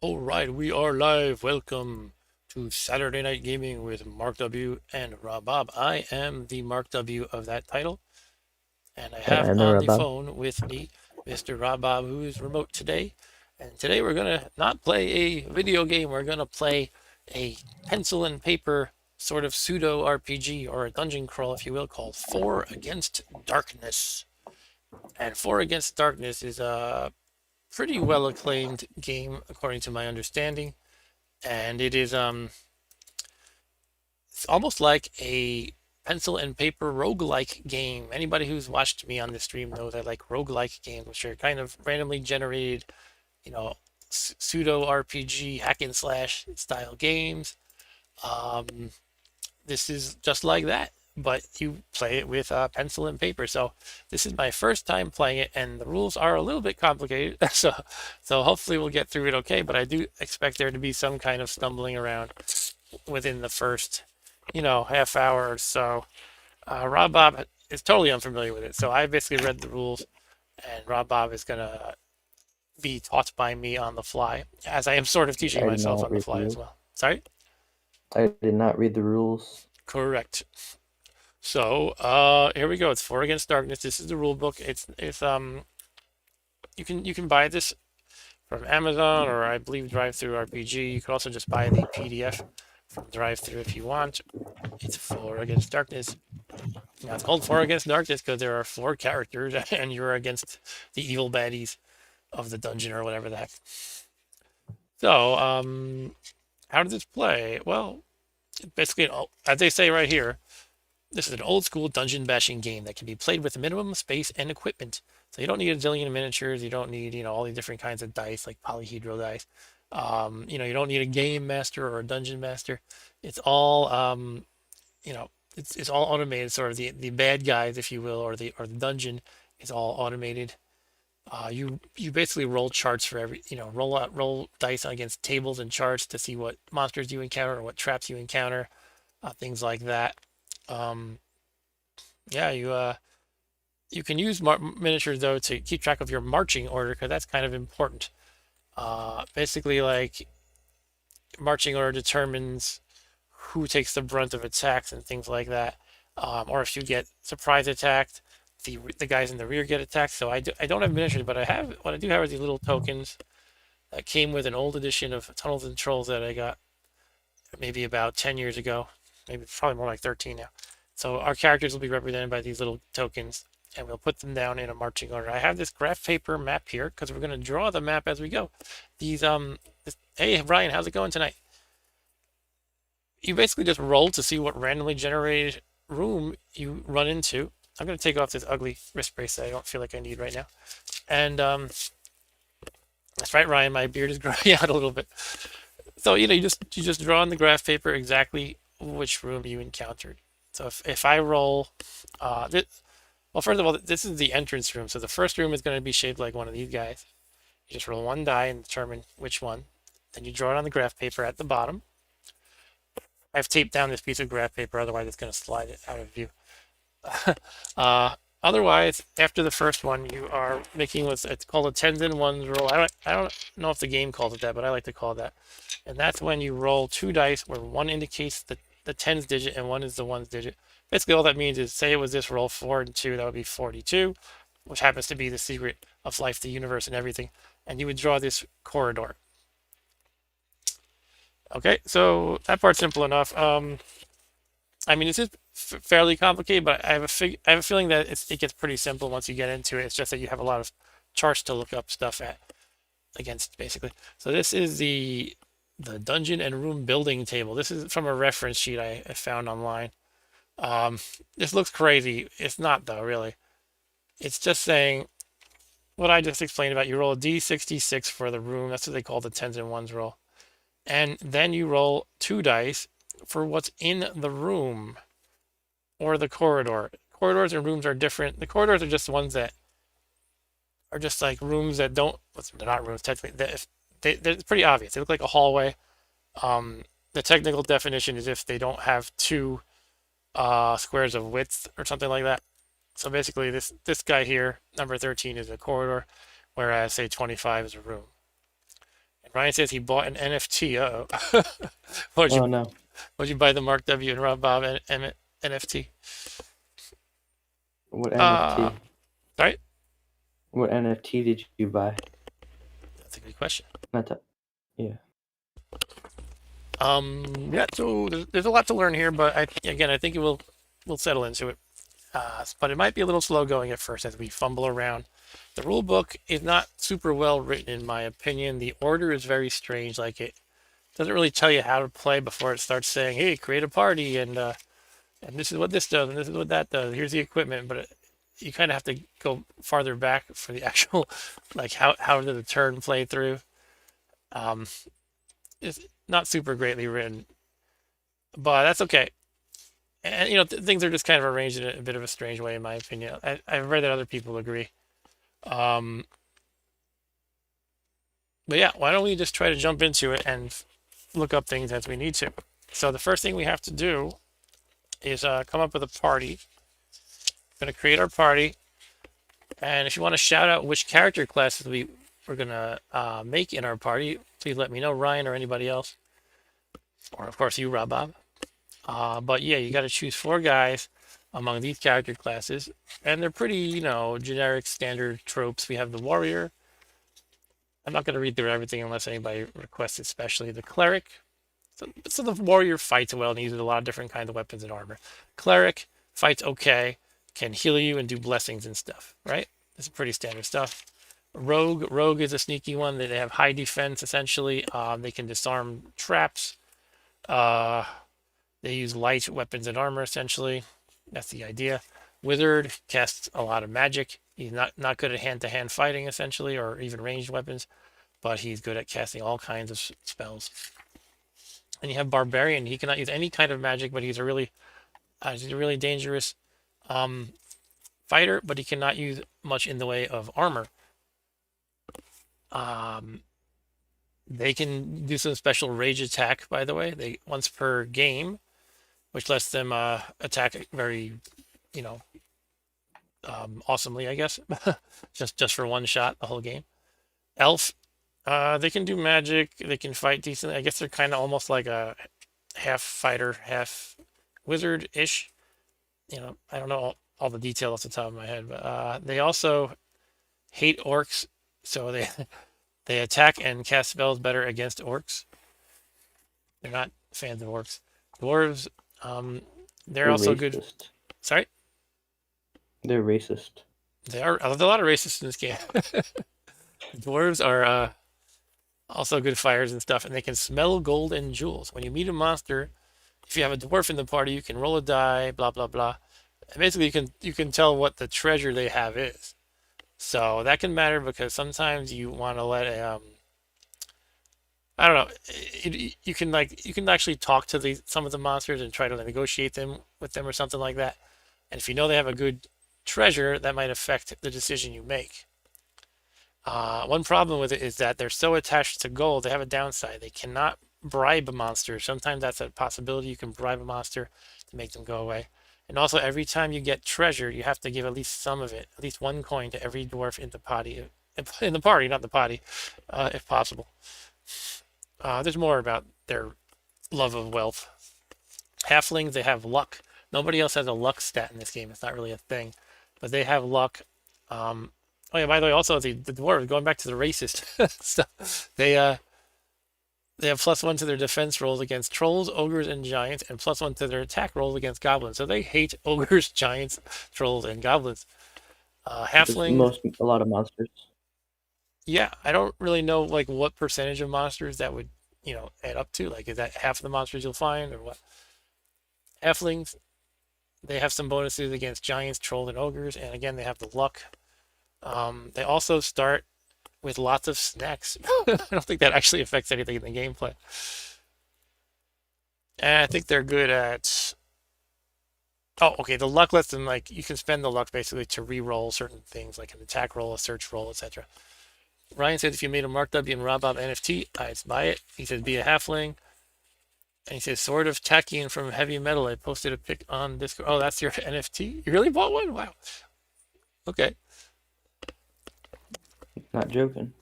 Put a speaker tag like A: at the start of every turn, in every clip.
A: All right, we are live. Welcome to Saturday Night Gaming with Mark W. and Rob Bob. I am the Mark W. of that title, and I
B: And
A: have
B: I'm the
A: on the
B: Rabab.
A: phone with me Mr. Rob Bob, who is remote today. And today we're going to not play a video game, we're going to play a pencil and paper sort of pseudo RPG or a dungeon crawl, if you will, called Four Against Darkness. And Four Against Darkness is a pretty well acclaimed game, according to my understanding, and it is it's almost like a pencil and paper roguelike game. Anybody who's watched me on the stream knows I like roguelike games, which are kind of randomly generated, you know, pseudo RPG hack and slash style games. Um, this is just like that, but you play it with pencil and paper. So this is my first time playing it, and the rules are a little bit complicated. So hopefully we'll get through it okay. But I do expect there to be some kind of stumbling around within the first, half hour or so. Rob Bob is totally unfamiliar with it, so I basically read the rules, and Rob Bob is gonna be taught by me on the fly, as I am sort of teaching
B: I did
A: myself
B: not
A: on the
B: read the
A: fly as
B: rules.
A: well. Sorry?
B: I did not read the rules.
A: Correct. So, here we go. It's Four Against Darkness. This is the rule book. It's you can buy this from Amazon or I believe Drive Through RPG. You could also just buy the PDF from Drive Through if you want. It's Four Against Darkness. Now it's called Four Against Darkness because there are four characters and you're against the evil baddies of the dungeon or whatever the heck. So, how does this play? Well, basically, as they say right here, this is an old school dungeon bashing game that can be played with minimum space and equipment. So you don't need a zillion miniatures. You don't need, all the different kinds of dice like polyhedral dice. You don't need a game master or a dungeon master. It's all, it's all automated. Sort of the bad guys, if you will, or the dungeon is all automated. You basically roll charts for every, roll dice against tables and charts to see what monsters you encounter or what traps you encounter, things like that. Um, yeah, you can use miniatures though to keep track of your marching order because that's kind of important. Basically, like marching order determines who takes the brunt of attacks and things like that. Or if you get surprise attacked, the guys in the rear get attacked. So I don't have miniatures, but what I do have are these little tokens that came with an old edition of Tunnels and Trolls that I got maybe about 10 years ago, maybe probably more like 13 now. So our characters will be represented by these little tokens, and we'll put them down in a marching order. I have this graph paper map here because we're going to draw the map as we go. Hey Brian, how's it going tonight? You basically just roll to see what randomly generated room you run into. I'm going to take off this ugly wrist bracelet I don't feel like I need right now. And that's right, Ryan, my beard is growing out a little bit. So you just draw on the graph paper exactly which room you encountered. So if I roll, well, first of all, this is the entrance room. So the first room is going to be shaped like one of these guys. You just roll one die and determine which one. Then you draw it on the graph paper at the bottom. I've taped down this piece of graph paper, otherwise it's going to slide it out of view. uh, Otherwise, after the first one, you are making what's it's called a tens and ones roll. I don't know if the game calls it that, but I like to call it that. And that's when you roll two dice where one indicates the tens digit and one is the ones digit. Basically, all that means is say it was this roll 4 and 2, that would be 42, which happens to be the secret of life, the universe, and everything. And you would draw this corridor. Okay, so that part's simple enough. I mean, this is fairly complicated, but I have a feeling that it gets pretty simple once you get into it. It's just that you have a lot of charts to look up stuff at against, basically. So this is the dungeon and room building table. This is from a reference sheet I found online. Um, this looks crazy. It's not though, really. It's just saying what I just explained about you roll a d66 for the room. That's what they call the tens and ones roll. And then you roll two dice for what's in the room or the corridor. Corridors and rooms are different. The corridors are just the ones that are just like rooms that don't, they're not rooms technically. They're pretty obvious. They look like a hallway. The technical definition is if they don't have two squares of width or something like that. So basically, this guy here, number 13, is a corridor, whereas say 25 is a room. Ryan says he bought an NFT. Uh-oh. What'd
B: Oh
A: you
B: no.
A: what'd you buy the Mark W and Rob Bob NFT?
B: What
A: Uh,
B: NFT?
A: sorry,
B: What NFT did you buy?
A: that's a good question.
B: Not that. Yeah.
A: Yeah. So there's a lot to learn here, but again, I think we'll settle into it. But it might be a little slow going at first as we fumble around. The rule book is not super well written, in my opinion. The order is very strange. Like it doesn't really tell you how to play before it starts saying, "Hey, create a party," and this is what this does, and this is what that does. Here's the equipment, but you kind of have to go farther back for the actual, like how did the turn play through. Um, it's not super greatly written, but that's okay. And things are just kind of arranged in a bit of a strange way, in my opinion. I've read that other people agree. Um, but yeah, why don't we just try to jump into it and look up things as we need to? So the first thing we have to do is come up with a party. We're going to create our party. And if you want to shout out which character classes we're going to make in our party, please let me know, Ryan or anybody else. Or, of course, you, Rob Bob. But yeah, you got to choose 4 guys among these character classes. And they're pretty, generic standard tropes. We have the warrior. I'm not going to read through everything unless anybody requests, especially the cleric. So the warrior fights well and uses a lot of different kinds of weapons and armor. Cleric fights okay, can heal you and do blessings and stuff, right? It's pretty standard stuff. Rogue is a sneaky one. They have high defense essentially. They can disarm traps. Uh, they use light weapons and armor essentially. That's the idea. Wizard casts a lot of magic. He's not good at hand-to-hand fighting essentially, or even ranged weapons, but he's good at casting all kinds of spells. And you have Barbarian. He cannot use any kind of magic, but he's a really dangerous um, fighter, but he cannot use much in the way of armor. Um, they can do some special rage attack, by the way. They once per game, which lets them attack very, you know, awesomely, I guess. just for one shot the whole game. Elf, they can do magic. They can fight decently. I guess they're kind of almost like a half fighter, half wizard-ish. I don't know all the detail off the top of my head, but they also hate orcs, so they attack and cast spells better against orcs. They're not fans of orcs. Dwarves, they're
B: They're
A: also good.
B: racist.
A: Sorry,
B: They're racist.
A: there's a lot of racists in this game. Dwarves are also good fighters and stuff, and they can smell gold and jewels. When you meet a monster, if you have a dwarf in the party, you can roll a die, blah blah blah. And basically, you can tell what the treasure they have is. So that can matter because sometimes you want to let I don't know. You can actually talk to some of the monsters and try to negotiate them with them or something like that. And if you know they have a good treasure, that might affect the decision you make. One problem with it is that they're so attached to gold. They have a downside. They cannot bribe a monster. Sometimes that's a possibility. You can bribe a monster to make them go away. And also, every time you get treasure, you have to give at least some of it, at least 1 coin to every dwarf in the party, not the potty, if possible. There's more about their love of wealth. Halflings, they have luck. Nobody else has a luck stat in this game. It's not really a thing, but they have luck. Oh yeah, by the way, also the dwarves, going back to the racist stuff, they have +1 to their defense rolls against trolls, ogres, and giants, and +1 to their attack rolls against goblins. So they hate ogres, giants, trolls, and goblins. Halflings,
B: A lot of monsters.
A: yeah, I don't really know like what percentage of monsters that would, add up to. Like, is that half of the monsters you'll find, or what? Halflings, they have some bonuses against giants, trolls, and ogres, and again, they have the luck. They also start with lots of snacks. I don't think that actually affects anything in the gameplay. And I think they're good at. Oh, okay. The luck lets them, like, you can spend the luck basically to re-roll certain things, like an attack roll, a search roll, etc. Ryan said if you made a Mark W and Rob Bob NFT, I'd buy it. He says be a halfling. And he says Sword of Tachyon from Heavy Metal. I posted a pic on Discord. Oh, that's your NFT? You really bought one? Wow. Okay.
B: Not joking.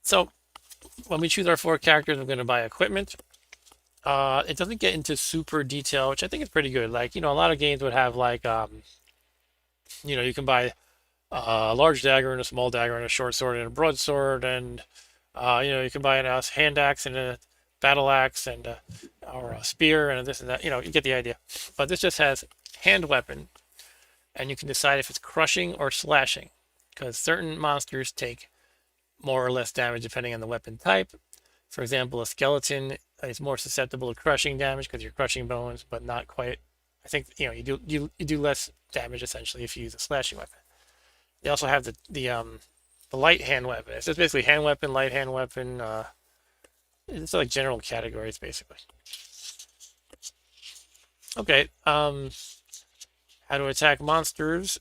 A: So when we choose our 4 characters, I'm going to buy equipment. It doesn't get into super detail, which I think is pretty good. Like, a lot of games would have like, you can buy a large dagger and a small dagger and a short sword and a broadsword, and you can buy a hand axe and a battle axe and or a spear and this and that. You get the idea. But this just has hand weapon, and you can decide if it's crushing or slashing, because certain monsters take more or less damage depending on the weapon type. For example, a skeleton is more susceptible to crushing damage because you're crushing bones, but not quite. I think you do less damage essentially if you use a slashing weapon. They also have the light hand weapon. It's just basically hand weapon, light hand weapon. It's like general categories basically. Okay. How to attack monsters.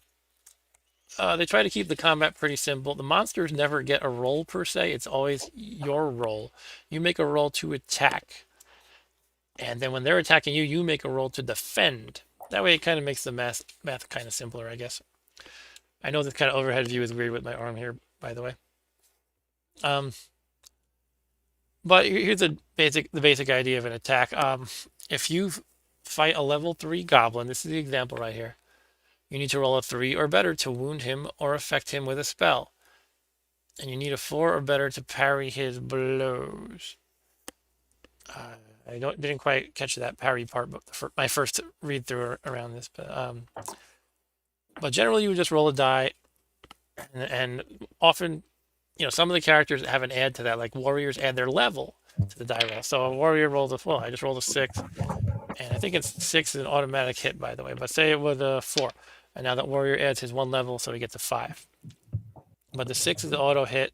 A: They try to keep the combat pretty simple. The monsters never get a roll per se. It's always your roll. You make a roll to attack. And then when they're attacking you, you make a roll to defend. That way it kind of makes the math kind of simpler, I guess. I know this kind of overhead view is weird with my arm here, by the way. But here's the basic idea of an attack. If you fight a level 3 goblin, this is the example right here. You need to roll a 3 or better to wound him or affect him with a spell. And you need a 4 or better to parry his blows. I didn't quite catch that parry part, but my first read through around this. But generally, you would just roll a die, and often, some of the characters have an add to that, like warriors add their level to the die roll. So a warrior rolls I just rolled a 6, and I think it's 6 is an automatic hit, by the way. But say it was a 4, and now that warrior adds his 1 level, so he gets a 5. But the 6 is the auto hit,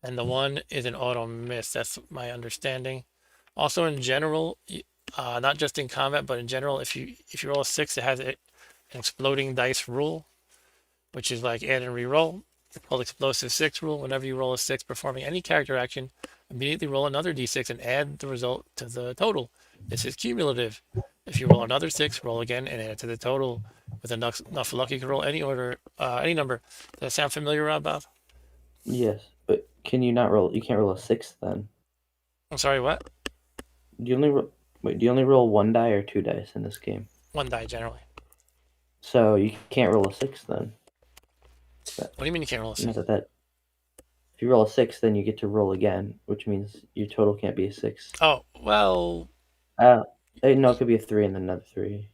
A: and the 1 is an auto miss. That's my understanding. Also, in general, not just in combat, but in general, if you roll a 6, it has an exploding dice rule, which is like add and re-roll. It's called explosive 6 rule. Whenever you roll a 6 performing any character action, immediately roll another d6 and add the result to the total. This is cumulative. If you roll another 6, roll again and add it to the total. With enough luck, you can roll any number. Does that sound familiar, Bob?
B: Yes, but can you not roll? You can't roll a 6 then.
A: I'm sorry, what?
B: Do you only roll 1 die or 2 dice in this game?
A: 1 die generally.
B: So you can't roll a 6 then.
A: What do you mean you can't roll a 6?
B: If you roll a 6, then you get to roll again, which means your total can't be a 6.
A: Oh, well.
B: No, it could be a 3 and then another 3.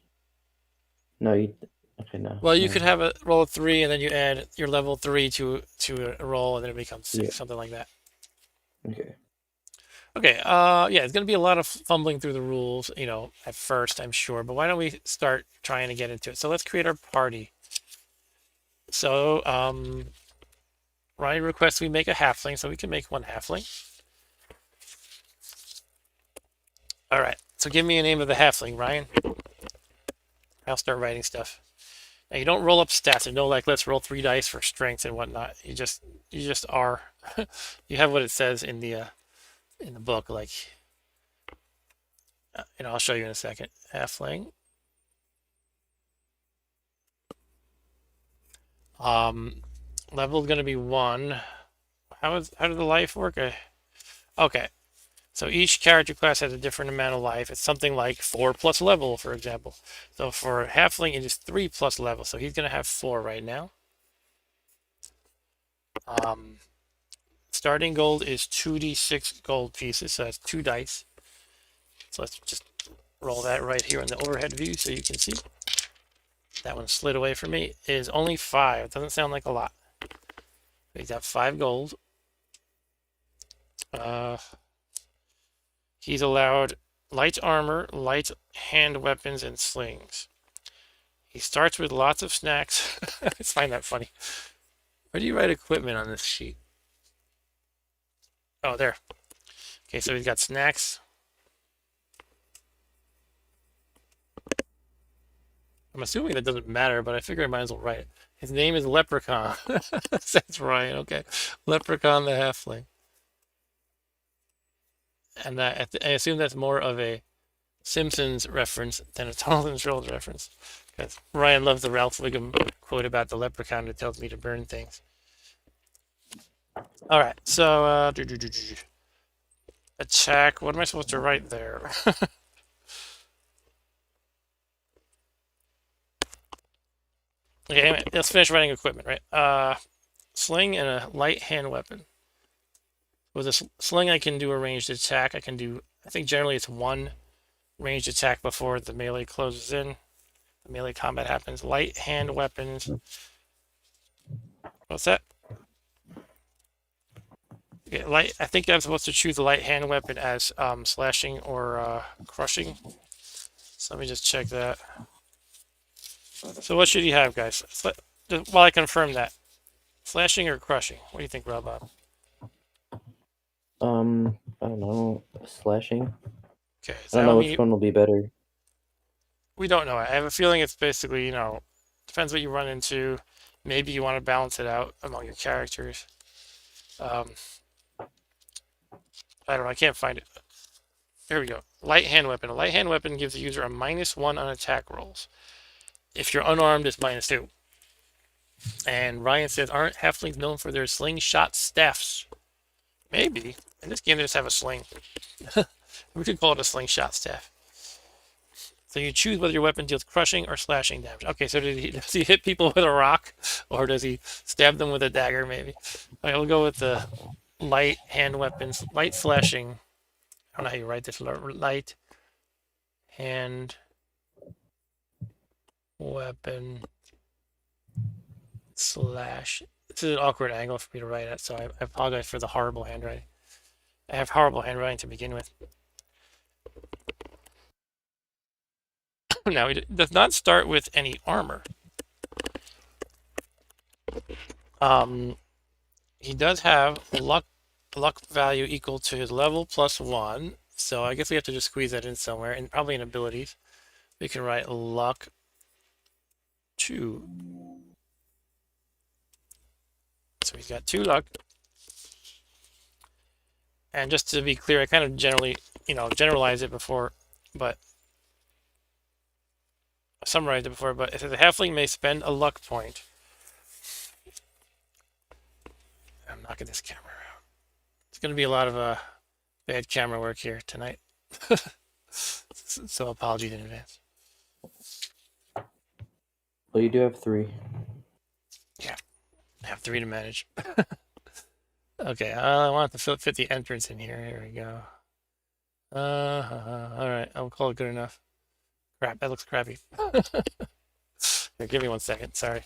B: No, okay, no.
A: Well, you could have a roll of 3 and then you add your level 3 to a roll and then it becomes 6, something like that.
B: Okay.
A: Okay, yeah, it's going to be a lot of fumbling through the rules, at first, I'm sure. But why don't we start trying to get into it? So let's create our party. So, Ryan requests we make a halfling, so we can make 1 halfling. All right, so give me a name of the halfling, Ryan. I'll start writing stuff. Now, you don't roll up stats. There's no let's roll 3 dice for strength and whatnot. You just are. You have what it says in the book, I'll show you in a second. Halfling. Level is going to be 1. How does the life work? Okay. So each character class has a different amount of life. It's something like 4 plus level, for example. So for Halfling, it is 3 plus level. So he's going to have 4 right now. Starting gold is 2d6 gold pieces. So that's 2 dice. So let's just roll that right here in the overhead view so you can see. That one slid away from me. It is only 5. It doesn't sound like a lot. He's got 5 gold. He's allowed light armor, light hand weapons, and slings. He starts with lots of snacks. I find that funny. Where do you write equipment on this sheet? Oh, there. Okay, so he's got snacks. I'm assuming that doesn't matter, but I figure I might as well write it. His name is Leprechaun. That's Ryan. Okay. Leprechaun the Halfling. And I assume that's more of a Simpsons reference than a Tunnel and Trolls reference. Because Ryan loves the Ralph Wiggum quote about the leprechaun that tells me to burn things. All right. So, attack. What am I supposed to write there? Okay, anyway, let's finish writing equipment, right? Sling and a light hand weapon. With a sling, I can do a ranged attack. I think generally it's one ranged attack before the melee closes in. The melee combat happens. Light hand weapons. What's that? Okay, light. I think I'm supposed to choose a light hand weapon as slashing or crushing. So let me just check that. So what should you have, guys? While I confirm that, slashing or crushing? What do you think, Rob?
B: I don't know. Slashing.
A: Okay,
B: I
A: so
B: don't
A: that
B: know
A: would
B: which
A: mean
B: one will be better.
A: we don't know. I have a feeling it's basically, depends what you run into. Maybe you want to balance it out among your characters. Um, I don't know. I can't find it. Here we go. Light hand weapon. A light hand weapon gives the user a -1 on attack rolls. If you're unarmed, it's -2. And Ryan says, aren't halflings known for their slingshot staffs? Maybe. In this game, they just have a sling. We could call it a slingshot staff. So you choose whether your weapon deals crushing or slashing damage. Okay, so does he hit people with a rock? Or does he stab them with a dagger, maybe? Okay, we'll go with the light hand weapons. Light slashing. I don't know how you write this. Light hand weapon slash. This is an awkward angle for me to write at, so I apologize for the horrible handwriting. I have horrible handwriting to begin with. Now, it does not start with any armor. He does have luck value equal to his level +1. So I guess we have to just squeeze that in somewhere, and probably in abilities. We can write luck 2. So he's got 2 luck. And just to be clear, I kind of generalized it before, but I summarized it before, but it says the halfling may spend a luck point. I'm knocking this camera out. It's going to be a lot of bad camera work here tonight. So apologies in advance.
B: Well, you do have 3.
A: Yeah, I have 3 to manage. Okay, I want to fit the entrance in here. Here we go. All right, I'll call it good enough. Crap, that looks crappy. Here, give me 1 second. Sorry.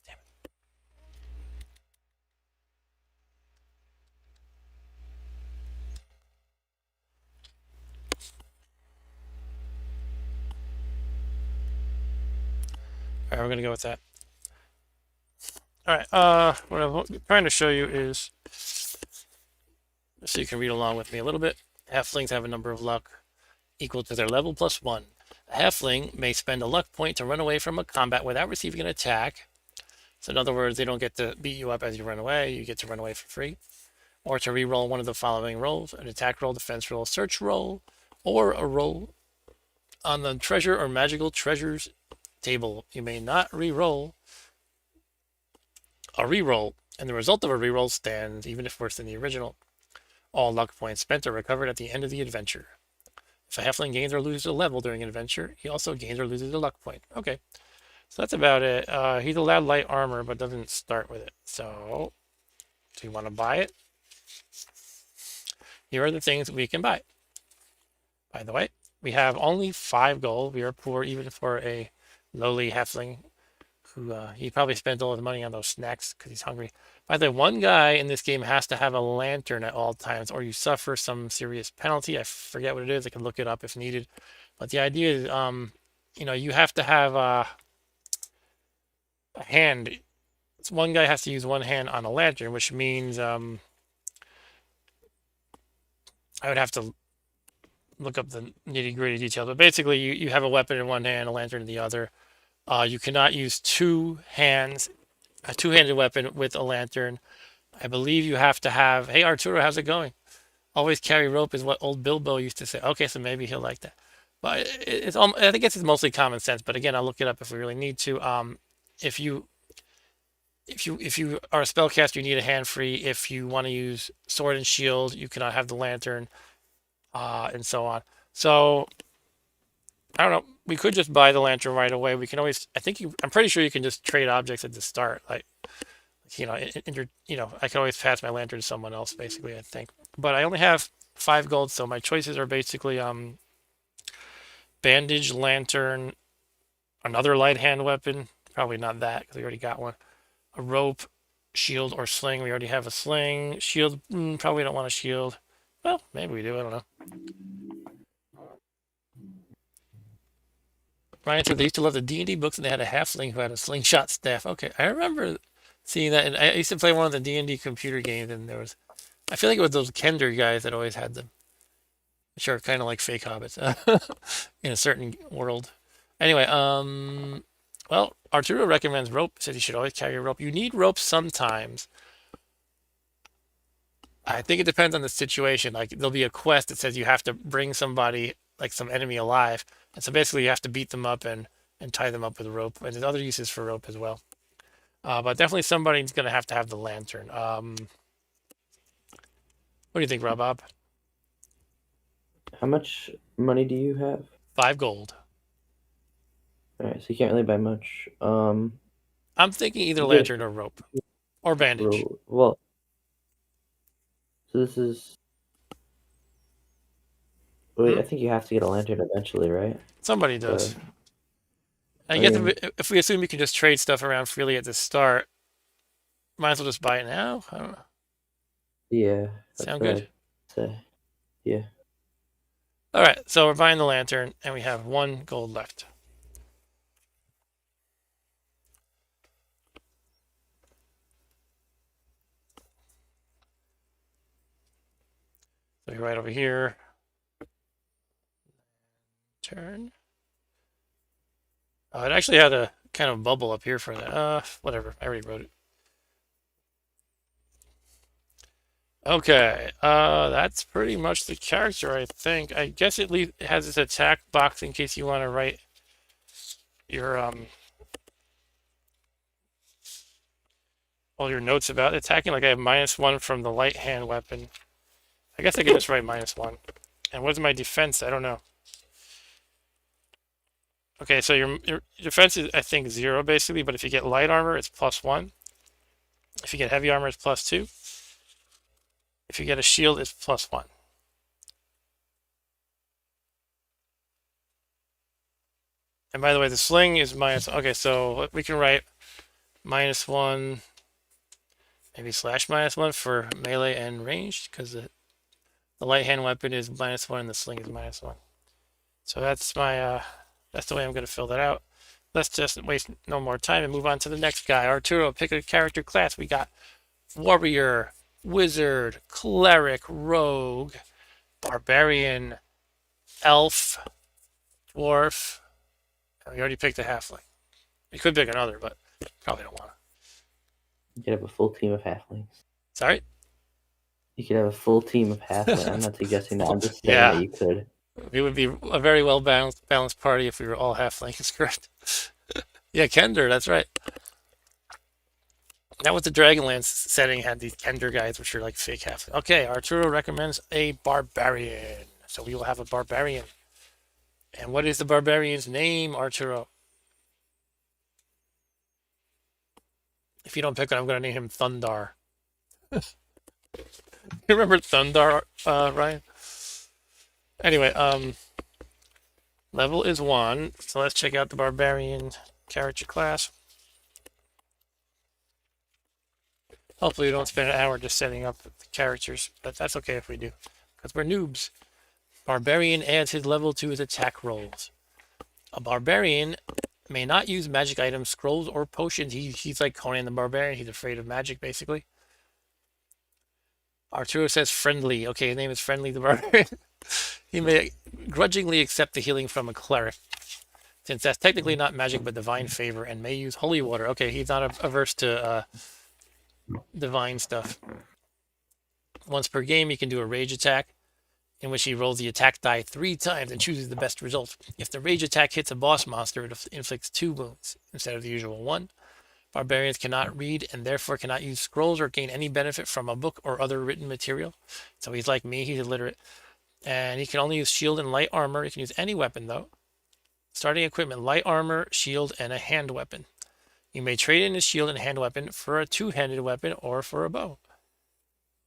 A: Damn it. All right, we're gonna go with that. All right. What I'm trying to show you is, so you can read along with me a little bit. Halflings have a number of luck equal to their level +1. A halfling may spend a luck point to run away from a combat without receiving an attack. So in other words, they don't get to beat you up as you run away. You get to run away for free. Or to re-roll one of the following rolls: an attack roll, defense roll, search roll, or a roll on the treasure or magical treasures table. You may not re-roll a re-roll, and the result of a re-roll stands, even if worse than the original. All luck points spent are recovered at the end of the adventure. If a halfling gains or loses a level during an adventure, he also gains or loses a luck point. Okay, so that's about it. He's allowed light armor, but doesn't start with it. So, do you want to buy it? Here are the things we can buy. By the way, we have only 5 gold. We are poor even for a lowly halfling who he probably spent all his money on those snacks because he's hungry. By the way, one guy in this game has to have a lantern at all times, or you suffer some serious penalty. I forget what it is. I can look it up if needed. But the idea is, you have to have a hand. One guy has to use one hand on a lantern, which means I would have to look up the nitty-gritty details. But basically, you have a weapon in one hand, a lantern in the other. You cannot use 2 hands, a 2-handed weapon with a lantern. I believe you have to have, hey Arturo, how's it going? Always carry rope is what old Bilbo used to say. Okay, so maybe he'll like that. But I think it's mostly common sense. But again, I'll look it up if we really need to. If you if you are a spellcaster, you need a hand free. If you want to use sword and shield, you cannot have the lantern, and so on. So I don't know. We could just buy the lantern right away. We can always. I'm pretty sure you can just trade objects at the start. Like I can always pass my lantern to someone else. Basically, I think. But I only have 5 gold, so my choices are basically bandage, lantern, another light hand weapon. Probably not that because we already got one. A rope, shield, or sling. We already have a sling. Shield, probably don't want a shield. Well, maybe we do. I don't know. Ryan said they used to love the D&D books, and they had a halfling who had a slingshot staff. Okay, I remember seeing that, and I used to play one of the D&D computer games, and I feel like it was those Kender guys that always had them, which are kind of like fake hobbits in a certain world. Anyway, well, Arturo recommends rope. Said you should always carry a rope. You need rope sometimes. I think it depends on the situation. Like there'll be a quest that says you have to bring somebody, like some enemy alive, and so basically you have to beat them up and tie them up with a rope. And there's other uses for rope as well. But definitely somebody's gonna have to have the lantern. What do you think, Rob?
B: How much money do you have?
A: 5 gold.
B: All right, so you can't really buy much.
A: I'm thinking either
B: You get
A: lantern or rope or bandage.
B: well. So this is. Wait, I think you have to get a lantern eventually, right?
A: Somebody
B: So
A: does. I
B: I
A: guess
B: mean,
A: if we assume you can just trade stuff around freely at the start, might as well just buy it now. I don't know.
B: yeah, that's
A: Sound
B: what
A: good?
B: I'd say. Yeah.
A: All right, so we're buying the lantern, and we have 1 gold left. So you're right over here. Turn. Oh, it actually had a kind of bubble up here for that. Whatever. I already wrote it. Okay. That's pretty much the character, I think. I guess it has this attack box in case you want to write your all your notes about attacking. Like I have -1 from the light hand weapon. I guess I could just write -1. And what's my defense? I don't know. Okay, so your defense is, I think, 0 basically, but if you get light armor, it's +1. If you get heavy armor, it's +2. If you get a shield, it's +1. And by the way, the sling is minus. Okay, so we can write -1, maybe /-1 for melee and ranged, because the light hand weapon is -1 and the sling is -1. So that's that's the way I'm going to fill that out. Let's just waste no more time and move on to the next guy. Arturo, pick a character class. We got warrior, wizard, cleric, rogue, barbarian, elf, dwarf. We already picked a halfling. We could pick another, but probably don't want to.
B: You could have a full team of halflings.
A: Sorry?
B: You could have a full team of halflings. I'm not suggesting that. I'm just saying
A: Yeah.
B: that you could.
A: We would be a very well balanced party if we were all halflings, correct? Yeah, Kender, that's right. That was the Dragonlance setting, had these Kender guys, which are like fake halflings. Okay, Arturo recommends a barbarian. So we will have a barbarian. And what is the barbarian's name, Arturo? If you don't pick it, I'm going to name him Thundar. You remember Thundar, Ryan? Anyway, level is 1. So let's check out the barbarian character class. Hopefully we don't spend an hour just setting up the characters, but that's okay if we do, because we're noobs. Barbarian adds his level to his attack rolls. A barbarian may not use magic items, scrolls, or potions. He's like Conan the Barbarian. He's afraid of magic, basically. Arturo says friendly. Okay, his name is Friendly the Barbarian. He may grudgingly accept the healing from a cleric, since that's technically not magic but divine favor, and may use holy water. Okay, he's not averse to divine stuff. Once per game, he can do a rage attack, in which he rolls the attack die 3 times and chooses the best result. If the rage attack hits a boss monster, it inflicts 2 wounds instead of the usual 1. Barbarians cannot read and therefore cannot use scrolls or gain any benefit from a book or other written material. So he's like me, he's illiterate. And he can only use shield and light armor. He can use any weapon though. Starting equipment, light armor, shield, and a hand weapon. You may trade in his shield and hand weapon for a two-handed weapon or for a bow.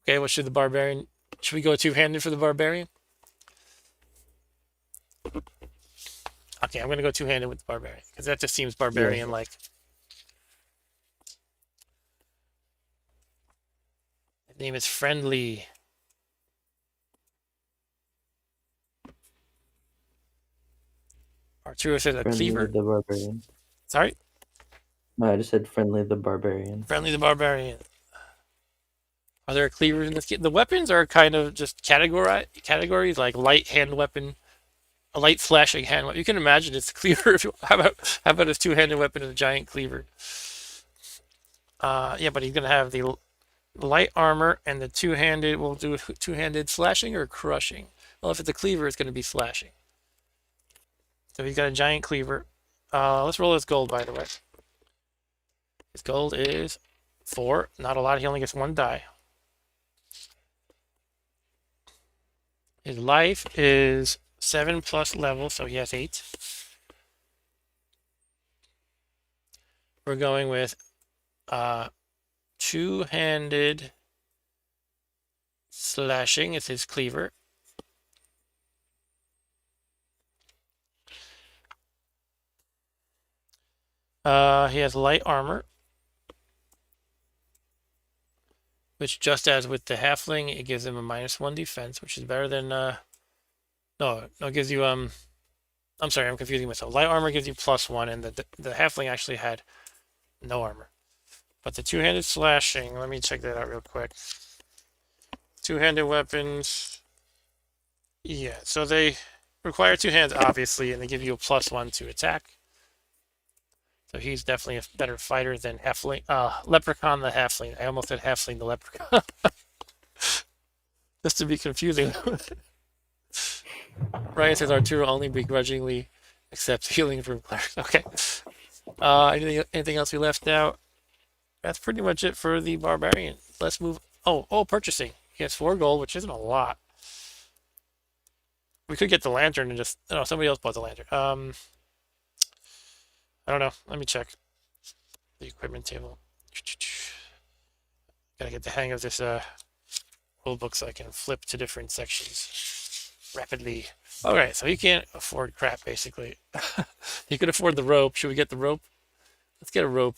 A: Okay, what should the barbarian... Should we go two-handed for the barbarian? Okay, I'm going to go two-handed with the barbarian, because that just seems barbarian-like. His name is Friendly. Arturo says a
B: Friendly
A: cleaver.
B: the Barbarian.
A: Sorry?
B: No, I just said Friendly the Barbarian.
A: Friendly the barbarian. Are there cleavers in this game? The weapons are kind of just categories like light hand weapon, a light slashing hand weapon. You can imagine it's a cleaver. How about his two-handed weapon is a giant cleaver? Yeah, but he's gonna have the light armor and the two-handed. We'll do two-handed slashing or crushing. Well, if it's a cleaver, it's gonna be slashing. So he's got a giant cleaver. Let's roll his gold, by the way. His gold is 4. Not a lot. He only gets 1 die. His life is 7 plus level, so he has 8. We're going with two-handed slashing is his cleaver. He has light armor, which just as with the halfling, it gives him a -1 defense, which is better than no, it gives you I'm sorry, I'm confusing myself. Light armor gives you +1, and the halfling actually had no armor. But the two-handed slashing, let me check that out real quick. Two-handed weapons, yeah, so they require 2 hands, obviously, and they give you a +1 to attack. So he's definitely a better fighter than Halfling. Leprechaun the Halfling. I almost said Halfling the Leprechaun. Just to be confusing. Ryan says Arturo only begrudgingly accepts healing from clerics. Okay. Anything else we left out? That's pretty much it for the barbarian. Let's move. Oh, purchasing. He has 4 gold, which isn't a lot. We could get the lantern and just. No, somebody else bought the lantern. I don't know. Let me check the equipment table. Gotta get the hang of this rule book so I can flip to different sections rapidly. Okay, so he can't afford crap, basically. He could afford the rope. Should we get the rope? Let's get a rope.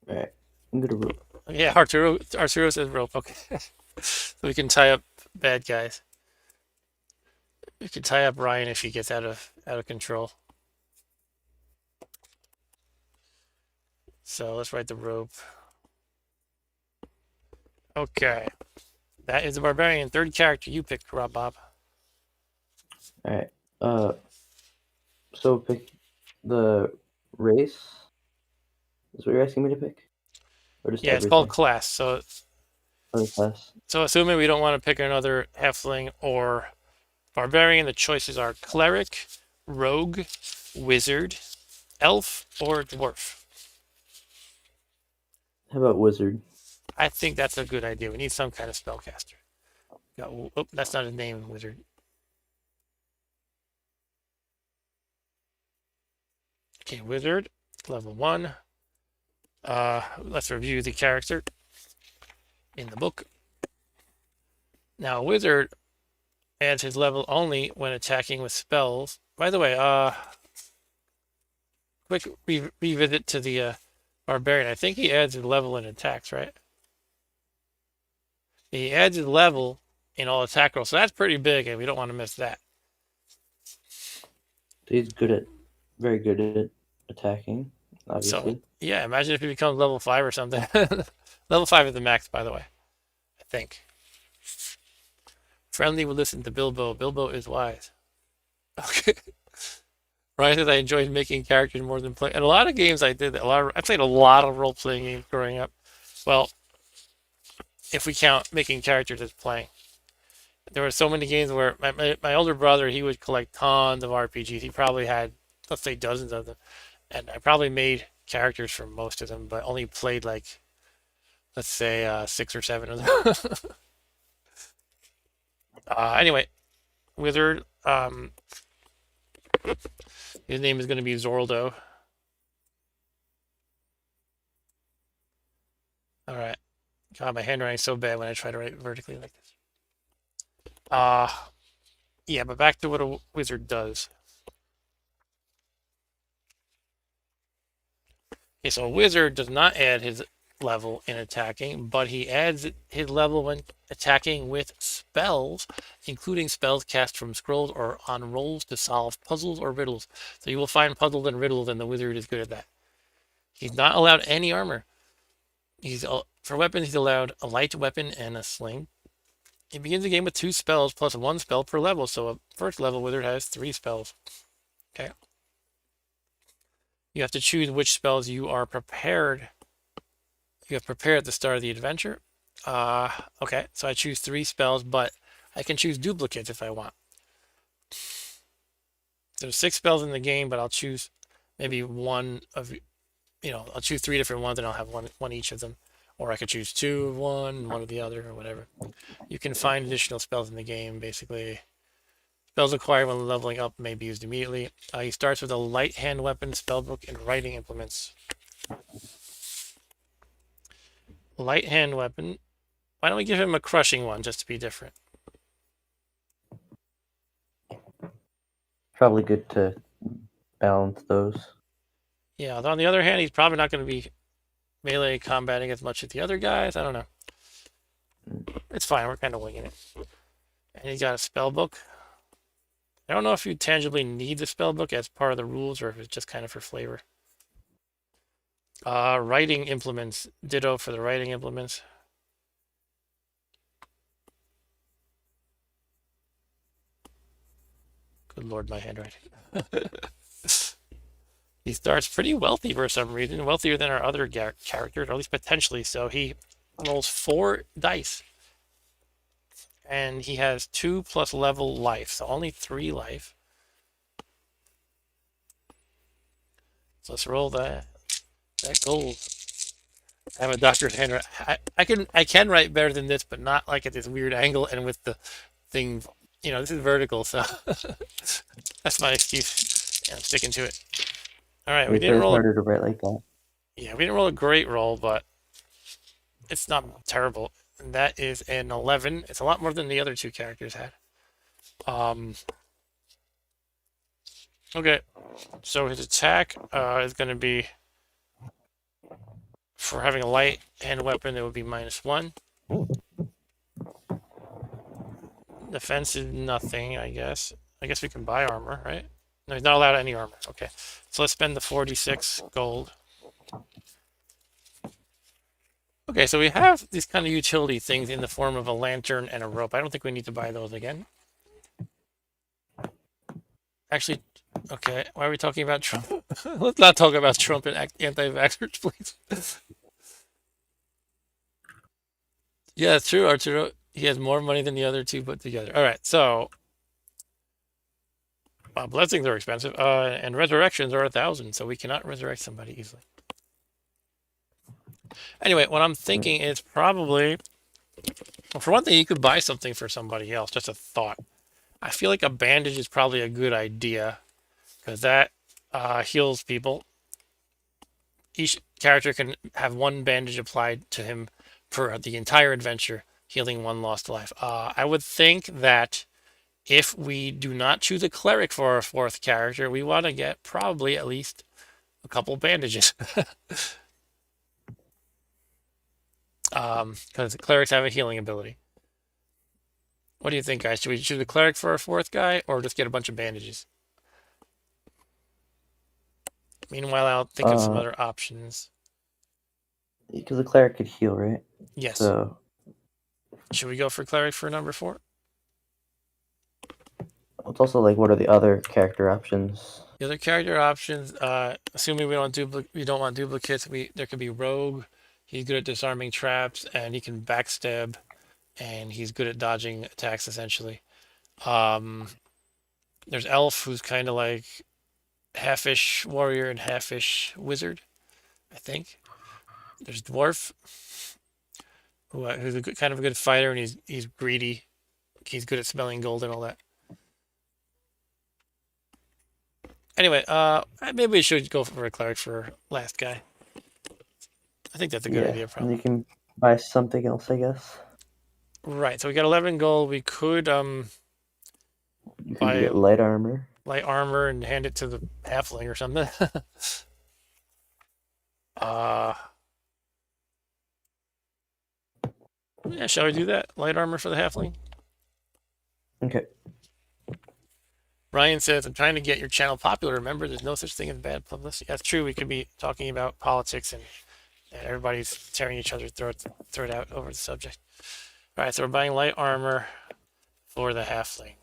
B: Alright, I'm gonna rope.
A: Yeah, Arturo says rope. Okay. So we can tie up bad guys. We can tie up Ryan if he gets out of control. So let's write the rope. Okay. That is the barbarian. 3rd character you picked, Rob Bob.
B: Alright. So pick the race. Is what you're asking me to pick? Or just
A: Yeah, it's called class. So
B: class.
A: So assuming we don't want to pick another halfling or barbarian, the choices are cleric, rogue, wizard, elf, or dwarf.
B: How about wizard?
A: I think that's a good idea. We need some kind of spellcaster. Oh, that's not a name, wizard. Okay, wizard, level 1. Let's review the character in the book. Now, a wizard adds his level only when attacking with spells. By the way, quick revisit to the barbarian. I think he adds his level in attacks, right? He adds his level in all attack rolls, so that's pretty big, and we don't want to miss that.
B: He's very good at attacking, obviously.
A: So, yeah, imagine if he becomes level 5 or something. Level 5 is the max, by the way. I think. Friendly will listen to Bilbo. Bilbo is wise. Okay. Ryan says I enjoyed making characters more than playing. And a lot of games I did. I played a lot of role-playing games growing up. Well, if we count making characters as playing. There were so many games where my older brother, he would collect tons of RPGs. He probably had, let's say, dozens of them. And I probably made characters for most of them, but only played like, let's say, 6 or 7 of them. Anyway, Wizard, his name is going to be Zorldo. All right. God, my handwriting's so bad when I try to write vertically like this. Yeah, but back to what a wizard does. Okay, so a wizard does not add his level in attacking, but he adds his level when attacking with spells, including spells cast from scrolls or on rolls to solve puzzles or riddles. So you will find puzzles and riddles, and the wizard is good at that. He's not allowed any armor. For weapons, he's allowed a light weapon and a sling. He begins the game with 2 spells plus 1 spell per level, so a first level wizard has 3 spells. Okay. You have to choose which spells you are prepared. You have prepared at the start of the adventure. Okay, so I choose 3 spells, but I can choose duplicates if I want. There's 6 spells in the game, but I'll choose maybe one of, I'll choose 3 different ones and I'll have one each of them. Or I could choose 2 of one of the other, or whatever. You can find additional spells in the game, basically. Spells acquired when leveling up may be used immediately. He starts with a light hand weapon, spellbook, and writing implements. Light hand weapon. Why don't we give him a crushing one just to be different?
B: Probably good to balance those.
A: Yeah, although on the other hand, he's probably not going to be melee combating as much as the other guys. I don't know. It's fine. We're kind of winging it. And he's got a spell book. I don't know if you tangibly need the spell book as part of the rules or if it's just kind of for flavor. Writing implements. Ditto for the writing implements. Good lord, my handwriting. He starts pretty wealthy for some reason, wealthier than our other characters, or at least potentially so. He rolls 4 dice. And he has 2 plus level life, so only 3 life. So let's roll that gold. I have a doctor's handwriting. I can write better than this, but not like at this weird angle and with the thing. This is vertical, so that's my excuse. And I'm sticking to it. All right, we didn't roll.
B: Harder to write like that.
A: Yeah, we didn't roll a great roll, but it's not terrible. And that is an 11. It's a lot more than the other 2 characters had. Okay, so his attack is going to be, for having a light hand weapon, it would be -1. Defense is nothing, I guess. I guess we can buy armor, right? No, he's not allowed any armor. Okay, so let's spend the 46 gold. Okay, so we have these kind of utility things in the form of a lantern and a rope. I don't think we need to buy those again. Actually, okay, why are we talking about Trump? Let's not talk about Trump and anti-vaxxers, please. Yeah, it's true, Arturo. He has more money than the other 2 put together. All right, so blessings are expensive, and resurrections are 1,000, so we cannot resurrect somebody easily. Anyway, what I'm thinking is probably, well, for one thing, you could buy something for somebody else. Just a thought. I feel like a bandage is probably a good idea because that heals people. Each character can have 1 bandage applied to him for the entire adventure, healing 1 lost life. I would think that if we do not choose a cleric for our 4th character, we want to get probably at least a couple bandages. Because clerics have a healing ability. What do you think, guys? Should we choose a cleric for our 4th guy or just get a bunch of bandages? Meanwhile, I'll think of some other options.
B: Because the cleric could heal, right?
A: Yes.
B: So
A: should we go for cleric for number 4?
B: it's also like, what are the other character options?
A: The other character options, assuming we don't want duplicates, there could be rogue. He's good at disarming traps and he can backstab, and he's good at dodging attacks essentially. There's elf, who's kind of like half-ish warrior and half-ish wizard. I think. There's Dwarf, who's kind of a good fighter, and he's greedy. He's good at smelling gold and all that. Anyway, maybe we should go for a cleric for last guy. I think that's a good
B: Yeah,
A: idea,
B: and you
A: probably.
B: can buy something else, I guess.
A: Right, so we got 11 gold. We could
B: You can
A: buy
B: get light armor.
A: light armor and hand it to the halfling or something. uh, yeah, shall we do that? Light armor for the halfling?
B: Okay.
A: Ryan says, I'm trying to get your channel popular. Remember, there's no such thing as bad publicity. That's true. We could be talking about politics and everybody's tearing each other's throat out over the subject. All right, so we're buying light armor for the halfling.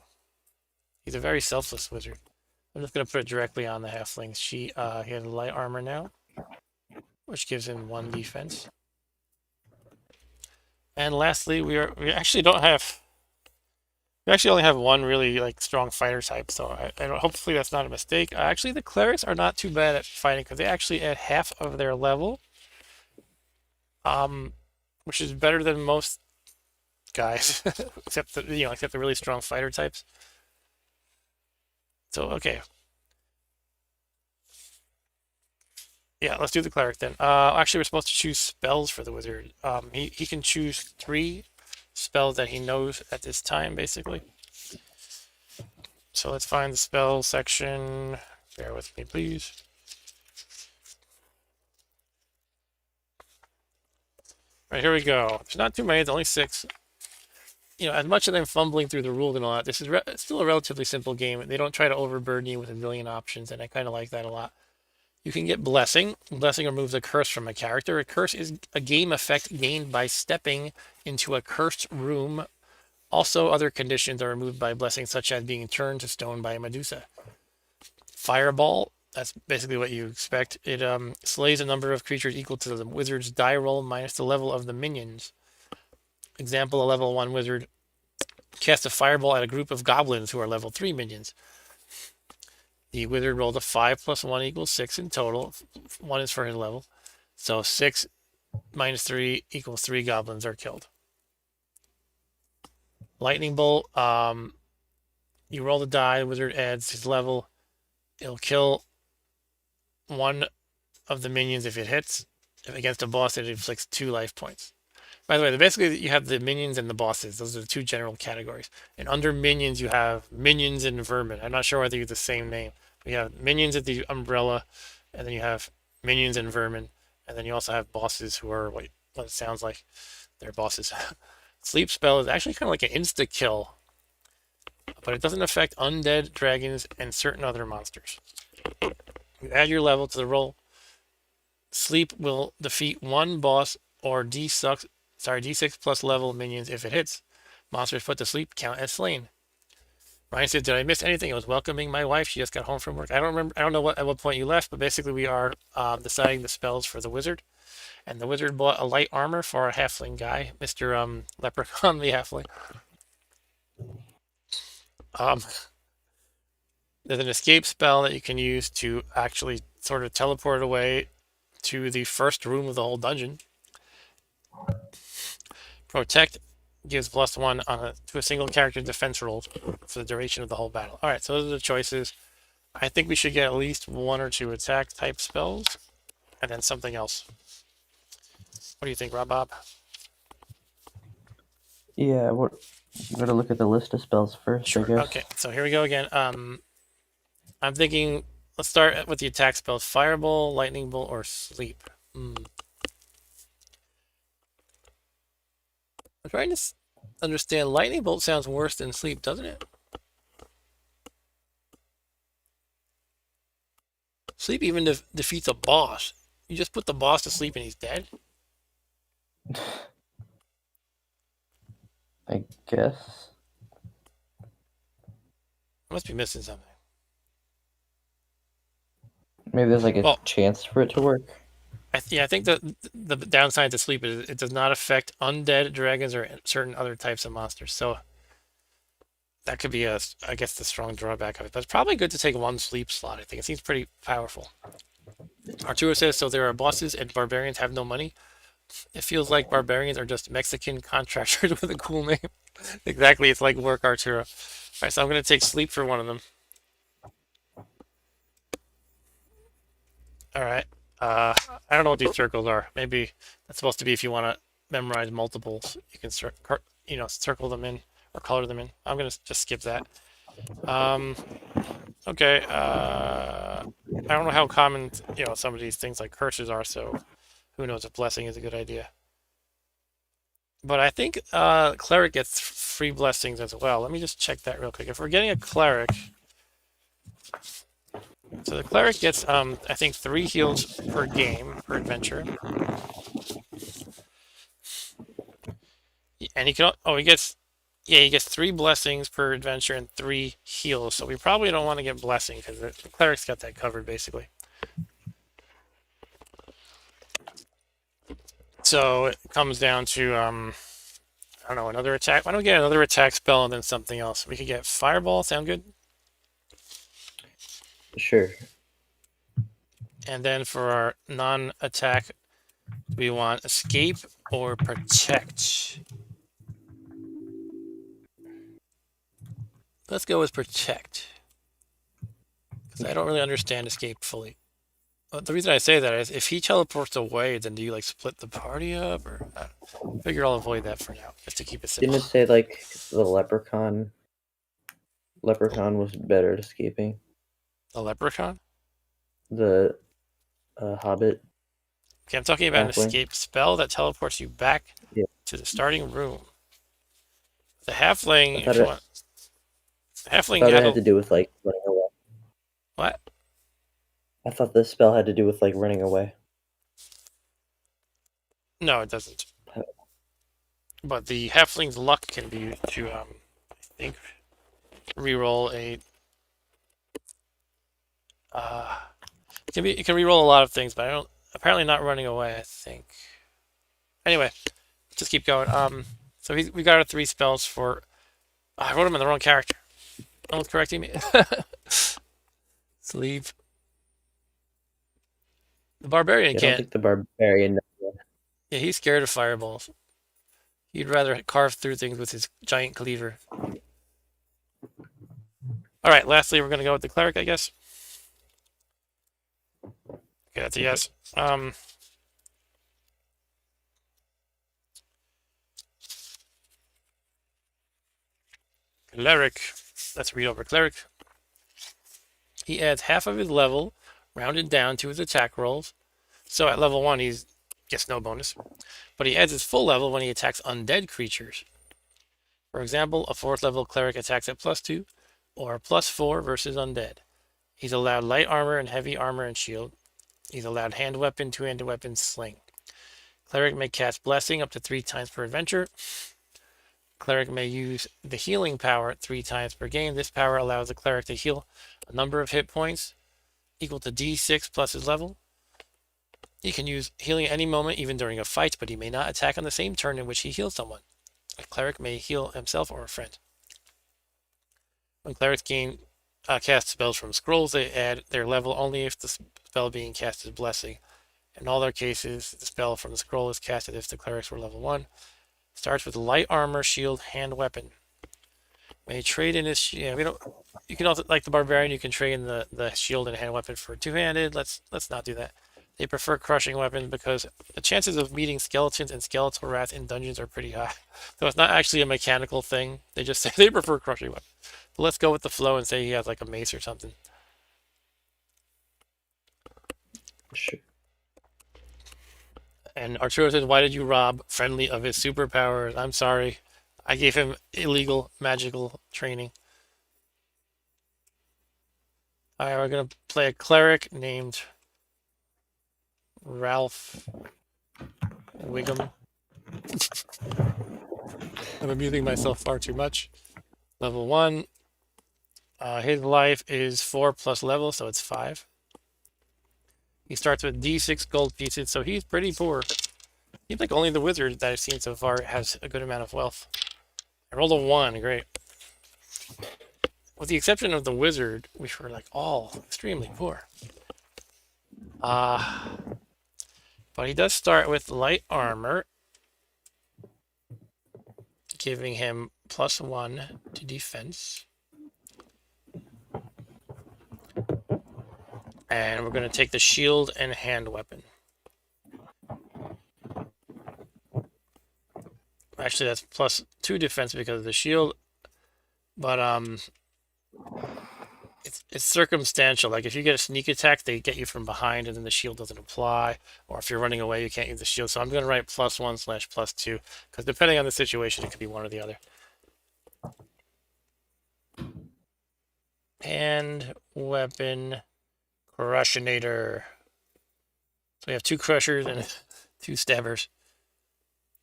A: He's a very selfless wizard. I'm just going to put it directly on the halfling. He has light armor now, which gives him 1 defense. And lastly, we actually don't have. We actually only have one really like strong fighter type, so hopefully that's not a mistake. Actually, the clerics are not too bad at fighting because they actually add half of their level, which is better than most guys, except the really strong fighter types. So okay, yeah, let's do the cleric then. Actually, we're supposed to choose spells for the wizard. He can choose 3 spells that he knows at this time, basically. So let's find the spell section. Bear with me, please. All right, here we go. There's not too many. It's only 6. As much as I'm fumbling through the rules and all that, this is still a relatively simple game. They don't try to overburden you with a million options, and I kind of like that a lot. You can get Blessing. Blessing removes a curse from a character. A curse is a game effect gained by stepping into a cursed room. Also, other conditions are removed by Blessing, such as being turned to stone by a Medusa. Fireball. That's basically what you expect. It slays a number of creatures equal to the wizard's die roll minus the level of the minions. Example, a level 1 wizard casts a fireball at a group of goblins who are level 3 minions. The wizard rolled a 5 plus 1 equals 6 in total. 1 is for his level. So 6 minus 3 equals 3 goblins are killed. Lightning bolt. You roll the die, the wizard adds his level. It'll kill 1 of the minions if it hits. If against a boss, it inflicts 2 life points. By the way, basically you have the minions and the bosses. Those are the 2 general categories. And under minions, you have minions and vermin. I'm not sure whether you use the same name. But you have minions at the umbrella, and then you have minions and vermin, and then you also have bosses who are what it sounds like they're bosses. Sleep spell is actually kind of like an insta kill, but it doesn't affect undead, dragons, and certain other monsters. You add your level to the roll. Sleep will defeat 1 boss or D6 plus level minions if it hits. Monsters put to sleep count as slain. Ryan said, "Did I miss anything? I was welcoming my wife. She just got home from work. I don't remember. I don't know at what point you left, but basically we are deciding the spells for the wizard, and the wizard bought a light armor for our halfling guy, Mister Leprechaun the halfling. Um, there's an escape spell that you can use to actually sort of teleport away to the first room of the whole dungeon. Protect gives +1 to a single character defense roll for the duration of the whole battle. All right, so those are the choices. I think we should get at least 1 or 2 attack type spells, and then something else. What do you think, Rob?
B: Yeah, we're gonna look at the list of spells first, I
A: Sure.
B: guess.
A: Okay, so here we go again. I'm thinking, let's start with the attack spells: Fireball, Lightning Bolt, or Sleep. I'm trying to understand. Lightning Bolt sounds worse than Sleep, doesn't it? Sleep even defeats a boss. You just put the boss to sleep and he's dead?
B: I guess.
A: I must be missing something.
B: Maybe there's like a
A: Well,
B: chance for it to work.
A: I think the downside to Sleep is it does not affect undead, dragons, or certain other types of monsters. So that could be I guess, the strong drawback of it. But it's probably good to take 1 sleep slot. I think it seems pretty powerful. Arturo says, so there are bosses and barbarians have no money. It feels like barbarians are just Mexican contractors with a cool name. Exactly, it's like work, Arturo. All right, so I'm going to take sleep for one of them. All right. I don't know what these circles are. Maybe that's supposed to be if you want to memorize multiples. You can circle them in or color them in. I'm going to just skip that. Um, okay. I don't know how common, some of these things like curses are, so who knows if blessing is a good idea. But I think cleric gets free blessings as well. Let me just check that real quick. If we're getting a cleric, so the cleric gets I think 3 heals per game per adventure, and he can he gets he gets 3 blessings per adventure and 3 heals. So we probably don't want to get blessing because the cleric's got that covered basically. So it comes down to I don't know, another attack. Why don't we get another attack spell and then something else? We could get fireball. Sound good?
B: Sure.
A: And then for our non-attack, we want escape or protect. Let's go with protect. Because I don't really understand escape fully. But the reason I say that is if he teleports away, then do you like split the party up? Or I figure I'll avoid that for now, just to keep it simple.
B: Didn't it say like the leprechaun was better at escaping?
A: The leprechaun?
B: The hobbit.
A: Okay, I'm talking about an
B: Halfling.
A: escape spell that teleports you back
B: Yeah.
A: to the starting room. The
B: I
A: halfling,
B: thought
A: if you
B: it,
A: want, the
B: I
A: halfling
B: thought it
A: has
B: had
A: a
B: to do with like running away.
A: what?
B: I thought the spell had to do with like running away.
A: No, it doesn't. But the halfling's luck can be used to, I think, reroll a. It can reroll a lot of things, but I don't. Apparently, not running away. I think. Anyway, just keep going. So we got our 3 spells for. I wrote him in the wrong character. No one's correcting me. Sleeve. The barbarian
B: Yeah, I don't
A: can't.
B: think the barbarian.
A: Yeah, he's scared of fireballs. He'd rather carve through things with his giant cleaver. All right. Lastly, we're gonna go with the cleric, I guess. Okay, that's a yes. Cleric. Let's read over cleric. He adds half of his level, rounded down to his attack rolls. So at level 1, he gets no bonus. But he adds his full level when he attacks undead creatures. For example, a 4th level cleric attacks at +2 or +4 versus undead. He's allowed light armor and heavy armor and shield. He's allowed hand weapon, two-handed weapon, sling. Cleric may cast blessing up to 3 times per adventure. Cleric may use the healing power 3 times per game. This power allows the cleric to heal a number of hit points equal to d6 plus his level. He can use healing at any moment, even during a fight, but he may not attack on the same turn in which he heals someone. A cleric may heal himself or a friend. When clerics cast spells from scrolls, they add their level only if the spell being cast is blessing. In all their cases, the spell from the scroll is casted if the clerics were level 1. Starts with light armor, shield, hand weapon. May trade in his we don't. You can also, like the barbarian, you can trade in the shield and hand weapon for two-handed. Let's not do that. They prefer crushing weapons because the chances of meeting skeletons and skeletal rats in dungeons are pretty high. So it's not actually a mechanical thing. They just say they prefer crushing weapons. But let's go with the flow and say he has like a mace or something.
B: Sure.
A: And Arturo says, "Why did you rob Friendly of his superpowers? I'm sorry. I gave him illegal magical training." All right, we're gonna play a cleric named Ralph Wiggum. I'm amusing myself far too much. Level 1. His life is 4 plus level, so it's 5. He starts with D6 gold pieces, so he's pretty poor. Seems like only the wizard that I've seen so far has a good amount of wealth. I rolled a 1, great. With the exception of the wizard, we were like all extremely poor. But he does start with light armor, giving him +1 to defense. And we're going to take the shield and hand weapon. Actually, that's +2 defense because of the shield. But it's circumstantial. Like if you get a sneak attack, they get you from behind, and then the shield doesn't apply. Or if you're running away, you can't use the shield. So I'm going to write +1/+2 because depending on the situation, it could be one or the other. Hand weapon crushinator. So we have 2 crushers and 2 stabbers.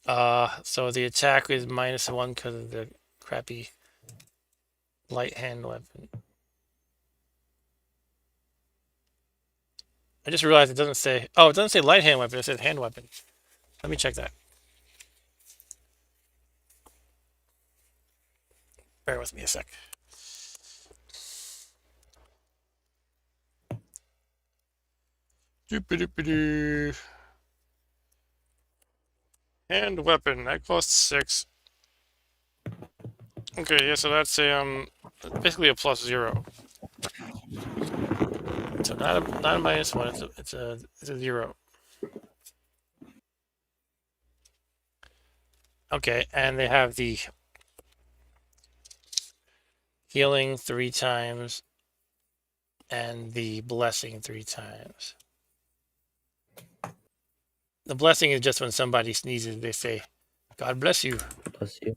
A: So the attack is -1 because of the crappy light hand weapon. I just realized it doesn't say. Oh, it doesn't say light hand weapon. It says hand weapon. Let me check that. Bear with me a sec. Doop-a-doop-a-doo. Hand weapon. That costs 6. Okay, yeah, so that's a basically a +0. So not a -1. It's a 0. Okay, and they have the healing 3 times and the blessing 3 times. The blessing is just when somebody sneezes, they say, "God bless you."
B: Bless you.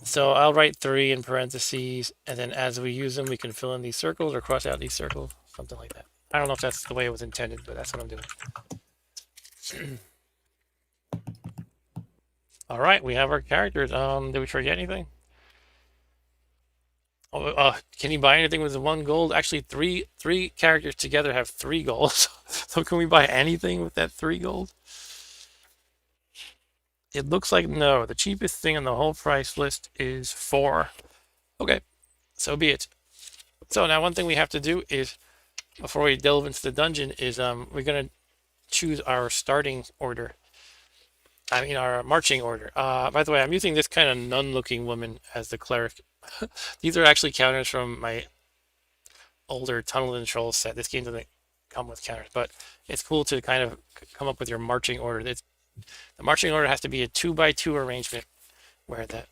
A: So I'll write 3 in parentheses, and then as we use them, we can fill in these circles or cross out these circles, something like that. I don't know if that's the way it was intended, but that's what I'm doing. All right, we have our characters. Did we forget anything? Oh, can you buy anything with the 1 gold? Actually, three characters together have 3 gold. So can we buy anything with that 3 gold? It looks like no. The cheapest thing on the whole price list is 4. Okay, so be it. So now one thing we have to do is, before we delve into the dungeon, is we're gonna choose our starting order. I mean our marching order. By the way, I'm using this kind of nun-looking woman as the cleric. These are actually counters from my older Tunnel and Trolls set. This game doesn't come with counters, but it's cool to kind of come up with your marching order. The marching order has to be a 2x2 arrangement where the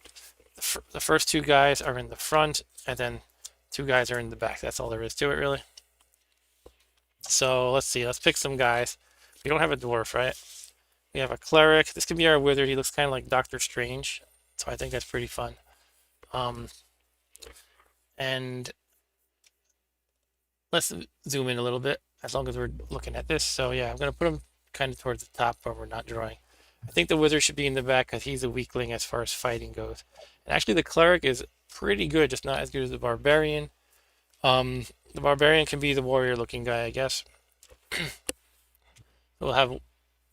A: first 2 guys are in the front and then 2 guys are in the back. That's all there is to it, really. So let's see. Let's pick some guys. We don't have a dwarf, right? We have a cleric. This could be our wizard. He looks kind of like Doctor Strange, so I think that's pretty fun. And let's zoom in a little bit as long as we're looking at this. So yeah, I'm going to put him kind of towards the top where we're not drawing. I think the wizard should be in the back because he's a weakling as far as fighting goes. And actually the cleric is pretty good, just not as good as the barbarian. The barbarian can be the warrior looking guy, I guess. We'll have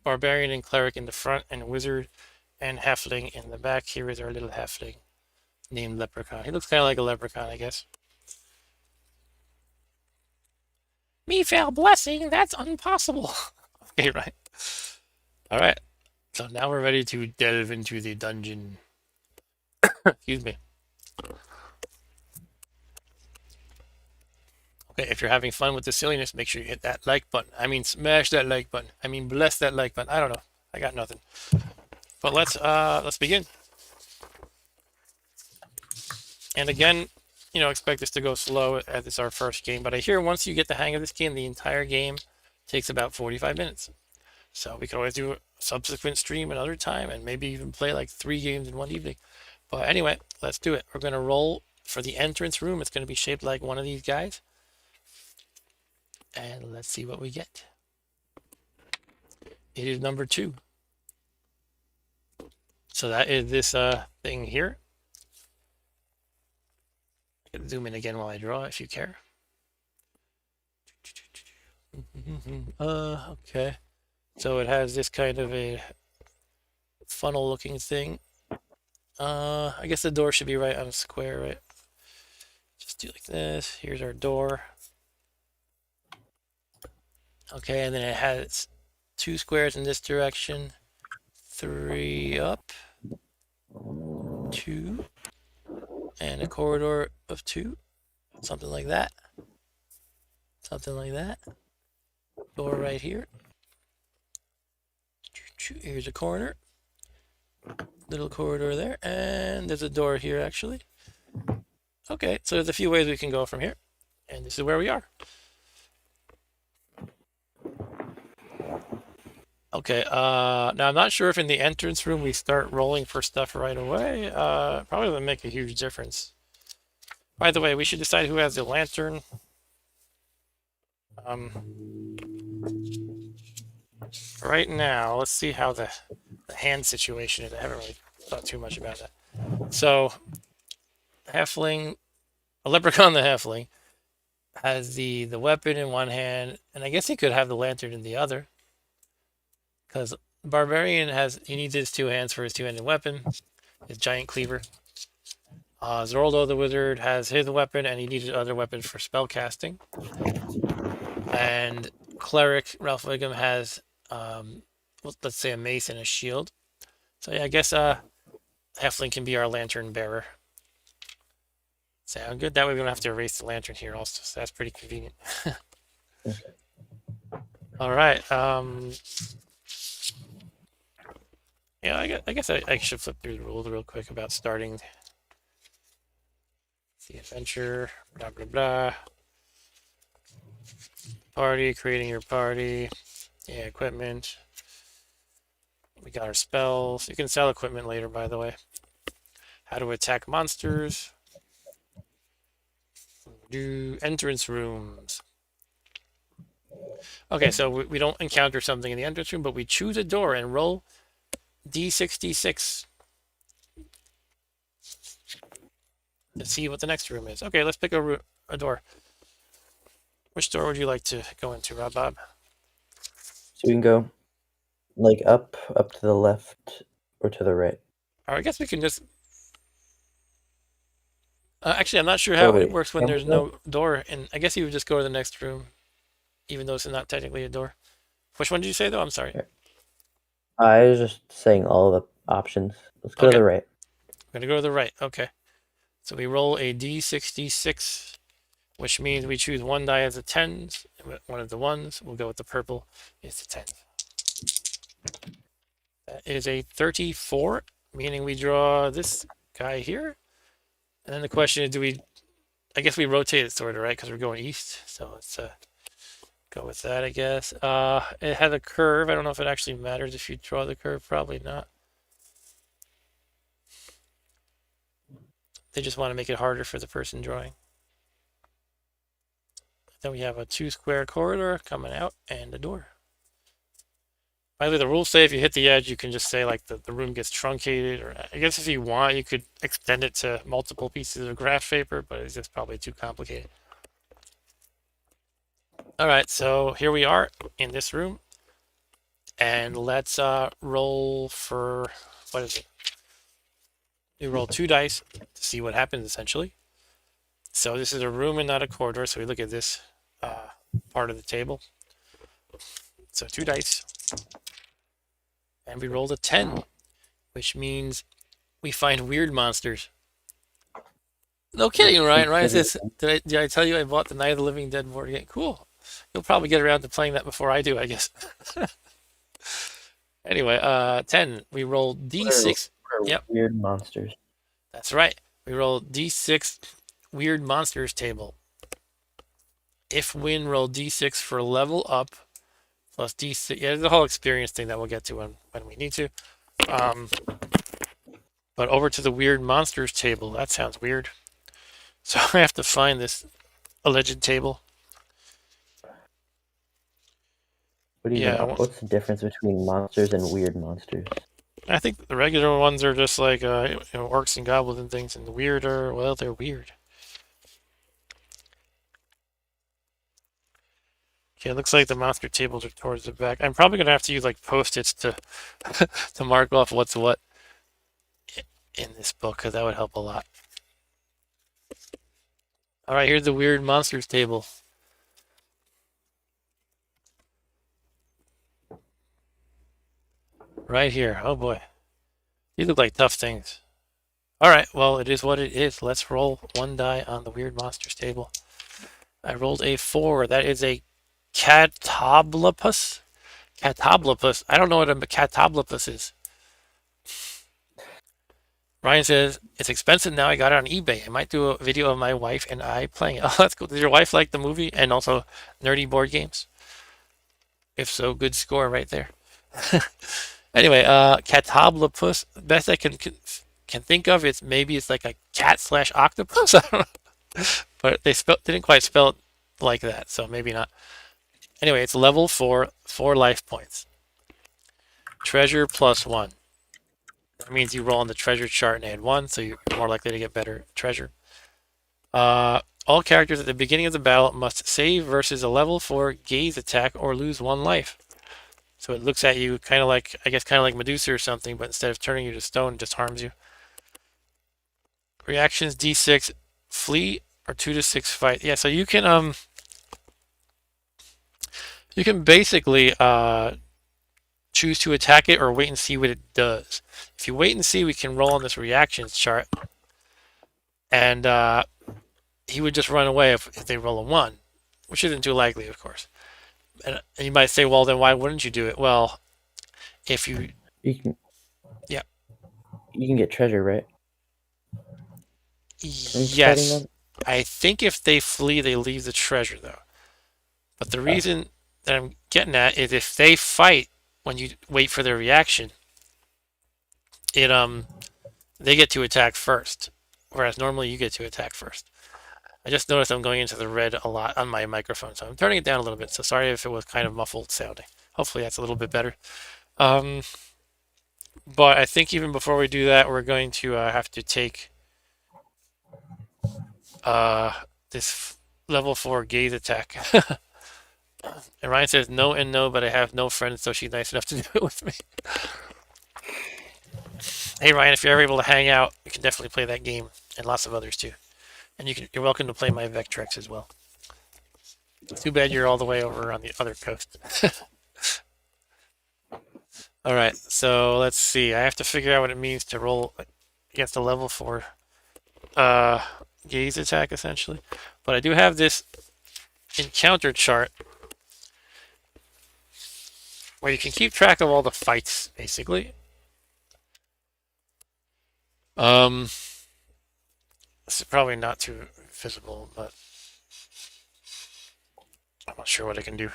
A: barbarian and cleric in the front and wizard and halfling in the back. Here is our little halfling named Leprechaun. He looks kind of like a leprechaun, I guess. Me fail blessing, that's impossible. Okay, right. All right. So now we're ready to delve into the dungeon. Excuse me. Okay, if you're having fun with the silliness, make sure you hit that like button. I mean, smash that like button. I mean, bless that like button. I don't know. I got nothing. But let's begin. And again, expect this to go slow as it's our first game. But I hear once you get the hang of this game, the entire game takes about 45 minutes. So we could always do a subsequent stream another time and maybe even play like 3 games in one evening. But anyway, let's do it. We're going to roll for the entrance room. It's going to be shaped like one of these guys. And let's see what we get. It is number 2. So that is this thing here. I can zoom in again while I draw if you care. Okay. So it has this kind of a funnel looking thing. I guess the door should be right on a square, right? Just do like this. Here's our door. Okay, and then it has 2 squares in this direction, 3 up, 2, and a corridor of 2, something like that. Something like that. Door right here. Here's a corner. Little corridor there, and there's a door here actually. Okay, so there's a few ways we can go from here, and this is where we are. Okay, now I'm not sure if in the entrance room we start rolling for stuff right away. Probably doesn't make a huge difference. By the way, we should decide who has the lantern. Right now, let's see how the hand situation is. I haven't really thought too much about that. So, Halfling, a leprechaun the Halfling, has the weapon in one hand, and I guess he could have the lantern in the other. Because Barbarian he needs his 2 hands for his 2-handed weapon, his giant cleaver. Zorldo the wizard has his weapon, and he needs other weapons for spell casting. And Cleric Ralph Wiggum has, let's say, a mace and a shield. So yeah, I guess Halfling can be our lantern bearer. Sound good? That way we don't have to erase the lantern here also, so that's pretty convenient. All right. Yeah, I guess I should flip through the rules real quick about starting the adventure. Blah blah blah. Party, creating your party. Yeah, equipment. We got our spells. You can sell equipment later, by the way. How to attack monsters. Do entrance rooms. Okay, so we don't encounter something in the entrance room, but we choose a door and roll D66 to see what the next room is. Okay, let's pick a door. Which door would you like to go into, Rob Bob?
B: So we can go like up to the left, or to the right.
A: Or I guess we can just. Actually, I'm not sure
B: Oh
A: how it
B: wait,
A: works when
B: can we
A: there's
B: go?
A: no door, and I guess you would just go to the next room, even though it's not technically a door. Which one did you say, though? I'm sorry.
B: I was just saying all the options. Let's go to
A: Okay,
B: the right.
A: we're gonna go to the right. Okay, so we roll a D66, which means we choose one die as a tens, one of the ones. We'll go with the purple. It's a 10. That is a 34, meaning we draw this guy here. And then the question is, I guess we rotate it sort of, right? Because we're going east. So let's go with that, I guess. It has a curve. I don't know if it actually matters if you draw the curve. Probably not. They just want to make it harder for the person drawing. Then we have a 2-square corridor coming out and a door. By the way, the rules say if you hit the edge, you can just say like the room gets truncated, or I guess if you want, you could extend it to multiple pieces of graph paper, but it's just probably too complicated. All right, so here we are in this room, and let's roll for, what is it? We roll 2 dice to see what happens, essentially. So this is a room and not a corridor, so we look at this part of the table. So 2 dice, and we rolled a 10, which means we find weird monsters. No kidding, Ryan. Ryan says, did I tell you I bought the Night of the Living Dead board game? Cool. You'll probably get around to playing that before I do, I guess. Anyway, 10. We roll D6.
B: What are
A: Yep,
B: weird monsters?
A: that's right. We roll D6 Weird Monsters table. If win, roll D6 for level up, plus D6. Yeah, there's a whole experience thing that we'll get to when we need to. But over to the Weird Monsters table. That sounds weird. So I have to find this alleged table.
B: What do you mean? What's the difference between monsters and weird monsters?
A: I think the regular ones are just like orcs and goblins and things, and the weirder, well, they're weird. Okay, it looks like the monster tables are towards the back. I'm probably gonna have to use like post-its to to mark off what's what in this book, because that would help a lot. All right, here's the weird monsters table. Right here. Oh boy. These look like tough things. Alright, well, it is what it is. Let's roll one die on the Weird Monsters table. I rolled a 4. That is a Catablopus. Catablopus. I don't know what a Catablopus is. Ryan says, it's expensive now. I got it on eBay. I might do a video of my wife and I playing it. Oh, that's cool. Does your wife like the movie and also nerdy board games? If so, good score right there. Anyway, Catablopus. Best I can think of, it's like a cat slash octopus. I don't know, but they didn't quite spell it like that, so maybe not. Anyway, it's level 4, 4 life points. Treasure +1. That means you roll on the treasure chart and add 1, so you're more likely to get better treasure. All characters at the beginning of the battle must save versus a level 4 gaze attack or lose 1 life. So it looks at you kind of like, I guess, kind of like Medusa or something, but instead of turning you to stone, it just harms you. Reactions D6, flee, or 2 to 6 fight. Yeah, so you can basically choose to attack it or wait and see what it does. If you wait and see, we can roll on this reactions chart, and he would just run away if they roll a 1, which isn't too likely, of course. And you might say, well, then why wouldn't you do it? Well, if you,
B: You can
A: yeah,
B: you can get treasure, right? From fighting
A: yes.
B: them?
A: I think if they flee, they leave the treasure, though. But the
B: Oh.
A: reason that I'm getting at is if they fight when you wait for their reaction, it they get to attack first, whereas normally you get to attack first. I just noticed I'm going into the red a lot on my microphone, so I'm turning it down a little bit. So sorry if it was kind of muffled sounding. Hopefully that's a little bit better. Um, but I think even before we do that, we're going to have to take uh, this level 4 gaze attack. And Ryan says no and no, but I have no friends, so she's nice enough to do it with me. Hey Ryan, if you're ever able to hang out, we can definitely play that game and lots of others too. And you're welcome to play my Vectrex as well. Too bad you're all the way over on the other coast. All right, so let's see. I have to figure out what it means to roll against a level 4 gaze attack, essentially. But I do have this encounter chart where you can keep track of all the fights, basically. This is probably not too visible, but I'm not sure what I can do.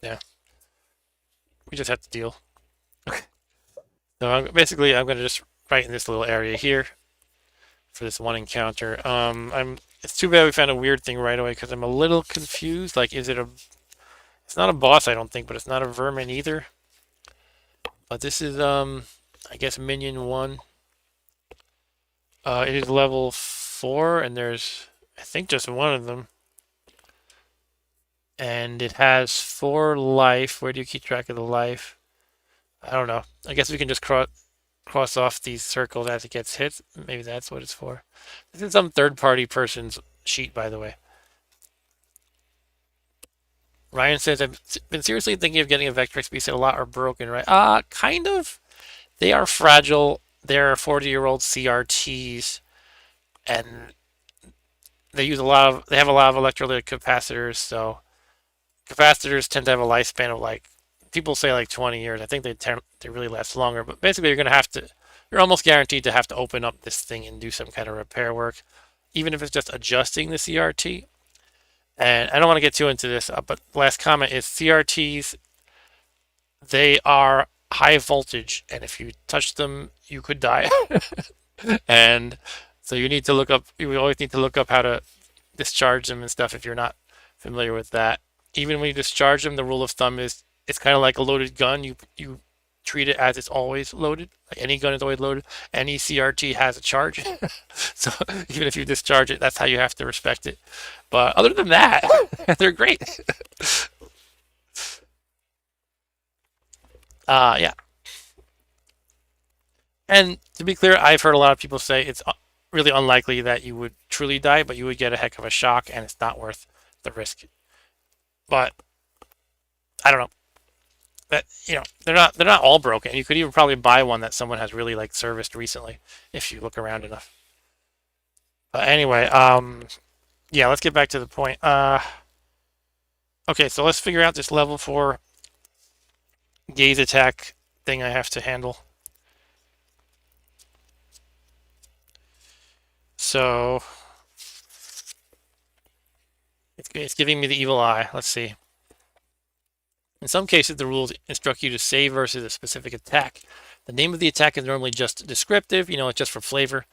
A: Yeah, we just have to deal. So basically, I'm gonna just write in this little area here for this one encounter. It's too bad we found a weird thing right away because I'm a little confused. Like, is it a? It's not a boss, I don't think, but it's not a vermin either. But this is I guess minion 1. It is level 4, and there's, I think, just one of them. And it has 4 life. Where do you keep track of the life? I don't know. I guess we can just cross off these circles as it gets hit. Maybe that's what it's for. This is some third-party person's sheet, by the way. Ryan says, I've been seriously thinking of getting a Vectrex, but you said a lot are broken, right? Kind of. They are fragile. They're 40-year-old CRTs, and they have a lot of electrolytic capacitors, so capacitors tend to have a lifespan of like, people say like 20 years. I think they really last longer, but basically you're almost guaranteed to have to open up this thing and do some kind of repair work, even if it's just adjusting the CRT. And I don't want to get too into this, but last comment is CRTs, they are high voltage, and if you touch them, you could die. And so you always need to look up how to discharge them and stuff if you're not familiar with that. Even when you discharge them, the rule of thumb is it's kind of like a loaded gun. You treat it as it's always loaded. Like any gun is always loaded. Any CRT has a charge. So even if you discharge it, that's how you have to respect it. But other than that, they're great. Yeah. And to be clear, I've heard a lot of people say it's really unlikely that you would truly die, but you would get a heck of a shock, and it's not worth the risk. But I don't know. that they're not all broken. You could even probably buy one that someone has really like serviced recently if you look around enough. But anyway, yeah, let's get back to the point. Okay, so let's figure out this level 4 gaze attack thing I have to handle. So it's giving me the evil eye. Let's see. In some cases, the rules instruct you to save versus a specific attack. The name of the attack is normally just descriptive, it's just for flavor.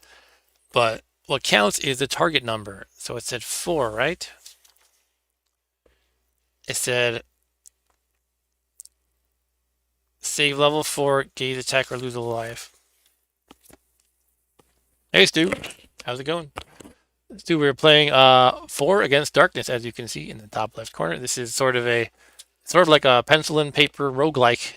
A: But what counts is the target number. So it said 4, right? It said save level 4, gaze attack, or lose a life. Hey, Stu. How's it going? Stu, we're playing 4 Against Darkness, as you can see in the top left corner. This is sort of like a pencil and paper roguelike.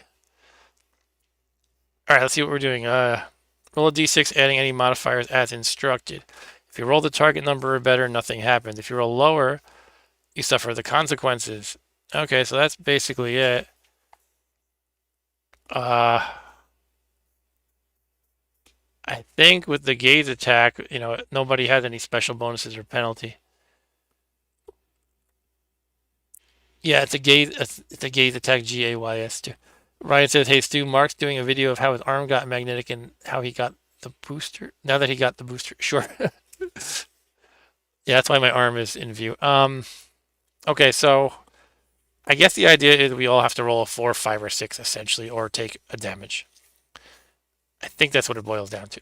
A: All right, let's see what we're doing. Roll a d6, adding any modifiers as instructed. If you roll the target number or better, nothing happens. If you roll lower, you suffer the consequences. Okay, so that's basically it. I think with the gaze attack, nobody has any special bonuses or penalty. Yeah, it's a gaze attack, GAYS too. Ryan says, "Hey Stu, Mark's doing a video of how his arm got magnetic and how he got the booster. Now that he got the booster, sure." Yeah, that's why my arm is in view. Okay, so I guess the idea is we all have to roll a 4, 5, or 6 essentially, or take a damage. I think that's what it boils down to.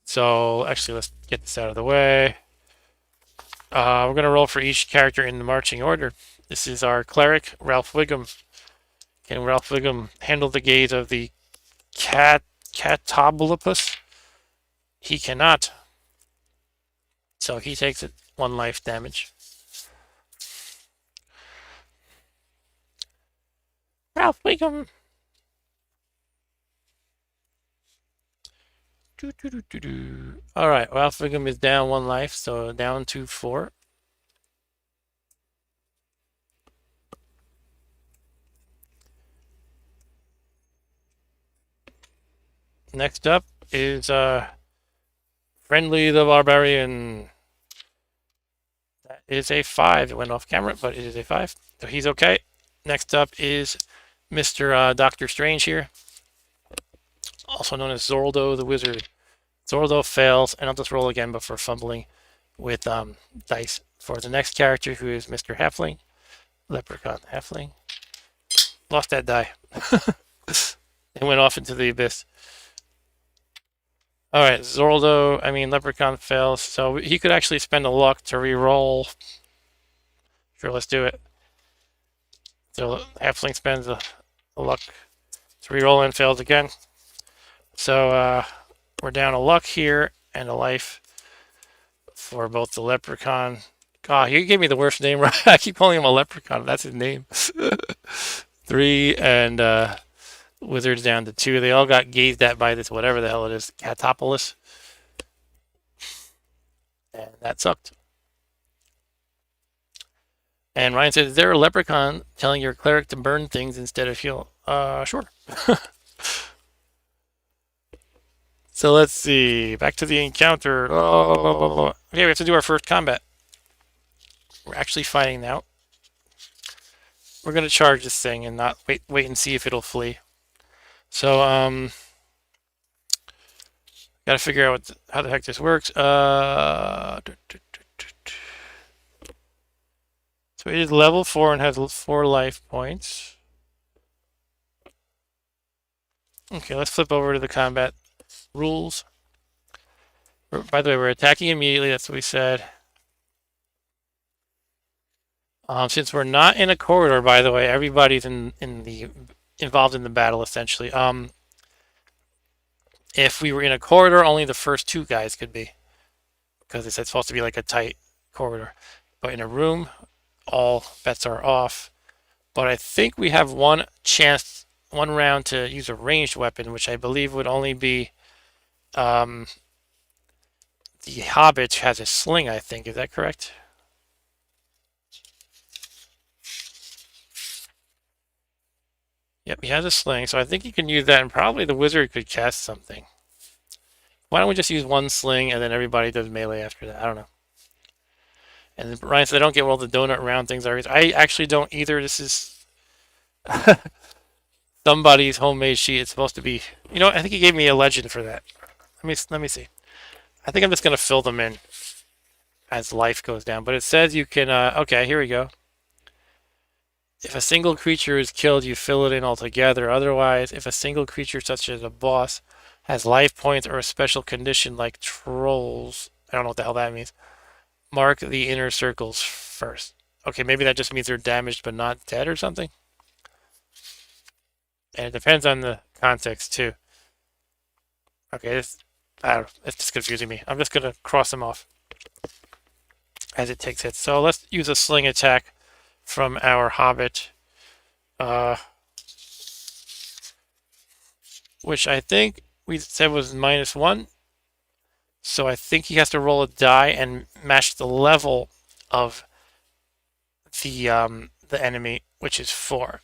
A: So actually, let's get this out of the way. We're gonna roll for each character in the marching order. This is our cleric, Ralph Wiggum. Can Ralph Wiggum handle the gaze of the Catobulopus? He cannot. So he takes it 1 life damage. Ralph Wiggum. All right, Ralph Wiggum is down 1 life, so down to 4. Next up is Friendly the Barbarian. That is a 5. It went off camera, but it is a 5. So he's okay. Next up is Mr. Doctor Strange here, also known as Zorldo the Wizard. Zorldo fails, and I'll just roll again, but for fumbling with dice. For the next character, who is Mr. Halfling, Leprechaun Halfling. Lost that die. It went off into the abyss. Alright, Leprechaun fails, so he could actually spend a luck to re-roll. Sure, let's do it. So Halfling spends a luck to re-roll and fails again. So we're down a luck here and a life for both the Leprechaun. God, you gave me the worst name, right? I keep calling him a Leprechaun. That's his name. 3 and Wizards down to 2. They all got gazed at by this whatever the hell it is, Catopoulos. And that sucked. And Ryan said, "Is there a leprechaun telling your cleric to burn things instead of heal?" Sure. So let's see. Back to the encounter. Okay, we have to do our first combat. We're actually fighting now. We're gonna charge this thing and not wait and see if it'll flee. So gotta figure out how the heck this works. So it is level 4 and has 4 life points. Okay, let's flip over to the combat rules. By the way, we're attacking immediately. That's what we said. Since we're not in a corridor, by the way, everybody's involved in the battle essentially. If we were in a corridor, only the first 2 guys could be, because it's supposed to be like a tight corridor. But in a room, all bets are off. But I think we have one round to use a ranged weapon, which I believe would only be the Hobbit has a sling, I think. Is that correct? Yep, he has a sling, so I think he can use that, and probably the wizard could cast something. Why don't we just use one sling and then everybody does melee after that? I don't know. And Ryan said I don't get all the donut round things. I actually don't either. This is somebody's homemade sheet. It's supposed to be. You know, I think he gave me a legend for that. Let me see. I think I'm just gonna fill them in as life goes down. But it says you can. Okay, here we go. If a single creature is killed, you fill it in altogether. Otherwise, if a single creature, such as a boss, has life points or a special condition like trolls, I don't know what the hell that means, mark the inner circles first. Okay, maybe that just means they're damaged but not dead or something. And it depends on the context too. Okay, I don't know, it's just confusing me. I'm just gonna cross them off as it takes hits. So let's use a sling attack from our hobbit, which I think we said was -1. So I think he has to roll a die and match the level of the enemy, which is 4,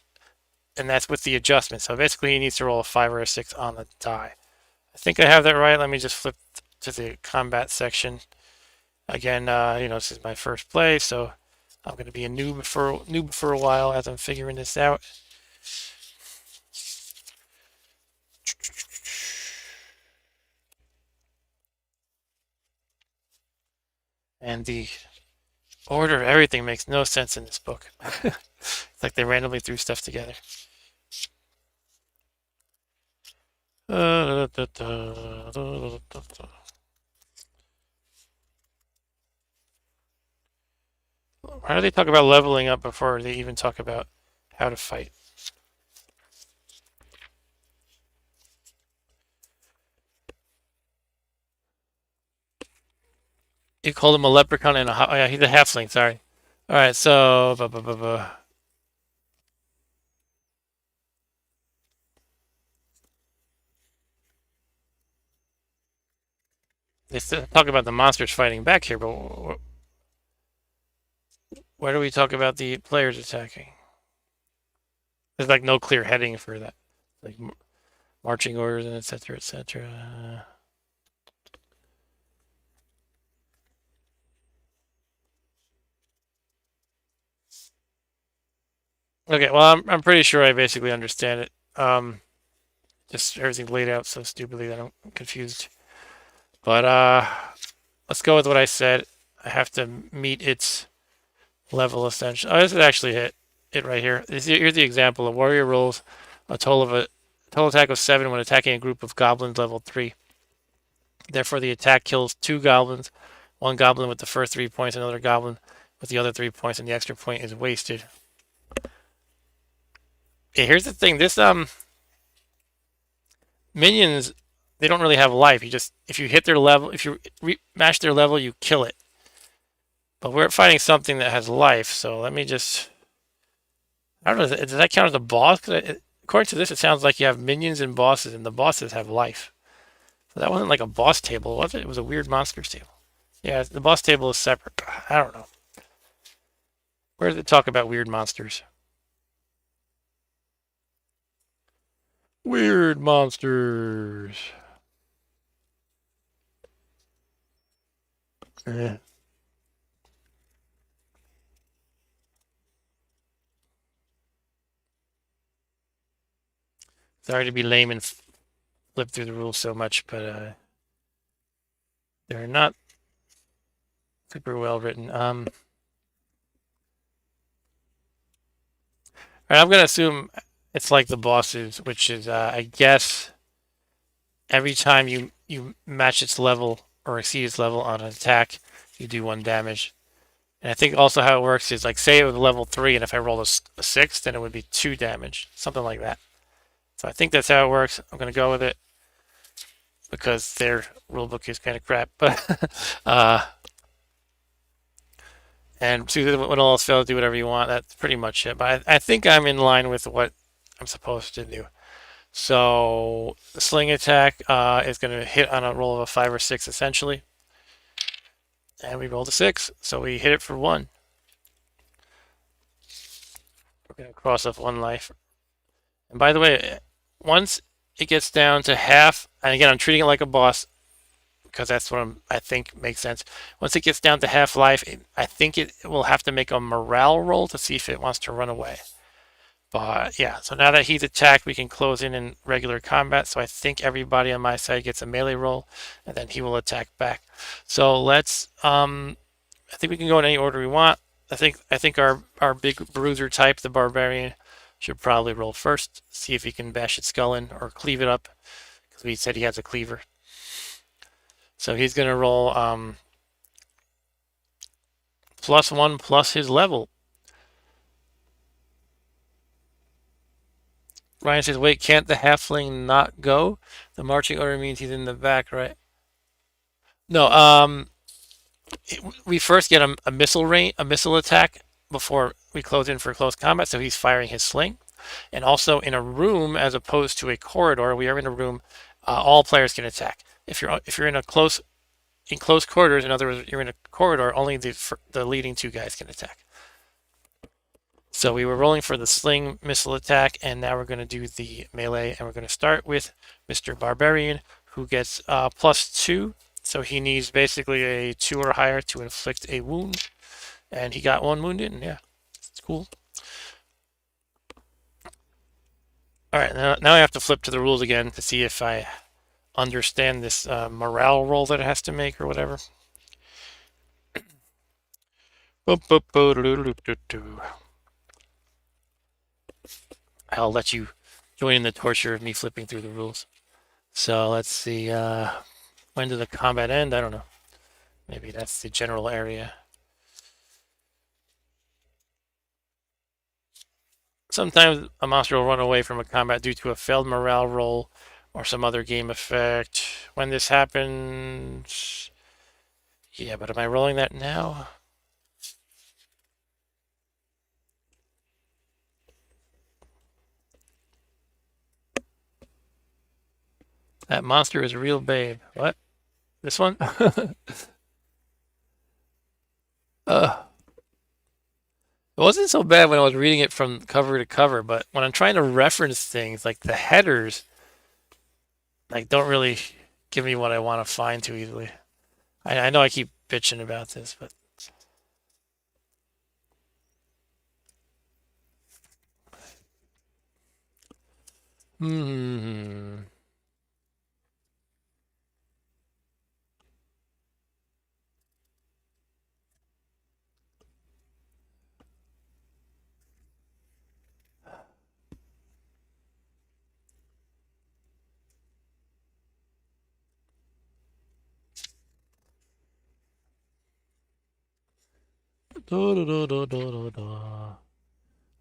A: and that's with the adjustment. So basically, he needs to roll a 5 or a 6 on the die. I think I have that right. Let me just flip to the combat section again. This is my first play, so I'm going to be a noob for a while as I'm figuring this out. And the order of everything makes no sense in this book. It's like they randomly threw stuff together. Why do they talk about leveling up before they even talk about how to fight? You called him a leprechaun and oh yeah, he's a halfling, sorry. Alright, so they still talk about the monsters fighting back here, but where do we talk about the players attacking? There's like no clear heading for that, like marching orders and etc. etc. Okay, well I'm pretty sure I basically understand it. Just everything's laid out so stupidly that I'm confused. But let's go with what I said. I have to meet its level essentially. Oh, this is actually it right here. Here's the example. A warrior rolls a total attack of 7 when attacking a group of goblins level 3. Therefore, the attack kills 2 goblins. 1 goblin with the first 3 points, another goblin with the other 3 points, and the extra point is wasted. Yeah, here's the thing. This minions, they don't really have life. If you hit their level, if you match their level, you kill it. But we're fighting something that has life, so let me just... I don't know, does that count as a boss? Because according to this, it sounds like you have minions and bosses, and the bosses have life. So that wasn't like a boss table, was it? It was a weird monsters table. Yeah, the boss table is separate. I don't know. Where does it talk about weird monsters? Weird monsters. Eh. Sorry to be lame and flip through the rules so much, but they're not super well written. All right, I'm gonna assume it's like the bosses, which is I guess every time you match its level or exceed its level on an attack, you do 1 damage. And I think also how it works is like say it was level 3, and if I roll a 6, then it would be 2 damage, something like that. So I think that's how it works. I'm gonna go with it because their rulebook is kind of crap. But and when all else fails, do whatever you want. That's pretty much it. But I think I'm in line with what I'm supposed to do. So the sling attack is going to hit on a roll of a 5 or 6 essentially. And we rolled a 6, so we hit it for 1. We're going to cross off 1 life. And by the way, once it gets down to half, and again, I'm treating it like a boss because that's what I think makes sense. Once it gets down to half life, I think it will have to make a morale roll to see if it wants to run away. But yeah, so now that he's attacked, we can close in regular combat. So I think everybody on my side gets a melee roll, and then he will attack back. So let's. I think we can go in any order we want. I think our big bruiser type, the Barbarian, should probably roll first. See if he can bash its skull in or cleave it up, because we said he has a cleaver. So he's gonna roll +1 plus his level. Ryan says, wait, can't the halfling not go? The marching order means he's in the back, right? No, we first get a missile attack before we close in for close combat, so he's firing his sling. And also in a room, as opposed to a corridor, we are in a room, all players can attack. If you're in close quarters, in other words, you're in a corridor, only the leading two guys can attack. So we were rolling for the sling missile attack, and now we're going to do the melee, and we're going to start with Mr. Barbarian, who gets +2. So he needs basically a 2 or higher to inflict a wound, and he got 1 wound in. Yeah, it's cool. All right, now I have to flip to the rules again to see if I understand this morale roll that it has to make or whatever. I'll let you join in the torture of me flipping through the rules. So let's see. When did the combat end? I don't know. Maybe that's the general area. Sometimes a monster will run away from a combat due to a failed morale roll or some other game effect. When this happens... Yeah, but am I rolling that now? That monster is a real babe. What? This one? uh, it wasn't so bad when I was reading it from cover to cover, but when I'm trying to reference things, like the headers, like don't really give me what I want to find too easily. I know I keep bitching about this, but hmm.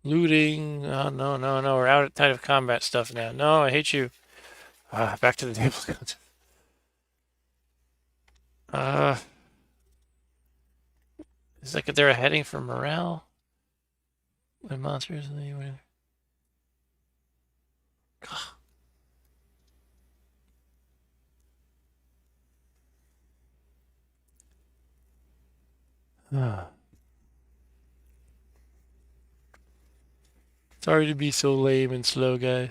A: Looting. Oh, no, no, no. We're out of combat stuff now. No, I hate you. Back to the table. uh, it's like they're heading for morale. When monsters. Sorry to be so lame and slow, guys.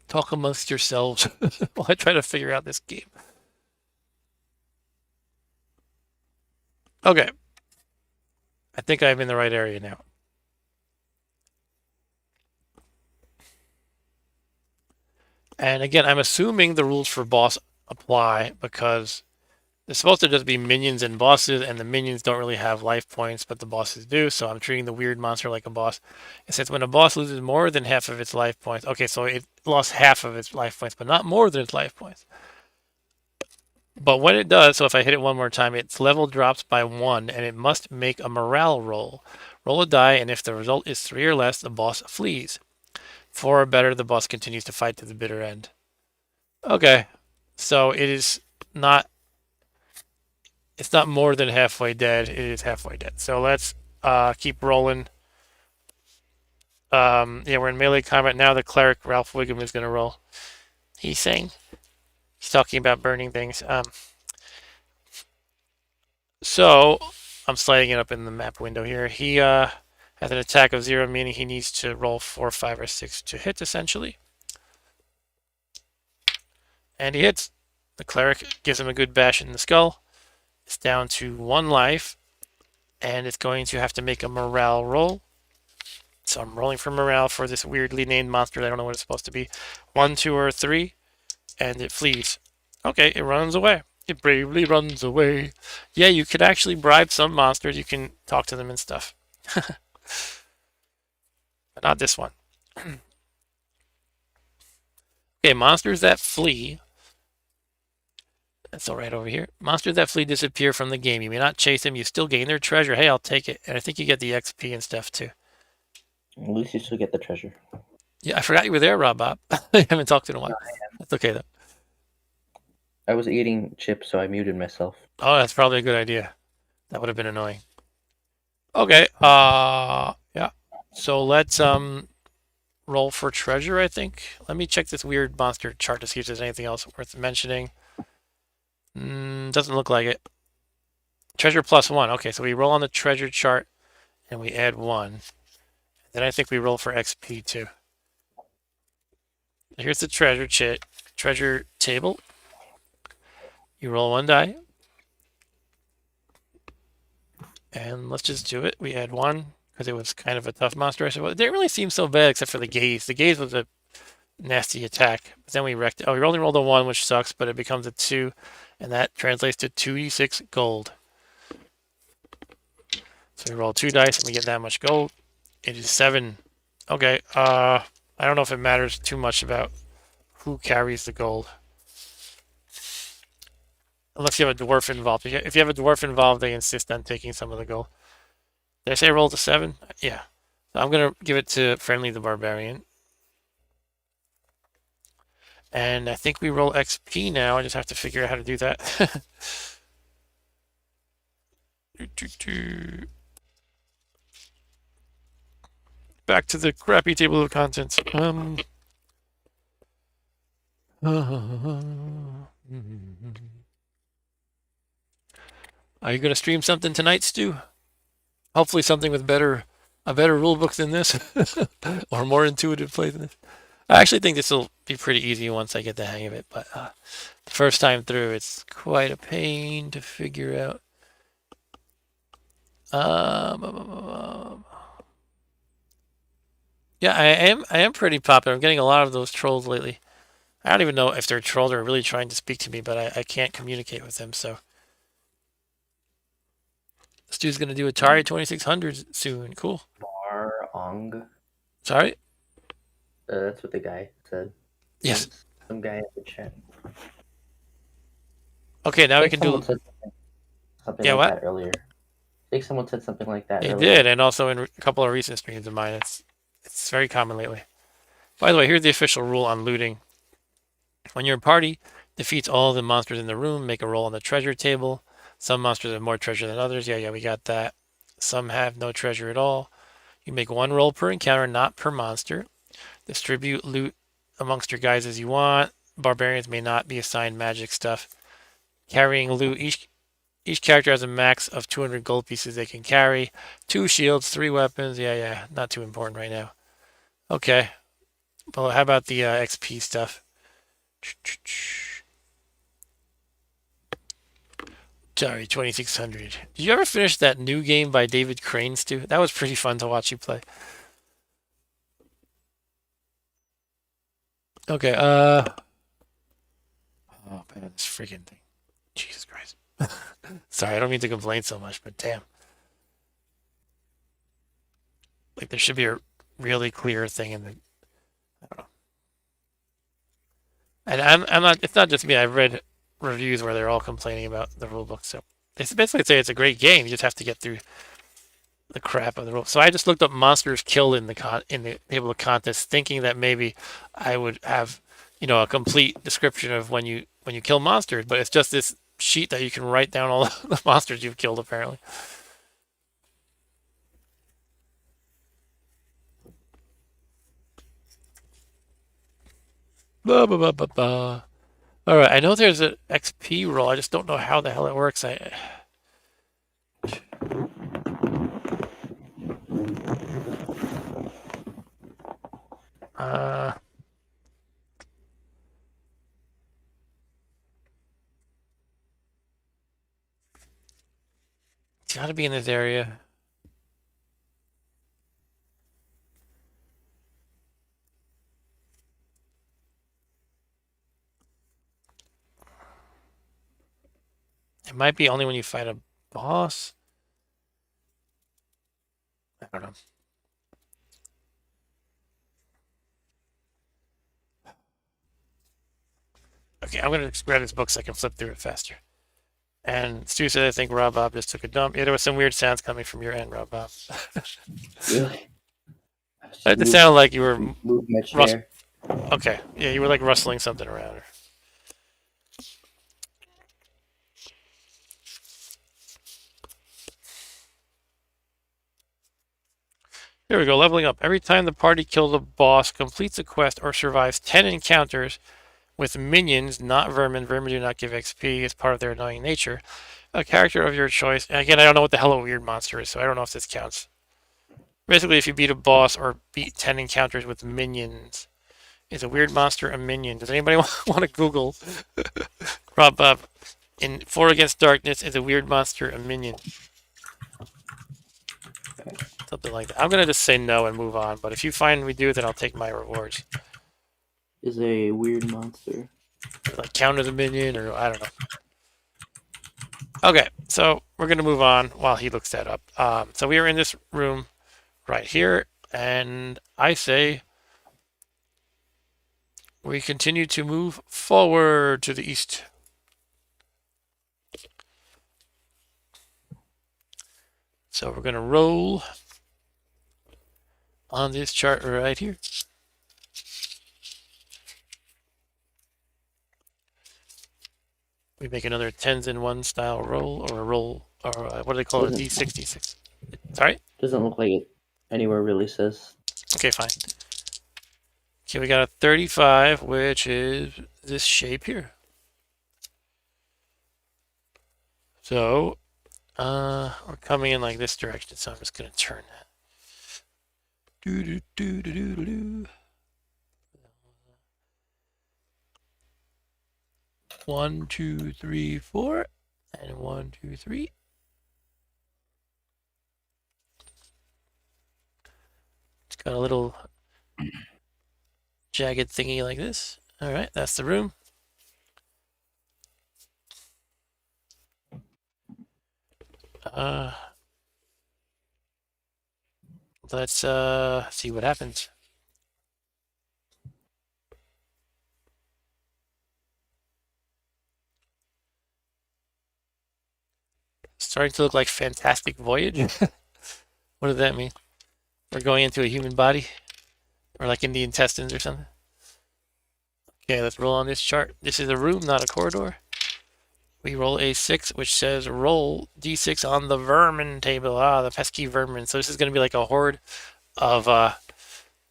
A: Talk amongst yourselves while I try to figure out this game. Okay. I think I'm in the right area now. And again, I'm assuming the rules for boss apply because it's supposed to just be minions and bosses, and the minions don't really have life points, but the bosses do, so I'm treating the weird monster like a boss. It says when a boss loses more than half of its life points. Okay, so it lost half of its life points, but not more than its life points. But when it does, so if I hit it one more time, its level drops by 1, and it must make a morale roll. Roll a die, and if the result is 3 or less, the boss flees. 4 or better, the boss continues to fight to the bitter end. Okay, so it is not... It's not more than halfway dead. It is halfway dead. So let's keep rolling. Yeah, we're in melee combat now. The cleric, Ralph Wiggum, is going to roll. He's saying... He's talking about burning things. So, I'm sliding it up in the map window here. He has an attack of 0, meaning he needs to roll 4, 5, or 6 to hit, essentially. And he hits. The Cleric gives him a good bash in the skull. It's down to 1 life, and it's going to have to make a morale roll. So I'm rolling for morale for this weirdly named monster. I don't know what it's supposed to be. 1, 2, or 3, and it flees. Okay, it runs away. It bravely runs away. Yeah, you could actually bribe some monsters. You can talk to them and stuff. But not this one. Okay, monsters that flee. That's all right over here. Monsters that flee disappear from the game. You may not chase them. You still gain their treasure. Hey, I'll take it. And I think you get the XP and stuff too.
B: At least you still get the treasure.
A: Yeah, I forgot you were there, Rob Bob. I haven't talked in a while. That's okay though.
B: I was eating chips, so I muted myself.
A: Oh, that's probably a good idea. That would have been annoying. Okay. Yeah. So let's roll for treasure, I think. Let me check this weird monster chart to see if there's anything else worth mentioning. Doesn't look like it. Treasure +1. Okay, so we roll on the treasure chart and we add 1. Then I think we roll for XP too. Here's the treasure table. You roll 1 die. And let's just do it. We add 1 because it was kind of a tough monster, I suppose. It didn't really seem so bad except for the gaze. The gaze was a nasty attack. But then we wrecked it. Oh, we only rolled a 1, which sucks, but it becomes a 2. And that translates to 2d6 gold. So we roll 2 dice and we get that much gold. It is 7. Okay, I don't know if it matters too much about who carries the gold. Unless you have a dwarf involved. If you have a dwarf involved, they insist on taking some of the gold. Did I say roll to 7? Yeah. So I'm going to give it to Friendly the Barbarian. And I think we roll XP now. I just have to figure out how to do that. Back to the crappy table of contents. Are you going to stream something tonight, Stu? Hopefully something with a better rule book than this, or more intuitive play than this. I actually think this will be pretty easy once I get the hang of it, but the first time through, it's quite a pain to figure out. Yeah, I am pretty popular. I'm getting a lot of those trolls lately. I don't even know if they're trolls or really trying to speak to me, but I can't communicate with them, so. This dude's going to do Atari 2600 soon. Cool.
B: Ong.
A: Sorry?
B: That's what the guy said.
A: Yes.
B: Some guy in the chat.
A: Okay, now we can do...
B: Something like that earlier. I think someone said something like that
A: earlier.
B: They
A: did, and also in a couple of recent streams of mine. It's very common lately. By the way, here's the official rule on looting. When your party defeats all the monsters in the room, make a roll on the treasure table. Some monsters have more treasure than others. Yeah, we got that. Some have no treasure at all. You make 1 roll per encounter, not per monster. Distribute loot amongst your guys as you want. Barbarians may not be assigned magic stuff. Carrying loot. Each character has a max of 200 gold pieces they can carry. 2 shields, 3 weapons. Yeah. Not too important right now. Okay. Well, how about the XP stuff? Sorry, 2600. Did you ever finish that new game by David Crane, Stu? That was pretty fun to watch you play. Okay, oh man, this freaking thing. Jesus Christ. Sorry, I don't mean to complain so much, but damn. Like, there should be a really clear thing in the... I don't know. And I'm not... It's not just me. I've read reviews where they're all complaining about the rulebook, so... They basically say it's a great game. You just have to get through the crap of the rules. So I just looked up monsters killed in the table of contents, thinking that maybe I would have, a complete description of when you kill monsters, but it's just this sheet that you can write down all the monsters you've killed, apparently. Blah, blah, blah, blah, blah. All right, I know there's an XP roll. I just don't know how the hell it works. gotta be in this area. It might be only when you fight a boss. I don't know. Okay, I'm gonna grab this book so I can flip through it faster. And Stu said, I think Rob Bob just took a dump. Yeah, there was some weird sounds coming from your end, Rob Bob.
B: Really? I was just
A: It sounded like you were
B: move my
A: rust.
B: chair.
A: Okay, yeah, you were like rustling something around. Here we go, leveling up. Every time the party kills a boss, completes a quest, or survives 10 encounters with minions, not vermin. Vermin do not give XP as part of their annoying nature. A character of your choice. And again, I don't know what the hell a weird monster is, so I don't know if this counts. Basically, if you beat a boss or beat 10 encounters with minions, is a weird monster a minion? Does anybody want to Google Rob Bob? In 4 Against Darkness, is a weird monster a minion? Something like that. I'm going to just say no and move on, but if you find we do, then I'll take my rewards.
B: Is a weird monster.
A: Like count as a minion, or I don't know. Okay, so we're going to move on while he looks that up. So we are in this room right here, and I say we continue to move forward to the east. So we're going to roll on this chart right here. We make another 10s in 1 style roll, or a roll, or what do they call it? A D66. Sorry?
B: Doesn't look like it anywhere really says.
A: Okay, fine. Okay, we got a 35, which is this shape here. So, we're coming in like this direction, so I'm just going to turn that. Do do do do do do. 1, 2, 3, 4, and 1, 2, 3. It's got a little jagged thingy like this. All right, that's the room. Let's see what happens. Starting to look like Fantastic Voyage. What does that mean? We're going into a human body? Or like in the intestines or something? Okay, let's roll on this chart. This is a room, not a corridor. We roll a 6, which says roll d6 on the vermin table. Ah, the pesky vermin. So this is going to be like a horde of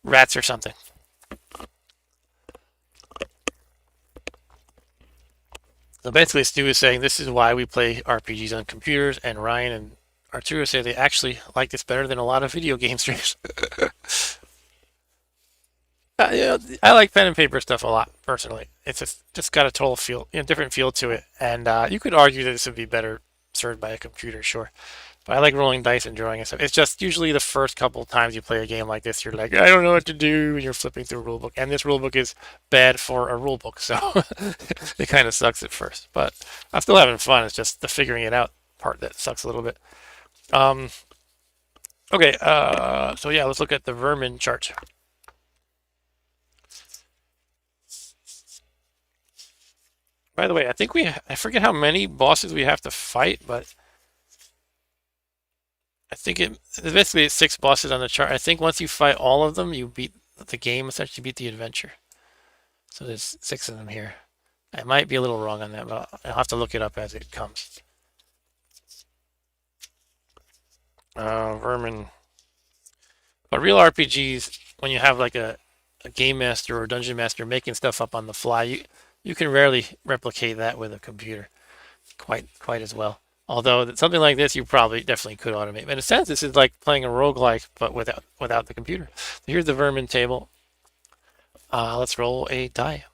A: rats or something. So basically, Stu is saying this is why we play RPGs on computers, and Ryan and Arturo say they actually like this better than a lot of video game streams. Yeah, I like pen and paper stuff a lot personally. It's just got a total feel, different feel to it, and you could argue that this would be better served by a computer, sure. But I like rolling dice and drawing and stuff. It's just usually the first couple of times you play a game like this, you're like, I don't know what to do, and you're flipping through a rulebook. And this rulebook is bad for a rulebook, so it kind of sucks at first. But I'm still having fun. It's just the figuring it out part that sucks a little bit. Okay, so yeah, let's look at the vermin chart. By the way, I forget how many bosses we have to fight, but I think basically it's 6 bosses on the chart. I think once you fight all of them, you beat the game, essentially beat the adventure. So there's 6 of them here. I might be a little wrong on that, but I'll have to look it up as it comes. Vermin. But real RPGs, when you have like a game master or dungeon master making stuff up on the fly, you can rarely replicate that with a computer quite as well. Although something like this, you probably definitely could automate. But in a sense, this is like playing a roguelike, but without the computer. So here's the vermin table. Let's roll a die.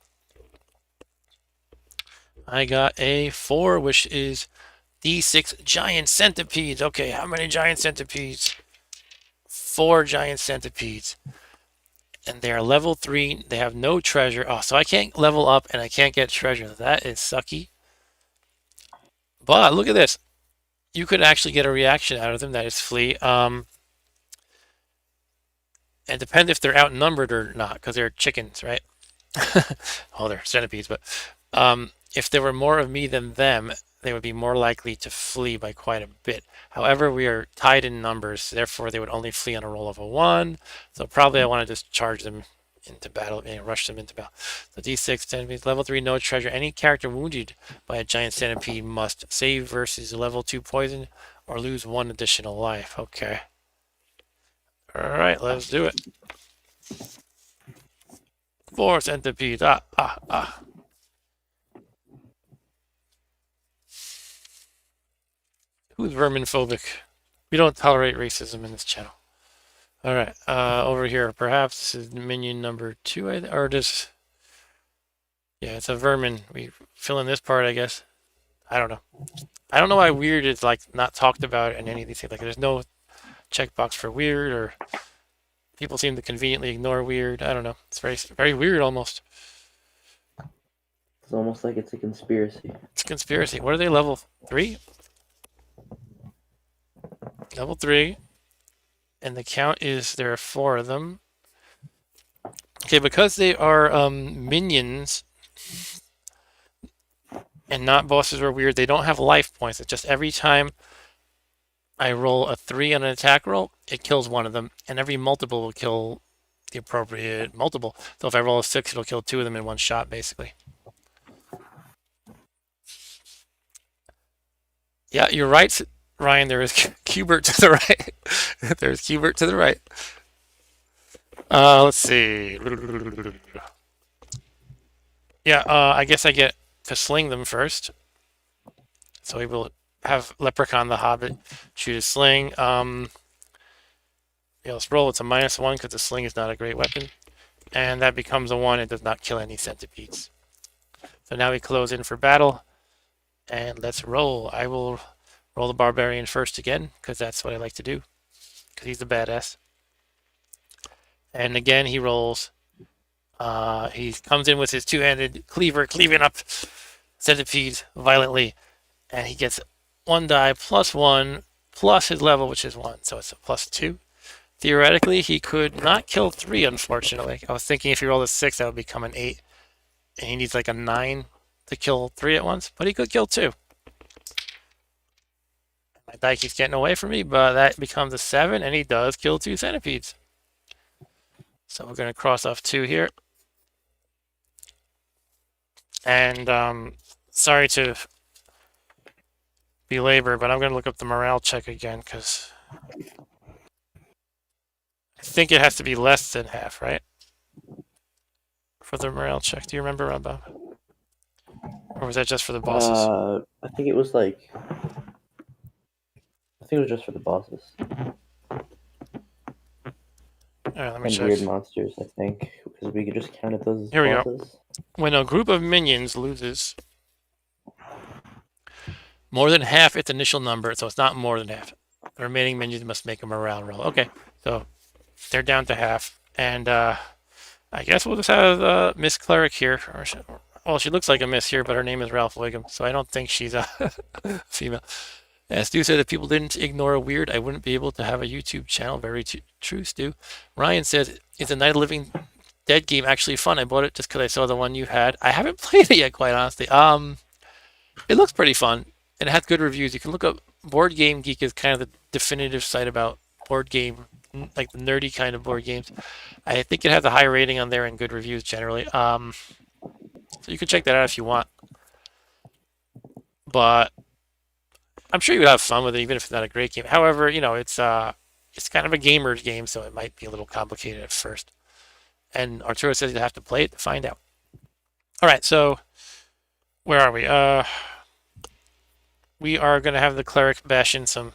A: I got a 4, which is D6 giant centipedes. Okay, how many giant centipedes? 4 giant centipedes. And they are level 3. They have no treasure. Oh, so I can't level up and I can't get treasure. That is sucky. But look at this. You could actually get a reaction out of them. That is flee. And depends if they're outnumbered or not, because they're chickens, right? Oh, they're centipedes, but if there were more of me than them, they would be more likely to flee by quite a bit. However, we are tied in numbers, therefore they would only flee on a roll of a 1. So probably I want to just charge them into battle and rush them into battle. So D6 centipedes, level 3, no treasure. Any character wounded by a giant centipede must save versus level 2 poison or lose 1 additional life. Okay. Alright, let's do it. 4 centipedes. Who's vermin phobic? We don't tolerate racism in this channel. Alright, over here, perhaps this is minion number 2, or just... Yeah, it's a vermin. We fill in this part, I guess. I don't know. I don't know why weird is, like, not talked about in any of these things. Like, there's no checkbox for weird, or people seem to conveniently ignore weird. I don't know. It's very weird, almost.
B: It's almost like it's a conspiracy.
A: It's a conspiracy. What are they, level 3? Level 3. And the count is there are 4 of them. Okay, because they are minions and not bosses or weird, they don't have life points. It's just every time I roll a 3 on an attack roll, it kills one of them, and every multiple will kill the appropriate multiple. So if I roll a 6, it'll kill 2 of them in one shot, basically. Yeah, you're right, Ryan. There is Cubert to the right. There's Cubert to the right. Let's see. Yeah, I guess I get to sling them first. So we will have Leprechaun the Hobbit shoot his sling. Yeah, let's roll. It's a -1 because the sling is not a great weapon. And that becomes a 1. It does not kill any centipedes. So now we close in for battle. And let's roll. I will roll the Barbarian first again, because that's what I like to do. Because he's the badass. And again, he rolls. He comes in with his two-handed cleaver, cleaving up centipedes violently. And he gets 1 die +1 plus his level, which is 1. So it's a +2. Theoretically, he could not kill 3, unfortunately. I was thinking if he rolled a 6, that would become an 8. And he needs like a 9 to kill 3 at once. But he could kill 2. My die keeps getting away from me, but that becomes a 7, and he does kill 2 centipedes. So we're going to cross off 2 here. And sorry to belabor, but I'm going to look up the morale check again, because I think it has to be less than half, right? For the morale check. Do you remember, Bob? Or was that just for the bosses?
B: I think it was like... I think it was just for the bosses.
A: Alright, let me
B: and
A: check.
B: Weird monsters, I think. Because we could just count it those as
A: Here we
B: bosses.
A: go. When a group of minions loses more than half its initial number, so it's not more than half, the remaining minions must make a morale roll. Okay, so they're down to half. And I guess we'll just have Miss Cleric here. Well, she looks like a miss here, but her name is Ralph Wiggum, so I don't think she's a female. As Stu said, if people didn't ignore weird, I wouldn't be able to have a YouTube channel. Very true, Stu. Ryan says, is the Night of the Living Dead game actually fun? I bought it just because I saw the one you had. I haven't played it yet, quite honestly. It looks pretty fun. And it has good reviews. You can look up Board Game Geek is kind of the definitive site about board game, like the nerdy kind of board games. I think it has a high rating on there and good reviews generally. So you can check that out if you want. But I'm sure you would have fun with it, even if it's not a great game. However, you know, it's kind of a gamer's game, so it might be a little complicated at first. And Arturo says you have to play it to find out. All right, so where are we? We are going to have the Cleric bash in some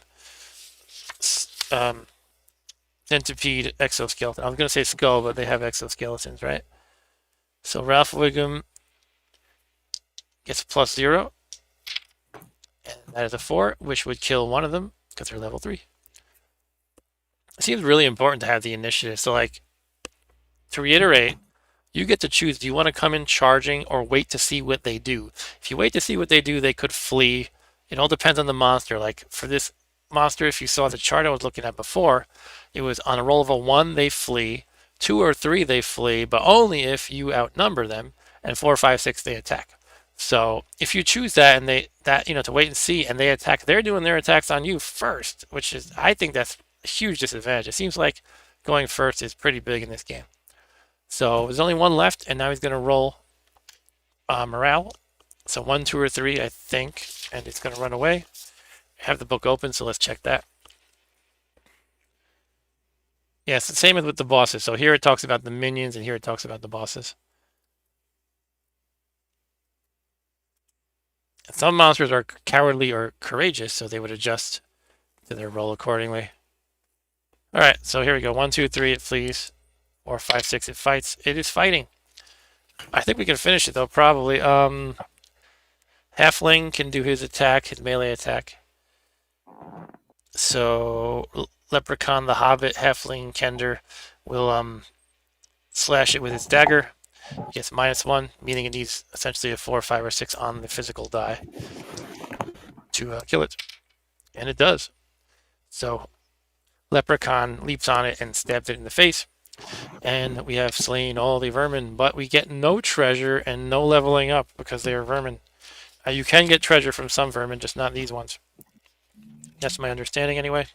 A: centipede exoskeleton. I was going to say skull, but they have exoskeletons, right? So Ralph Wiggum gets +0. And that is a 4, which would kill one of them because they're level 3. It seems really important to have the initiative. So, like, to reiterate, you get to choose, do you want to come in charging or wait to see what they do? If you wait to see what they do, they could flee. It all depends on the monster. Like, for this monster, if you saw the chart I was looking at before, it was on a roll of a 1, they flee. 2 or 3, they flee, but only if you outnumber them. And 4, 5, 6, they attack. So if you choose that and to wait and see, and they attack, they're doing their attacks on you first, which is, I think that's a huge disadvantage. It seems like going first is pretty big in this game. So there's only one left, and now he's going to roll morale. So 1, 2, or 3, I think, and it's going to run away. I have the book open, so let's check that. Yeah, it's the same as with the bosses. So here it talks about the minions, and here it talks about the bosses. And some monsters are cowardly or courageous, so they would adjust to their roll accordingly. All right, so here we go. 1, 2, 3, it flees. 4, 5, 6, it fights. It is fighting. I think we can finish it, though, probably. Halfling can do his attack, his melee attack. So Leprechaun, the Hobbit, Halfling, Kender will slash it with his dagger. He gets -1, meaning it needs essentially a 4, 5, or 6 on the physical die to kill it. And it does. So Leprechaun leaps on it and stabs it in the face. And we have slain all the vermin, but we get no treasure and no leveling up because they are vermin. You can get treasure from some vermin, just not these ones. That's my understanding anyway.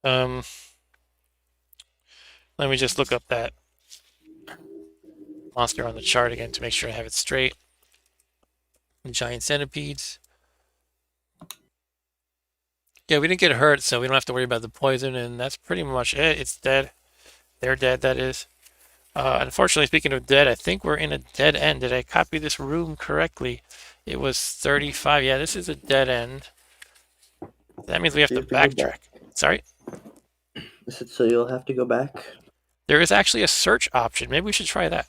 A: Let me just look up that monster on the chart again to make sure I have it straight. Giant centipedes. Yeah, we didn't get hurt, so we don't have to worry about the poison, and that's pretty much it. It's dead. They're dead, that is. Unfortunately, speaking of dead, I think we're in a dead end. Did I copy this room correctly? It was 35. Yeah, this is a dead end. That means we have to backtrack. Sorry?
B: So you'll have to go back?
A: There is actually a search option. Maybe we should try that.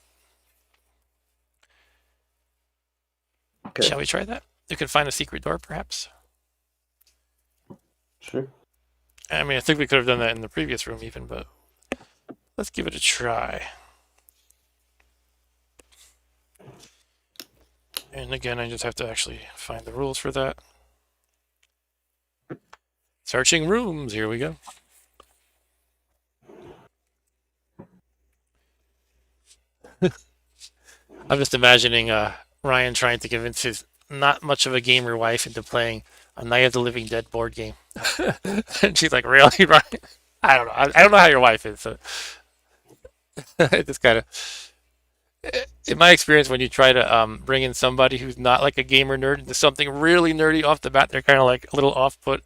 B: Okay.
A: Shall we try that? You can find a secret door, perhaps?
B: Sure.
A: I mean, I think we could have done that in the previous room even, but let's give it a try. And again, I just have to actually find the rules for that. Searching rooms, here we go. I'm just imagining Ryan trying to convince his not much of a gamer wife into playing a Night of the Living Dead board game. And she's like, really, Ryan? I don't know. I don't know how your wife is, so it just kind of... In my experience, when you try to bring in somebody who's not like a gamer nerd into something really nerdy off the bat, they're kind of like a little off-put.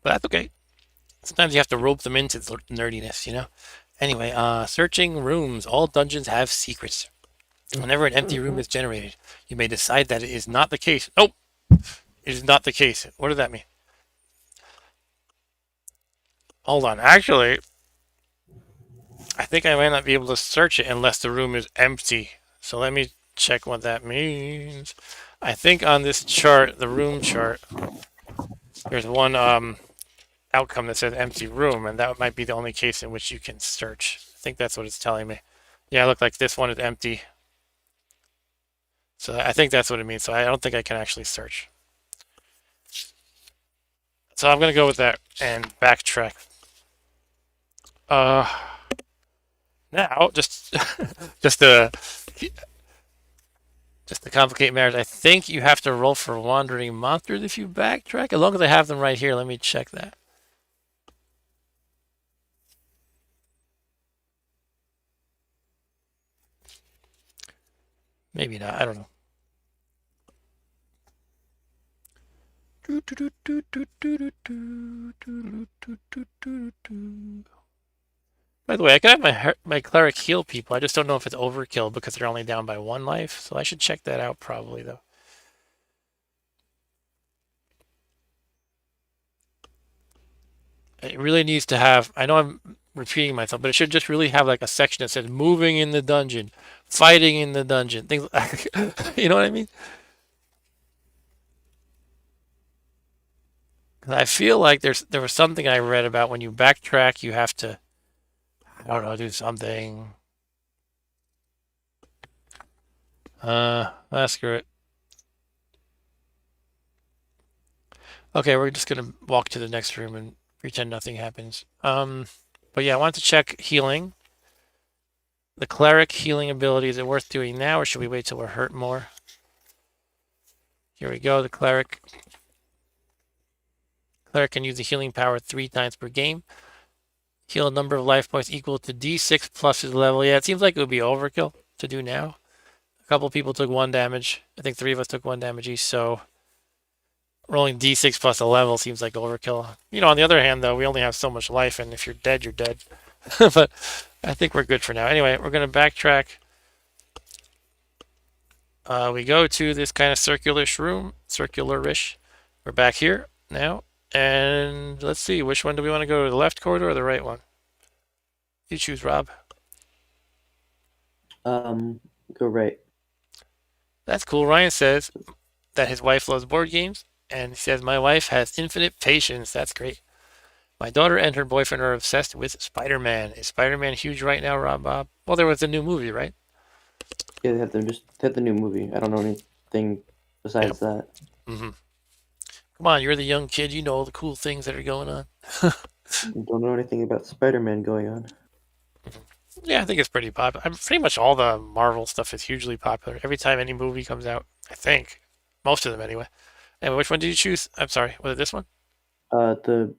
A: But that's okay. Sometimes you have to rope them into nerdiness, you know? Anyway, searching rooms. All dungeons have secrets. Whenever an empty room is generated, you may decide that it is not the case. Nope! It is not the case. What does that mean? Hold on. Actually, I think I might not be able to search it unless the room is empty. So let me check what that means. I think on this chart, the room chart, there's one outcome that says empty room, and that might be the only case in which you can search. I think that's what it's telling me. Yeah, it looked like this one is empty. So I think that's what it means. So I don't think I can actually search. So I'm going to go with that and backtrack. Now, just to complicate matters, I think you have to roll for wandering monsters if you backtrack. As long as I have them right here, let me check that. Maybe not. I don't know. By the way, I can have my cleric heal people. I just don't know if it's overkill because they're only down by 1 life. So I should check that out probably, though. It really needs to have... I know I'm repeating myself, but it should just really have like a section that says moving in the dungeon, fighting in the dungeon, things like, you know what I mean? 'Cause I feel like there was something I read about when you backtrack, you have to, I don't know, do something. Screw it. Okay, we're just gonna walk to the next room and pretend nothing happens. But yeah, I wanted to check healing. The cleric healing ability, is it worth doing now, or should we wait till we're hurt more? Here we go, the cleric. Cleric can use the healing power 3 times per game. Heal a number of life points equal to D6 plus his level. Yeah, it seems like it would be overkill to do now. A couple people took 1 damage. I think 3 of us took 1 damage each, so rolling D6 plus a level seems like overkill. On the other hand, though, we only have so much life, and if you're dead, you're dead. But I think we're good for now. Anyway, we're going to backtrack. We go to this kind of circular-ish room. Circular-ish. We're back here now. And let's see, which one do we want to go to? The left corridor or the right one? You choose, Rob.
B: Go right.
A: That's cool. Ryan says that his wife loves board games, and he says, my wife has infinite patience. That's great. My daughter and her boyfriend are obsessed with Spider-Man. Is Spider-Man huge right now, Rob Bob? Well, there was a new movie, right?
B: Yeah, they have the new movie. I don't know anything
A: Yep.
B: besides that.
A: Mm-hmm. Come on, you're the young kid. You know all the cool things that are going on.
B: Don't know anything about Spider-Man going on.
A: Yeah, I think it's pretty popular. Pretty much all the Marvel stuff is hugely popular. Every time any movie comes out, I think. Most of them, anyway. And which one did you choose? I'm sorry, was it this one?
B: The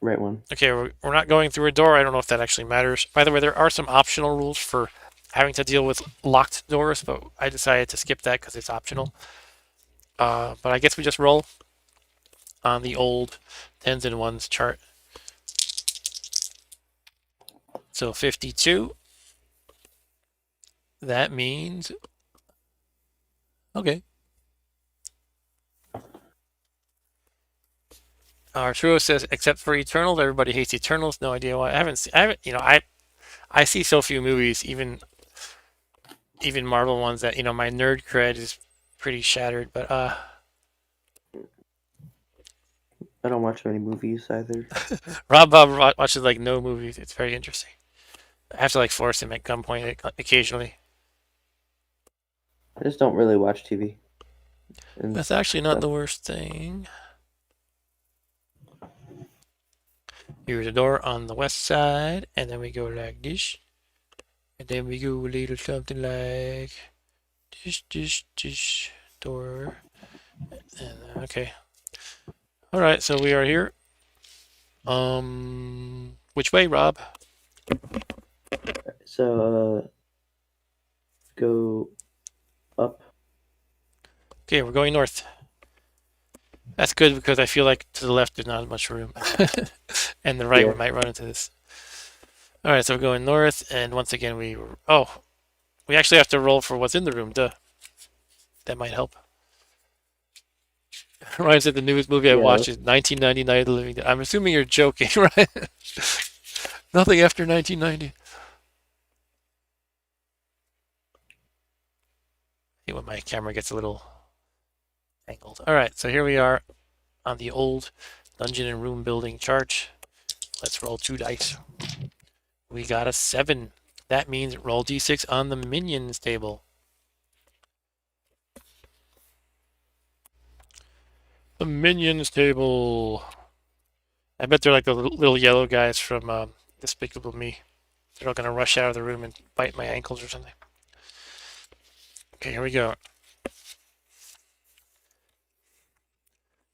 B: right one.
A: Okay, we're not going through a door. I don't know if that actually matters. By the way, there are some optional rules for having to deal with locked doors, but I decided to skip that because it's optional. But I guess we just roll on the old tens and ones chart. So 52. That means... Okay. Arturo says, except for Eternals, everybody hates Eternals. No idea why. I see so few movies, even Marvel ones, that my nerd cred is pretty shattered. But
B: I don't watch many movies either.
A: Rob Bob watches like no movies. It's very interesting. I have to like force him at gunpoint occasionally.
B: I just don't really watch TV.
A: That's actually not the worst thing. Here's a door on the west side, and then we go like this, and then we go a little something like this door. And okay. All right, so we are here. Which way, Rob?
B: So, go up.
A: Okay, we're going north. That's good because I feel like to the left there's not much room. And the right we might run into this. Alright, so we're going north, and once again we actually have to roll for what's in the room, duh. That might help. Ryan said the newest movie I watched is 1999 The Living Dead. I'm assuming you're joking, right? Nothing after 1990. See when my camera gets a little angled. Alright, so here we are on the old dungeon and room building chart. Let's roll 2 dice. We got a 7. That means roll d6 on the minions table. The minions table. I bet they're like the little yellow guys from Despicable Me. They're all gonna rush out of the room and bite my ankles or something. Okay, here we go.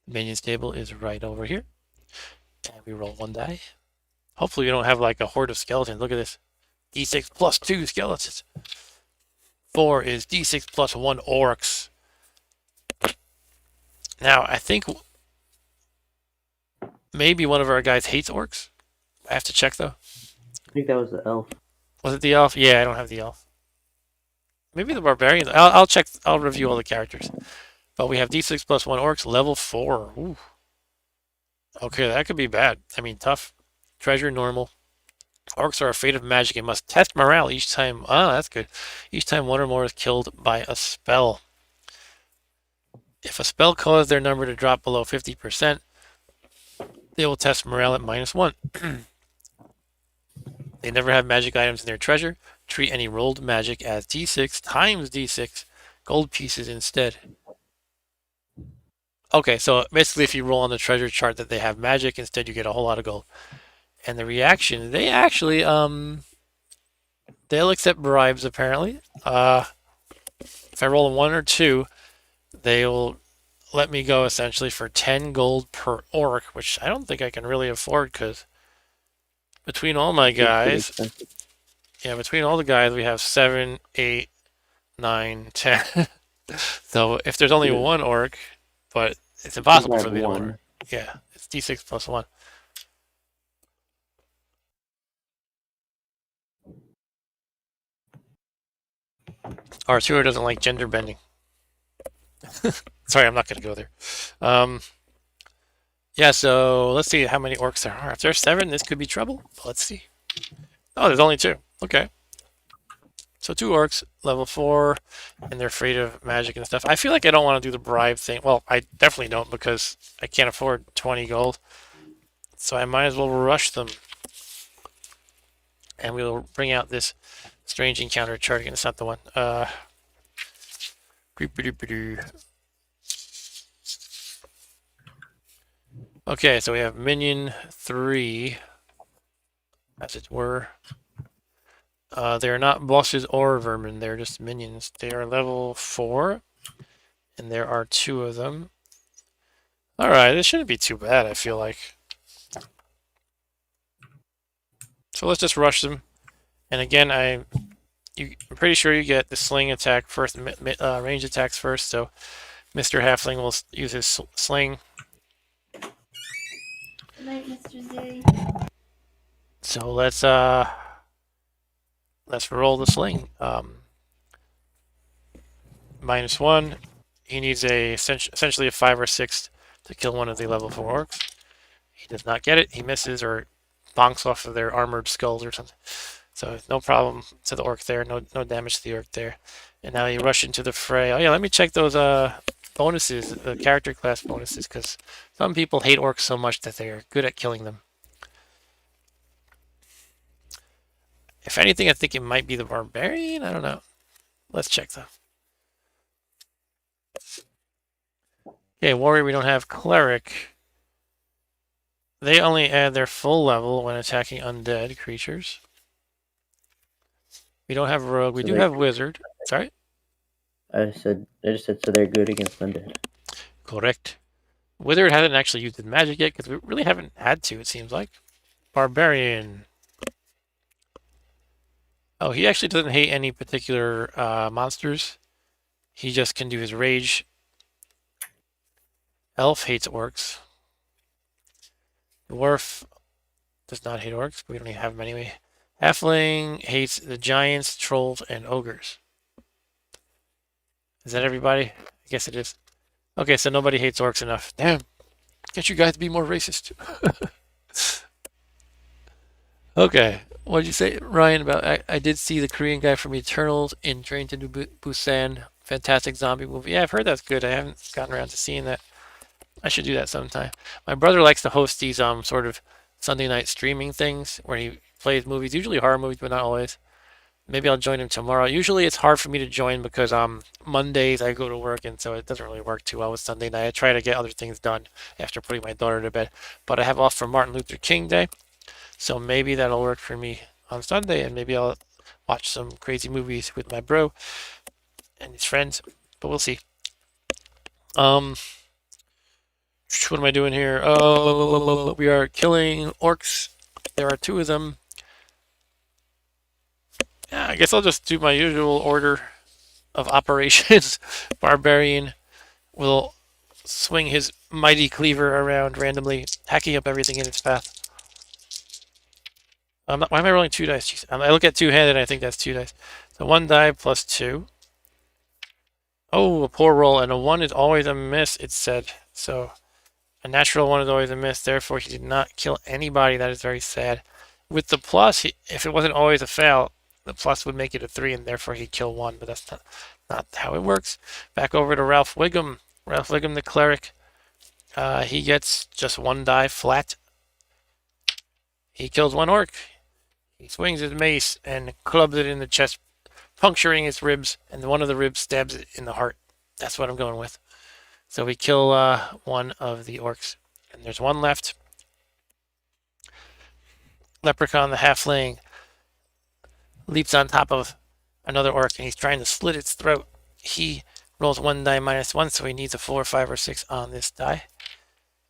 A: Minions table is right over here. And we roll 1 die. Hopefully we don't have like a horde of skeletons. Look at this. D6 plus 2 skeletons. 4 is D6 plus 1 orcs. Now, I think maybe one of our guys hates orcs. I have to check though.
B: I think that was the elf.
A: Was it the elf? Yeah, I don't have the elf. Maybe the barbarian. I'll check. I'll review all the characters. But we have D6 plus 1 orcs, level 4. Ooh. Okay, that could be bad. I mean, tough. Treasure, normal. Orcs are afraid of magic and must test morale each time. Ah, that's good. Each time one or more is killed by a spell. If a spell causes their number to drop below 50%, they will test morale at -1. They never have magic items in their treasure. Treat any rolled magic as d6 times d6 gold pieces instead. Okay, so basically if you roll on the treasure chart that they have magic, instead you get a whole lot of gold. And the reaction, they actually, they'll accept bribes apparently. If I roll a 1 or 2, they'll let me go essentially for 10 gold per orc, which I don't think I can really afford because between all my
B: Seems pretty
A: guys,
B: expensive.
A: yeah, between all the guys, we have 7, 8, 9, 10. So if there's only
B: Dude,
A: one orc, but it's
B: I think
A: impossible
B: I
A: for
B: have
A: me to orc.
B: one.
A: Yeah, it's d6 plus 1. Arturo doesn't like gender bending. Sorry, I'm not going to go there. Yeah, so let's see how many orcs there are. If there's 7, this could be trouble. Let's see. Oh, there's only 2. Okay. So 2 orcs, level 4, and they're afraid of magic and stuff. I feel like I don't want to do the bribe thing. Well, I definitely don't because I can't afford 20 gold. So I might as well rush them. And we'll bring out this strange encounter chart again. It's not the one. Okay, so we have minion 3, as it were. They're not bosses or vermin, they're just minions. They are level 4, and there are 2 of them. Alright, this shouldn't be too bad, I feel like. So let's just rush them. And again, I'm pretty sure you get the sling attack first, range attacks first, so Mr. Halfling will use his sling.
C: Good night, Mr. Z.
A: So let's roll the sling. -1. He needs essentially a 5 or 6 to kill one of the level 4 orcs. He does not get it. He misses or bonks off of their armored skulls or something. So no problem to the orc there. No damage to the orc there. And now you rush into the fray. Oh yeah, let me check those bonuses, the character class bonuses, because some people hate orcs so much that they're good at killing them. If anything, I think it might be the Barbarian. I don't know. Let's check though. Okay, Warrior, we don't have Cleric. They only add their full level when attacking undead creatures. We don't have Rogue. We
B: So
A: do
B: they're
A: have Wizard. Sorry?
B: I just said so they're good against undead.
A: Correct. Wizard hasn't actually used his magic yet because we really haven't had to, it seems like. Barbarian. Oh, he actually doesn't hate any particular monsters. He just can do his rage. Elf hates orcs. Dwarf does not hate orcs, but we don't even have them anyway. Halfling hates the giants, trolls, and ogres. Is that everybody? I guess it is. Okay, so nobody hates orcs enough. Damn. Can't you guys be more racist? Okay. What did you say, Ryan, about I did see the Korean guy from Eternals in Train to Busan. Fantastic zombie movie. Yeah, I've heard that's good. I haven't gotten around to seeing that. I should do that sometime. My brother likes to host these sort of Sunday night streaming things where he plays movies, usually horror movies, but not always. Maybe I'll join him tomorrow. Usually it's hard for me to join because Mondays I go to work and so it doesn't really work too well with Sunday night. I try to get other things done after putting my daughter to bed. But I have off for Martin Luther King Day, so maybe that'll work for me on Sunday and maybe I'll watch some crazy movies with my bro and his friends. But we'll see. What am I doing here? Oh, we are killing orcs. There are 2 of them. Yeah, I guess I'll just do my usual order of operations. Barbarian will swing his mighty cleaver around randomly, hacking up everything in its path. Why am I rolling 2 dice? Jeez. I look at 2-handed and I think that's 2 dice. So 1 die plus 2. Oh, a poor roll, and a 1 is always a miss, it said. So a natural 1 is always a miss, therefore he did not kill anybody. That is very sad. with the plus, if it wasn't always a fail, the plus would make it a 3, and therefore he'd kill 1. But that's not how it works. Back over to Ralph Wiggum. Ralph Wiggum, the cleric. He gets just 1 die flat. He kills 1 orc. He swings his mace and clubs it in the chest, puncturing its ribs, and one of the ribs stabs it in the heart. That's what I'm going with. So we kill 1 of the orcs. And there's 1 left. Leprechaun, the halfling, leaps on top of another orc, and he's trying to slit its throat. He rolls 1 die -1, so he needs a 4, 5, or 6 on this die.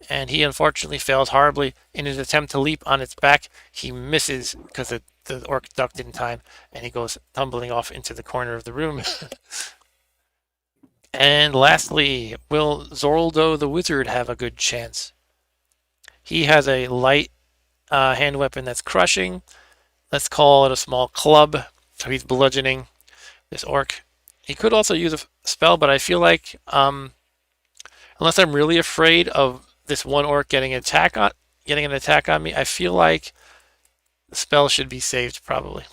A: And he unfortunately fails horribly in his attempt to leap on its back. He misses because the orc ducked in time, and he goes tumbling off into the corner of the room. And lastly, will Zorldo the wizard have a good chance? He has a light hand weapon that's crushing. Let's call it a small club. So he's bludgeoning this orc. He could also use a spell, but I feel like unless I'm really afraid of this 1 orc getting an attack on me, I feel like the spell should be saved probably.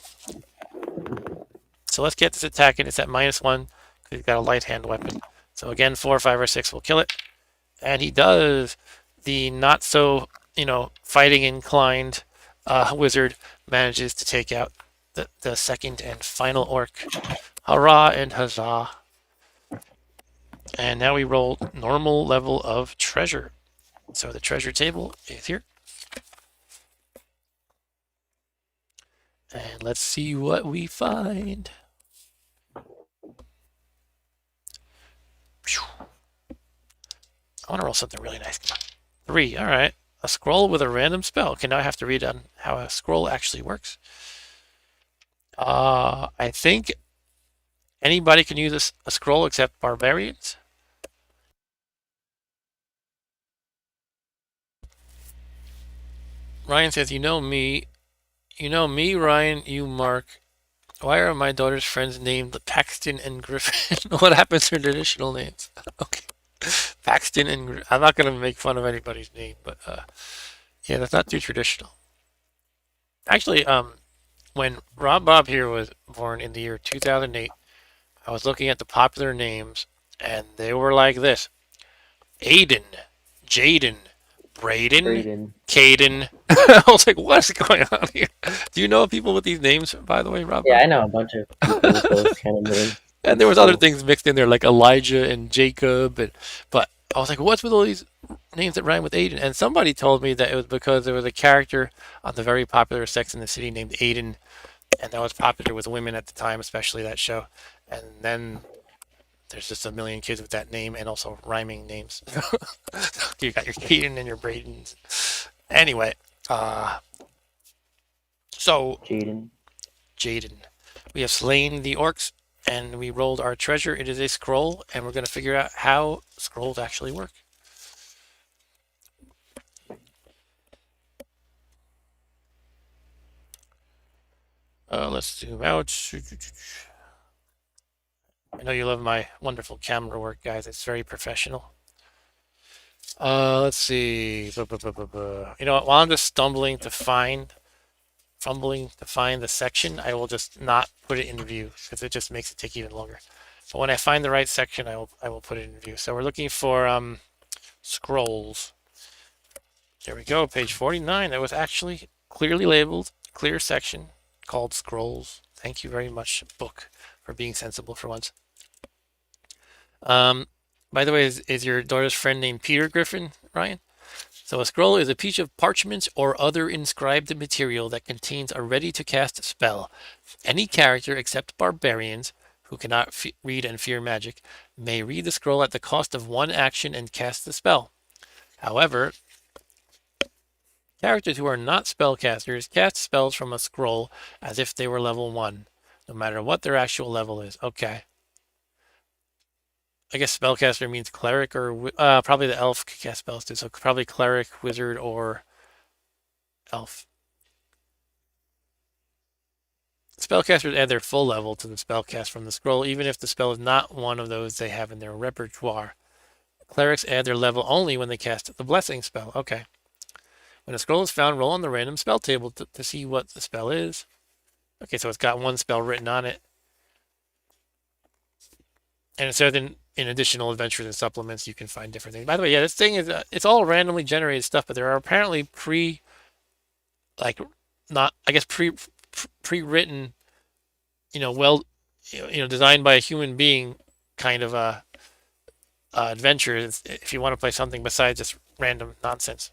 A: So let's get this attack in. It's at -1 because he's got a light hand weapon. So again, 4, 5, or 6 will kill it. And he does. The not so, fighting inclined wizard manages to take out the second and final orc. Hurrah and huzzah. And now we roll normal level of treasure. So the treasure table is here. And let's see what we find. I want to roll something really nice. 3, all right. A scroll with a random spell. Okay, now I have to read on how a scroll actually works. I think anybody can use a scroll except barbarians. Ryan says, you know me, Ryan, you Mark. Why are my daughter's friends named Paxton and Griffin? What happens to traditional names? Okay. Paxton and I'm not going to make fun of anybody's name, but yeah, that's not too traditional. Actually, when Rob Bob here was born in the year 2008, I was looking at the popular names, and they were like this: Aiden, Jaden, Braden, Caden. I was like, what's going on here? Do you know people with these names, by the way, Rob?
B: Yeah, I know a bunch of people with those kind of names.
A: And there was other things mixed in there, like Elijah and Jacob, but I was like, what's with all these names that rhyme with Aiden? And somebody told me that it was because there was a character on the very popular Sex and the City named Aiden, and that was popular with women at the time, especially that show. And then there's just a million kids with that name and also rhyming names. You got your Keaton and your Bradens. Anyway, so
B: Jaden.
A: We have slain the orcs and we rolled our treasure. It is a scroll, and we're going to figure out how scrolls actually work. Let's zoom out. I know you love my wonderful camera work, guys. It's very professional. Let's see. You know what? While I'm just fumbling to find the section, I will just not put it in view because it just makes it take even longer. But when I find the right section, I will put it in view. So we're looking for scrolls. There we go, page 49. That was actually clearly labeled, clear section called scrolls. Thank you very much, book, for being sensible for once. By the way, is your daughter's friend named Peter Griffin, Ryan? So a scroll is a piece of parchment or other inscribed material that contains a ready-to-cast spell. Any character except barbarians, who cannot read and fear magic, may read the scroll at the cost of 1 action and cast the spell. However, characters who are not spellcasters cast spells from a scroll as if they were level 1, no matter what their actual level is. Okay. I guess spellcaster means cleric, or probably the elf could cast spells too, so probably cleric, wizard, or elf. Spellcasters add their full level to the spellcast from the scroll, even if the spell is not one of those they have in their repertoire. Clerics add their level only when they cast the blessing spell. Okay. When a scroll is found, roll on the random spell table to see what the spell is. Okay, so it's got one spell written on it. And so then in additional adventures and supplements, you can find different things. By the way, yeah, this thing is, it's all randomly generated stuff, but there are apparently like, not, I guess, pre-written, well, designed by a human being kind of adventures if you want to play something besides just random nonsense.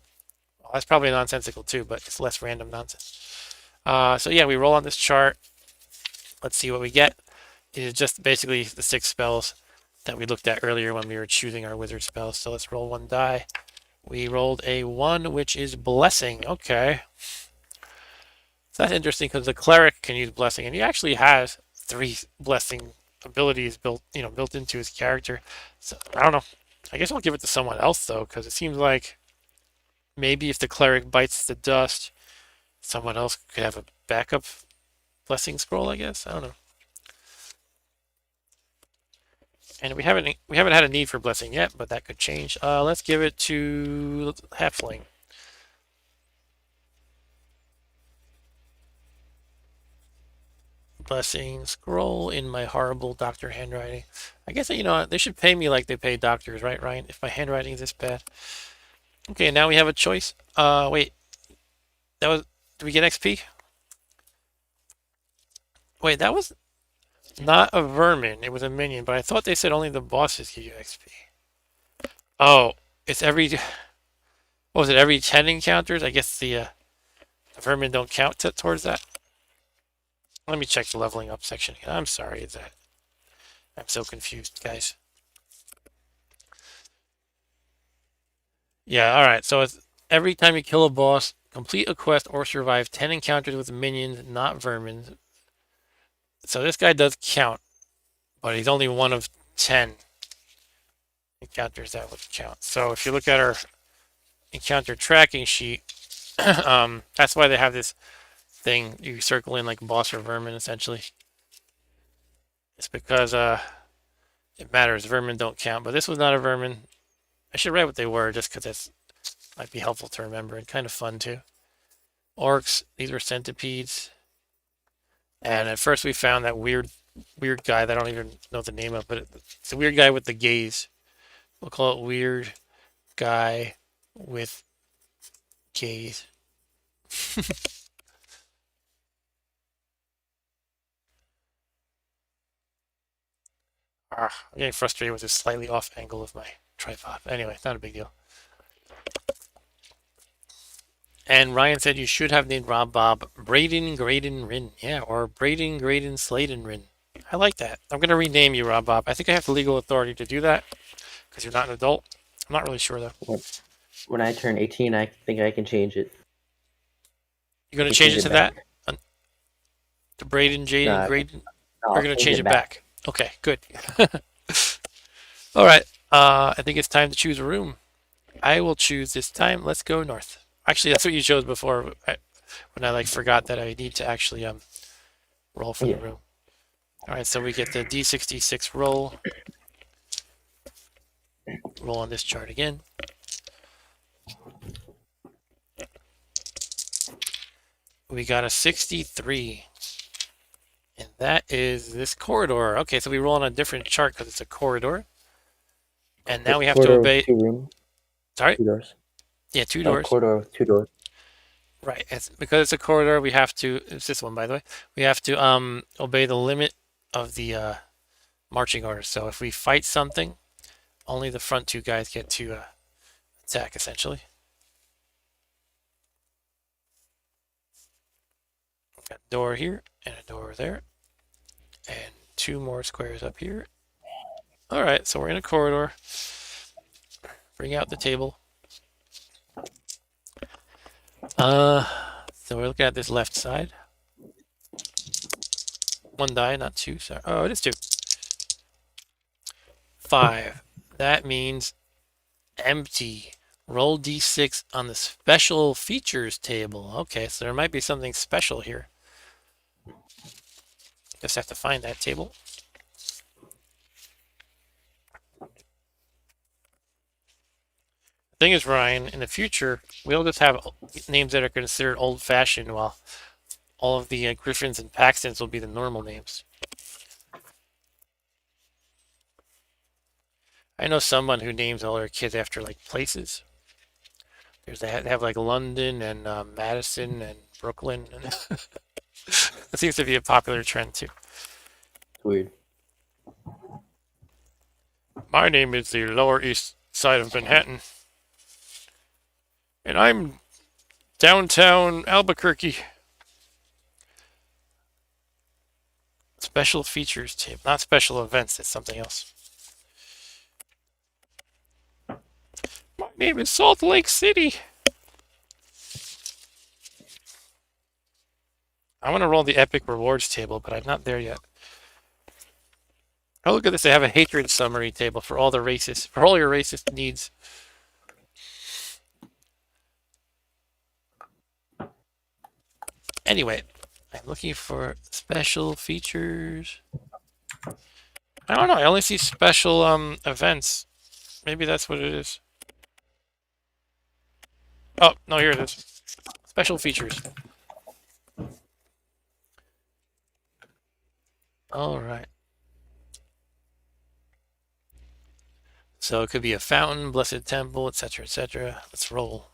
A: Well, that's probably nonsensical too, but it's less random nonsense. So yeah, we roll on this chart. Let's see what we get. It is just basically the 6 spells that we looked at earlier when we were choosing our wizard spells. So let's roll 1 die. We rolled a 1, which is blessing. Okay. So that's interesting because the cleric can use blessing, and he actually has 3 blessing abilities built into his character. So I don't know. I guess I'll give it to someone else though, because it seems like maybe if the cleric bites the dust, someone else could have a backup blessing scroll. I guess I don't know. And we haven't had a need for blessing yet, but that could change. Let's give it to Halfling. Blessing scroll in my horrible doctor handwriting. I guess they should pay me like they pay doctors, right, Ryan? If my handwriting is this bad. Okay, now we have a choice. Wait, did we get XP? Wait, that was not a vermin. It was a minion, but I thought they said only the bosses give you XP. Oh, it's every. What was it? Every 10 encounters? I guess the vermin don't count towards that. Let me check the leveling up section again. I'm sorry that I'm so confused, guys. Yeah, alright, so it's every time you kill a boss, complete a quest, or survive 10 encounters with minions, not vermin. So this guy does count, but he's only one of 10 encounters that would count. So if you look at our encounter tracking sheet, that's why they have this thing you circle in like boss or vermin, essentially. It's because it matters. Vermin don't count, but this was not a vermin. I should write what they were just because that might be helpful to remember and kind of fun too. Orcs, these were centipedes. And at first we found that weird guy that I don't even know the name of, but it's a weird guy with the gaze. We'll call it weird guy with gaze. I'm getting frustrated with this slightly off angle of my tripod. Anyway, not a big deal. And Ryan said you should have named Rob Bob Braden Graydon Rin. Yeah, or Braden Graydon Sladen Rin. I like that. I'm going to rename you Rob Bob. I think I have the legal authority to do that because you're not an adult. I'm not really sure though.
B: When I turn 18, I think I can change it.
A: You're going to change it to that? To Braden, Jaden,
B: No,
A: Graydon?
B: no,
A: We're going to change it back. Okay, good. All right. I think it's time to choose a room. I will choose this time. Let's go north. Actually, that's what you chose before when I forgot that I need to actually roll for the room. All right, so we get the D66 roll. Roll on this chart again. We got a 63. And that is this corridor. Okay, so we roll on a different chart because it's a corridor. And now we have to obey.
B: 2 rooms.
A: Sorry?
B: 2 doors.
A: Yeah, 2 doors.
B: Corridor with 2 doors.
A: Right. Because it's a corridor, we have to. It's this one, by the way. We have to obey the limit of the marching order. So if we fight something, only the front 2 guys get to attack, essentially. Got a door here and a door there. And 2 more squares up here. Alright, so we're in a corridor. Bring out the table. So we're looking at this left side. 1 die, not 2. Sorry. Oh, it is 2. 5. That means empty. Roll d6 on the special features table. Okay, so there might be something special here. Just have to find that table. Thing is, Ryan, in the future, we'll just have names that are considered old-fashioned, while all of the Griffins and Paxtons will be the normal names. I know someone who names all their kids after like places. They have like London and Madison and Brooklyn. And that seems to be a popular trend too.
B: It's weird.
A: My name is the Lower East Side of Manhattan, and I'm downtown Albuquerque. Special features table, not special events. It's something else. My name is Salt Lake City. I want to roll the epic rewards table, but I'm not there yet. Oh, look at this. They have a hatred summary table for all the racists, for all your racist needs. Anyway, I'm looking for special features. I don't know. I only see special events. Maybe that's what it is. Oh, no, here it is. Special features. All right. So it could be a fountain, blessed temple, etc., etc. Let's roll.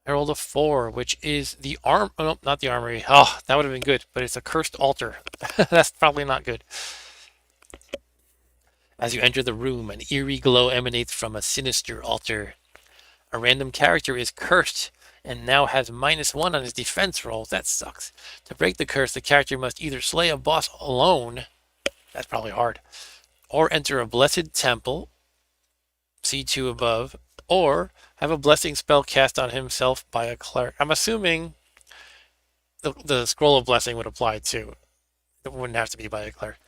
A: I rolled a 4, which is the oh, no, not the armory. Oh, that would have been good, but it's a cursed altar. That's probably not good. As you enter the room, an eerie glow emanates from a sinister altar. A random character is cursed and now has -1 on his defense rolls. That sucks. To break the curse, the character must either slay a boss alone, that's probably hard, or enter a blessed temple, C2 above, or have a blessing spell cast on himself by a cleric. I'm assuming the scroll of blessing would apply too. It wouldn't have to be by a cleric.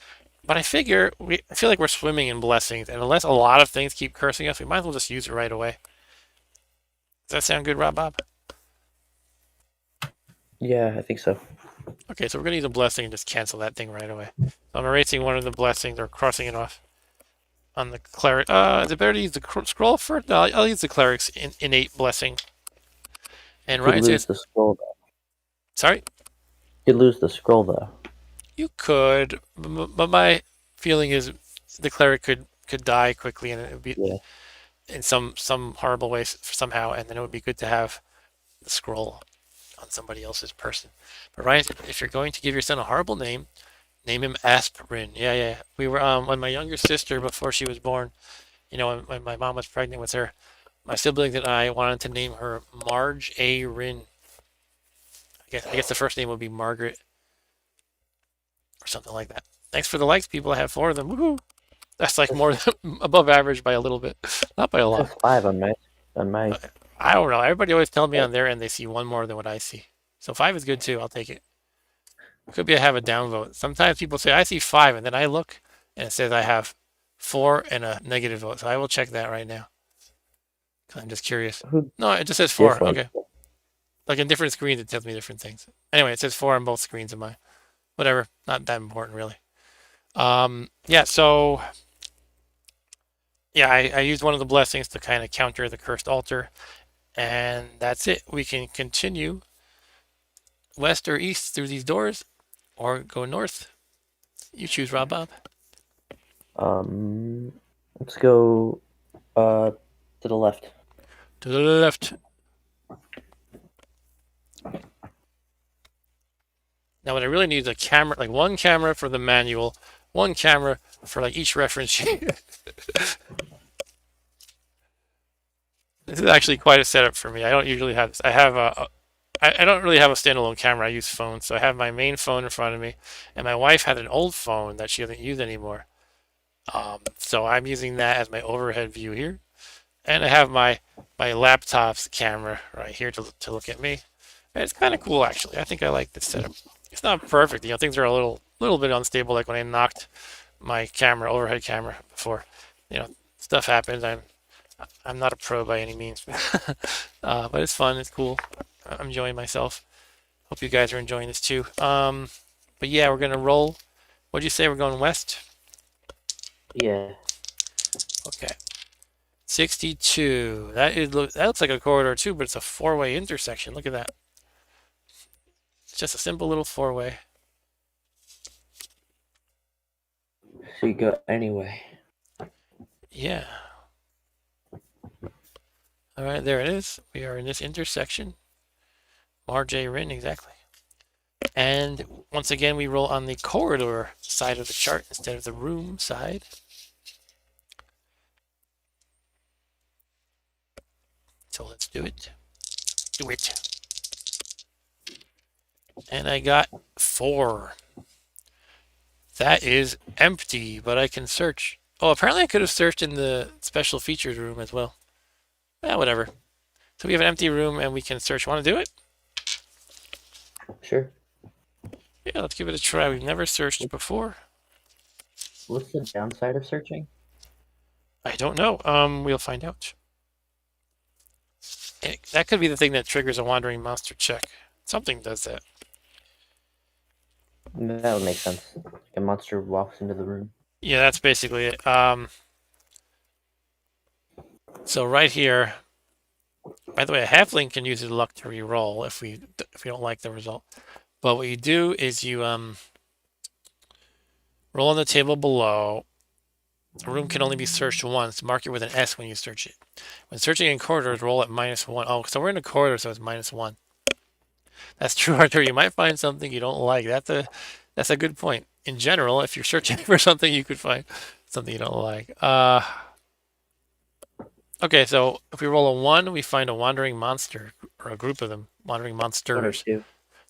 A: But I figure, I feel like we're swimming in blessings, and unless a lot of things keep cursing us, we might as well just use it right away. Does that sound good, Rob Bob?
B: Yeah, I think so.
A: Okay, so we're going to use a blessing and just cancel that thing right away. So I'm erasing one of the blessings, or crossing it off on the cleric. Is it better to use the scroll first? No, I'll use the cleric's innate blessing. And
B: You could
A: Ryan
B: lose
A: says,
B: the scroll though.
A: sorry?
B: You could lose the scroll though.
A: You could, but my feeling is the cleric could die quickly, and it would be in some horrible way somehow, and then it would be good to have the scroll on somebody else's person. But Ryan, if you're going to give your son a horrible name, name him Aspirin. Yeah. We were when my younger sister, before she was born, when my mom was pregnant with her, my siblings and I wanted to name her Marge A. Rin. I guess the first name would be Margaret or something like that. Thanks for the likes, people. I have 4 of them. Woohoo! That's like more than above average by a little bit, not by a lot.
B: 5 on my.
A: I don't know. Everybody always tells me on their end they see 1 more than what I see. So 5 is good too. I'll take it. Could be I have a downvote. Sometimes people say I see 5, and then I look and it says I have 4 and a negative vote. So I will check that right now. I'm just curious. No, it just says 4. Okay. Like in different screens, it tells me different things. Anyway, it says 4 on both screens of mine. Whatever. Not that important, really. Yeah, so... Yeah, I used one of the blessings to kind of counter the cursed altar. And that's it. We can continue west or east through these doors, or go north. You choose, Rob Bob.
B: Let's go to the left.
A: To the left. Now what I really need is a camera, like 1 camera for the manual, 1 camera for like each reference sheet. This is actually quite a setup for me. I don't usually have this. I don't really have a standalone camera. I use phones. So I have my main phone in front of me, and my wife had an old phone that she doesn't use anymore. So I'm using that as my overhead view here. And I have my laptop's camera right here to look at me. And it's kind of cool, actually. I think I like this setup. It's not perfect. Things are a little bit unstable, like when I knocked my overhead camera before. Stuff happens. I'm not a pro by any means. But it's fun. It's cool. I'm enjoying myself. Hope you guys are enjoying this too. But yeah, we're going to roll. What'd you say? We're going west?
B: Yeah.
A: Okay. 62. That looks like a corridor too, but it's a four-way intersection. Look at that. It's just a simple little four-way.
B: So you go anyway.
A: Yeah. All right, there it is. We are in this intersection. RJ Rin, exactly. And once again, we roll on the corridor side of the chart instead of the room side. So let's do it. Do it. And I got 4. That is empty, but I can search. Oh, apparently I could have searched in the special features room as well. Yeah, whatever. So we have an empty room and we can search. Want to do it?
B: Sure.
A: Yeah, let's give it a try. We've never searched before.
B: What's the downside of searching?
A: I don't know. We'll find out. That could be the thing that triggers a wandering monster check. Something does that.
B: That would make sense. Like a monster walks into the room.
A: Yeah, that's basically it. So right here, by the way, a halfling can use his luck to re-roll if we don't like the result. But what you do is you roll on the table below. A room can only be searched once. Mark it with an S when you search it. When searching in corridors, roll at -1. Oh, so we're in a corridor, so it's -1. That's true, Arthur. You might find something you don't like. That's a good point. In general, if you're searching for something, you could find something you don't like. Okay, so if we roll a 1, we find a wandering monster, or a group of them. Wandering
B: 1 or
A: monsters.
B: 2.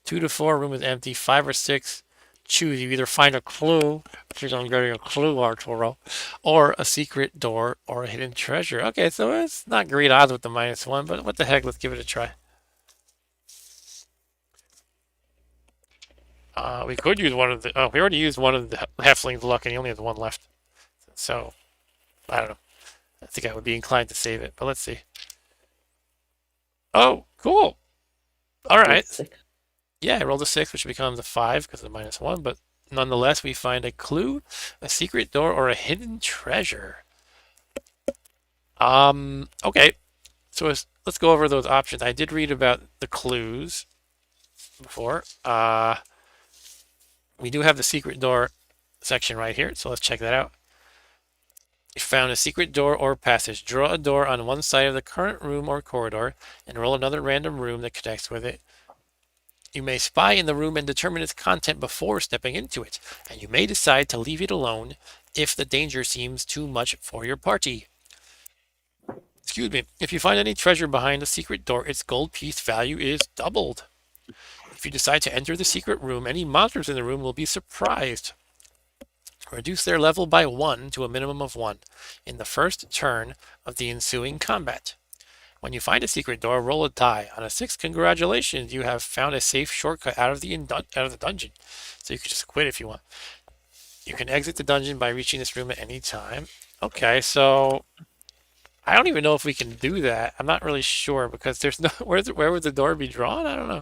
A: 2 to 4, room is empty. 5 or 6, choose. You either find a clue, which is I'm getting a clue, Arturo, or a secret door, or a hidden treasure. Okay, so it's not great odds with the -1, but what the heck, let's give it a try. We could use one of the. Oh, we already used one of the halflings' luck, and he only has 1 left. So, I don't know. I think I would be inclined to save it, but let's see. Oh, cool. All right.
B: 6.
A: Yeah, I rolled a 6, which becomes a 5 because of the -1, but nonetheless, we find a clue, a secret door, or a hidden treasure. Okay. So let's go over those options. I did read about the clues before. We do have the secret door section right here, so let's check that out. You found a secret door or passage. Draw a door on one side of the current room or corridor and roll another random room that connects with it. You may spy in the room and determine its content before stepping into it, and you may decide to leave it alone if the danger seems too much for your party. Excuse me. If you find any treasure behind the secret door, its gold piece value is doubled. If you decide to enter the secret room, any monsters in the room will be surprised. Reduce their level by 1 to a minimum of 1 in the first turn of the ensuing combat. When you find a secret door, roll a die. On a 6, congratulations, you have found a safe shortcut out of the dungeon. So you can just quit if you want. You can exit the dungeon by reaching this room at any time. Okay, so I don't even know if we can do that. I'm not really sure because there's no where would the door be drawn? I don't know.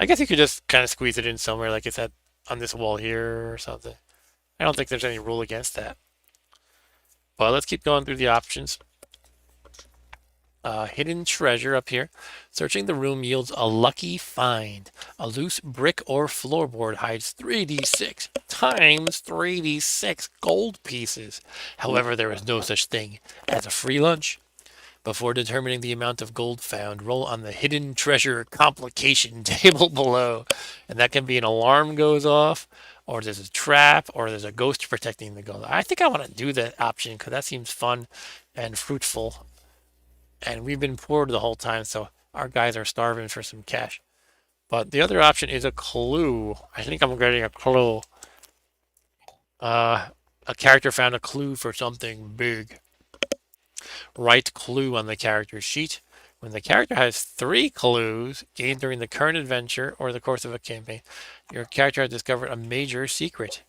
A: I guess you could just kind of squeeze it in somewhere, like it's on this wall here or something. I don't think there's any rule against that. But let's keep going through the options. Hidden treasure up here. Searching the room yields a lucky find. A loose brick or floorboard hides 3d6 times 3d6 gold pieces. However, there is no such thing as a free lunch. Before determining the amount of gold found, roll on the hidden treasure complication table below. And that can be an alarm goes off, or there's a trap, or there's a ghost protecting the gold. I think I want to do that option because that seems fun and fruitful. And we've been poor the whole time, so our guys are starving for some cash. But the other option is a clue. I think I'm getting a clue. A character found a clue for something big. Write clue on the character sheet. When the character has 3 clues gained during the current adventure or the course of a campaign, your character has discovered a major secret.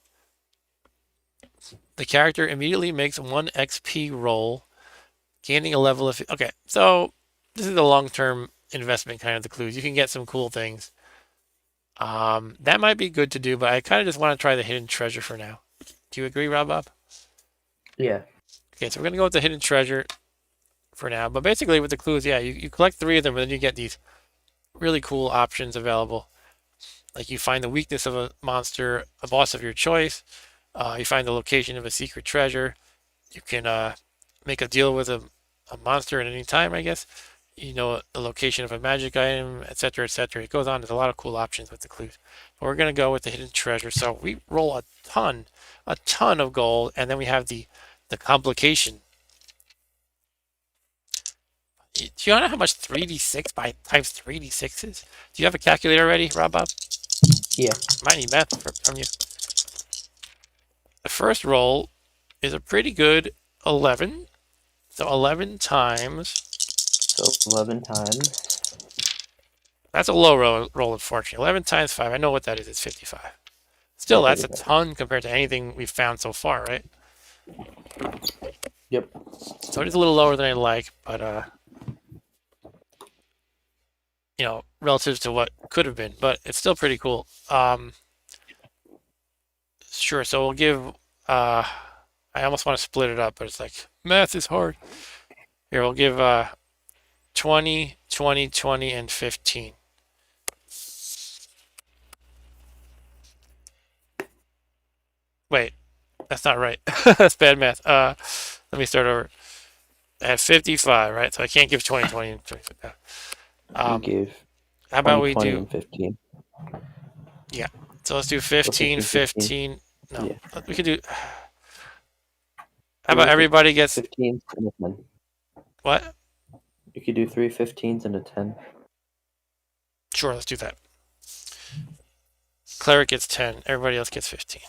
A: The character immediately makes 1 XP roll, gaining a level of... Okay, so this is a long-term investment kind of the clues. You can get some cool things. That might be good to do, but I kind of just want to try the hidden treasure for now. Do you agree, Rob?
B: Yeah.
A: Okay, so we're gonna go with the hidden treasure for now. But basically with the clues, yeah, you collect 3 of them, and then you get these really cool options available. Like you find the weakness of a monster, a boss of your choice. You find the location of a secret treasure. You can make a deal with a monster at any time, I guess. You know, the location of a magic item, etc., etc. It goes on. There's a lot of cool options with the clues. But we're going to go with the hidden treasure. So we roll a ton of gold, and then we have the complication. Do you know how much 3d6 by times 3d6 is? Do you have a calculator ready, Rob Bob?
B: Yeah.
A: Might need math from you. The first roll is a pretty good 11. So 11 times.
B: So 11 times.
A: That's a low roll, unfortunately. 11 times 5. I know what that is. It's 55. Still, that's a
B: 55.
A: ton compared to anything we've found so far, right?
B: Yep.
A: So it is a little lower than I like, but, you know, relative to what could have been. But it's still pretty cool. Sure, so we'll give... I almost want to split it up, but it's like, math is hard. Here, we'll give 20, 20, 20, and 15. Wait, that's not right. That's bad math. Let me start over. I have 55, right? So I can't give 20, 20, and 20.
B: You give
A: How about
B: 20,
A: we
B: 20,
A: do...
B: and 15.
A: Yeah. So let's do 15, 15. No,
B: Yeah.
A: we could do... How about everybody gets...
B: 15s and a 10.
A: What?
B: You could do 3 15s and a 10.
A: Sure, let's do that. Cleric gets 10. Everybody else gets 15.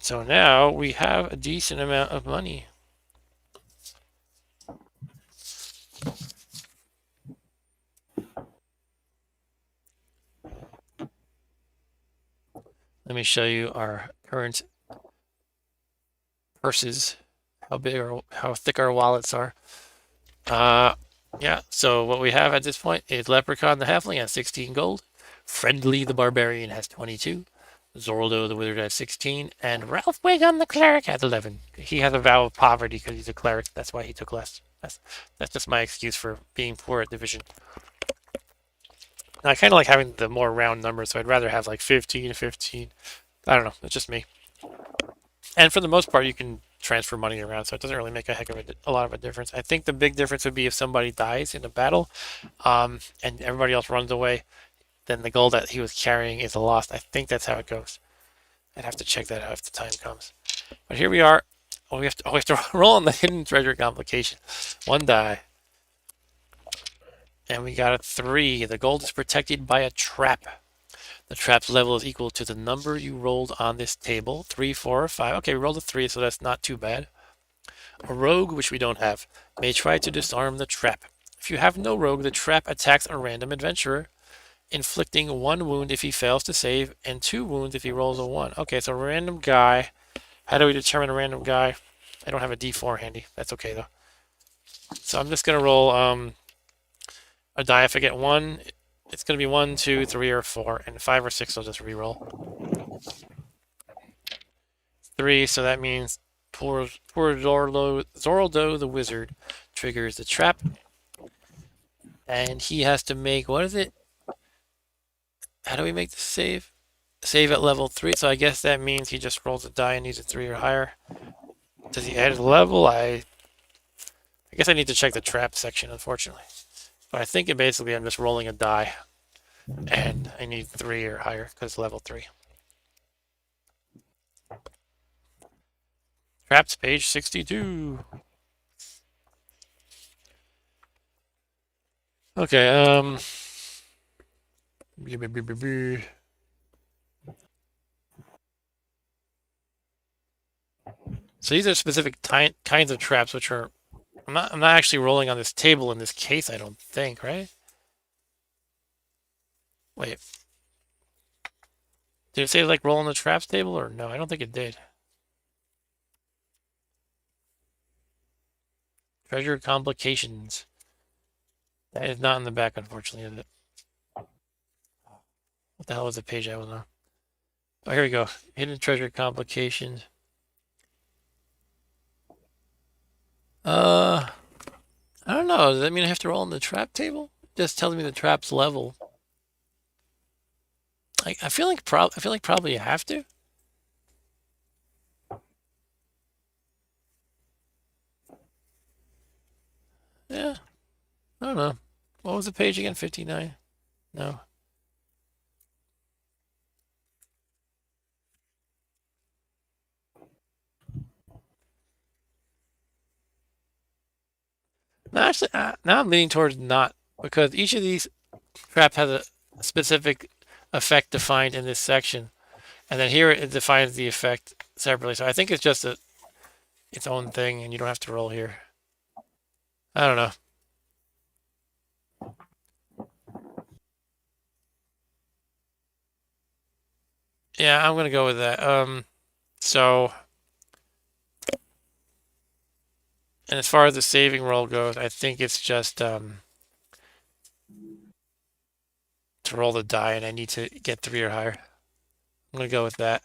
A: So now we have a decent amount of money. Let me show you our current purses, how big or how thick our wallets are. Yeah, so what we have at this point is Leprechaun the Halfling has 16 gold, Friendly the Barbarian has 22, Zorldo the Wizard has 16, and Ralph Wiggum the Cleric has 11. He has a vow of poverty because he's a cleric. That's why he took less. That's just my excuse for being poor at division. I kind of like having the more round numbers, so I'd rather have like 15, 15. I don't know. It's just me. And for the most part, you can transfer money around, so it doesn't really make a heck of a lot of a difference. I think the big difference would be if somebody dies in a battle, and everybody else runs away, then the gold that he was carrying is lost. I think that's how it goes. I'd have to check that out if the time comes. But here we are. Oh, we have to roll on the hidden treasure complication. 1 die. And we got a 3. The gold is protected by a trap. The trap's level is equal to the number you rolled on this table. 3, 4, or 5. Okay, we rolled a 3, so that's not too bad. A rogue, which we don't have, may try to disarm the trap. If you have no rogue, the trap attacks a random adventurer, inflicting 1 wound if he fails to save, and 2 wounds if he rolls a 1. Okay, so random guy. How do we determine a random guy? I don't have a d4 handy. That's okay, though. So I'm just going to roll a die. If I get 1, it's going to be 1, 2, 3, or 4, and 5 or 6 I'll just re-roll. 3, so that means poor Zorldo the Wizard triggers the trap. And he has to make, what is it? How do we make the save? Save at level 3, so I guess that means he just rolls a die and needs a 3 or higher. Does he add a level? I guess I need to check the trap section, unfortunately. But I think it basically I'm just rolling a die. And I need 3 or higher because level 3. Traps, page 62. Okay, so these are specific kinds of traps, which are... I'm not actually rolling on this table in this case, I don't think, right? Wait. Did it say, like, roll on the traps table, or no? I don't think it did. Treasure complications. That is not in the back, unfortunately, is it? What the hell was the page I was on? Oh, here we go. Hidden treasure complications. I don't know. Does that mean I have to roll on the trap table? Just tells me the trap's level. I feel like probably you have to. Yeah. I don't know. What was the page again? 59? No. No, actually, now I'm leaning towards not because each of these traps has a specific effect defined in this section, and then here it defines the effect separately. So I think it's just its own thing, and you don't have to roll here. I don't know. Yeah, I'm gonna go with that. So, and as far as the saving roll goes, I think it's just to roll the die, and I need to get 3 or higher. I'm gonna go with that.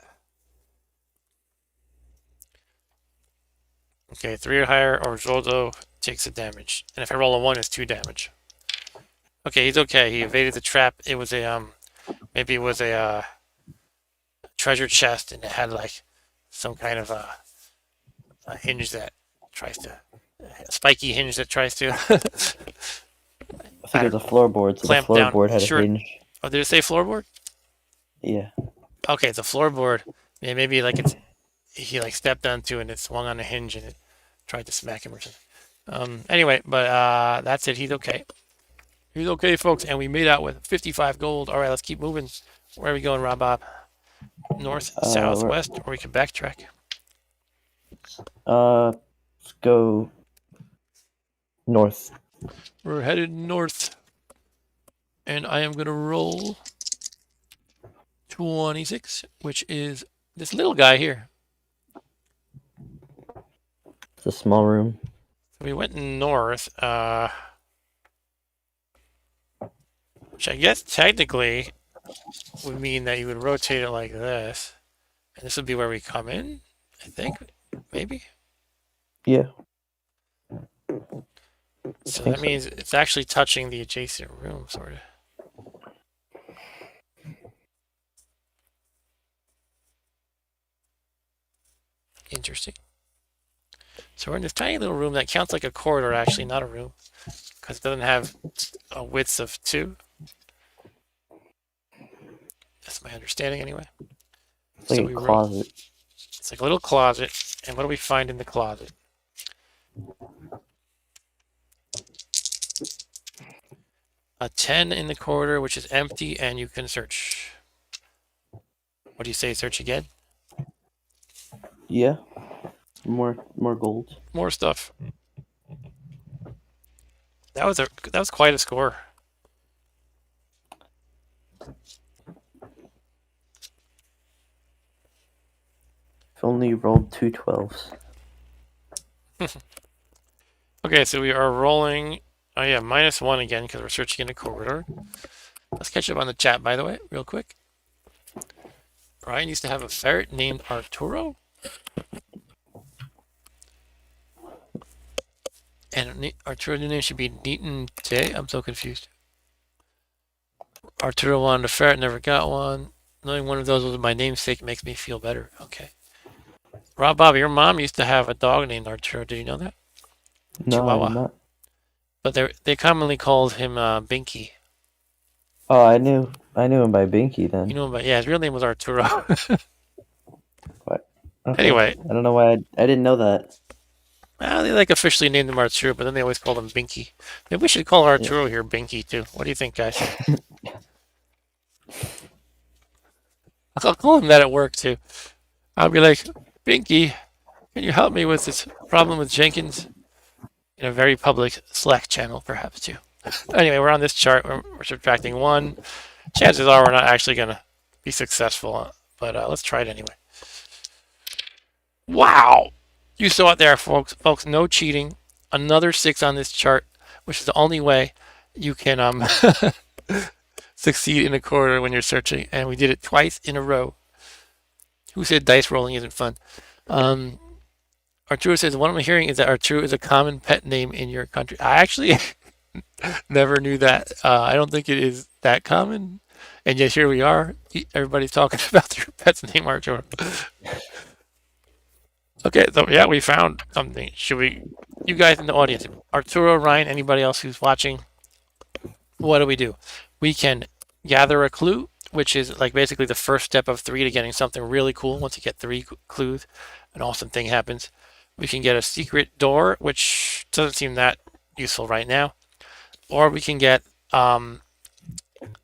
A: Okay, 3 or higher, or Zoldo takes the damage, and if I roll a 1, it's 2 damage. Okay, he's okay. He evaded the trap. It was a maybe it was a treasure chest, and it had like some kind of a hinge that tries to a spiky hinge that tries to
B: I think it was a floorboard, so the
A: clamp down.
B: floorboard had
A: Sure.
B: a hinge.
A: Oh, did it say floorboard?
B: Yeah.
A: Okay, it's a floorboard. Yeah, maybe like he like stepped onto and it swung on a hinge and it tried to smack him or something. Anyway, but that's it. He's okay. He's okay, folks. And we made out with 55 gold. All right, let's keep moving. Where are we going, Rob Bob? North, south, west, or we can backtrack.
B: Let's go north.
A: We're headed north. And I am going to roll 26, which is this little guy here.
B: It's a small room.
A: So we went north, which I guess technically would mean that you would rotate it like this. And this would be where we come in, I think, maybe.
B: Yeah.
A: So
B: think
A: that
B: so.
A: means it's actually touching the adjacent room, sort of. Interesting. So we're in this tiny little room that counts like a corridor, actually, not a room, because it doesn't have a width of 2. That's my understanding, anyway.
B: It's like a closet.
A: It's like a little closet, and what do we find in the closet? A 10 in the corridor, which is empty, and you can search. What do you say? Search again?
B: Yeah. More gold.
A: More stuff. That was quite a score.
B: If only you rolled 2 12s.
A: Okay, so we are rolling. Oh yeah, -1 again because we're searching in a corridor. Let's catch up on the chat, by the way, real quick. Brian used to have a ferret named Arturo. And Arturo's new name should be Neaton Day. I'm so confused. Arturo wanted a ferret, never got one. Knowing one of those was my namesake makes me feel better. Okay. Rob Bob, your mom used to have a dog named Arturo. Did you know that?
B: No,
A: Chihuahua.
B: I did not.
A: But they commonly called him Binky.
B: Oh, I knew him by Binky then.
A: You know him by, yeah, his real name was Arturo.
B: What? Okay.
A: Anyway.
B: I don't know why I didn't know that.
A: Well, they like officially named him Arturo, but then they always called him Binky. Maybe we should call Arturo here Binky too. What do you think, guys? I'll call him that at work too. I'll be like, Binky, can you help me with this problem with Jenkins? In a very public Slack channel, perhaps too. Anyway, we're on this chart. We're subtracting 1. Chances are we're not actually going to be successful, but let's try it anyway. Wow! You saw it there, folks. Folks, no cheating. Another 6 on this chart, which is the only way you can succeed in a corridor when you're searching. And we did it twice in a row. Who said dice rolling isn't fun? Arturo says, what I'm hearing is that Arturo is a common pet name in your country. I actually never knew that. I don't think it is that common. And yet here we are. Everybody's talking about their pet's name, Arturo. Okay, so yeah, we found something. Should we, you guys in the audience, Arturo, Ryan, anybody else who's watching, what do? We can gather a clue, which is like basically the first step of 3 to getting something really cool. Once you get 3 clues, an awesome thing happens. We can get a secret door, which doesn't seem that useful right now. Or we can get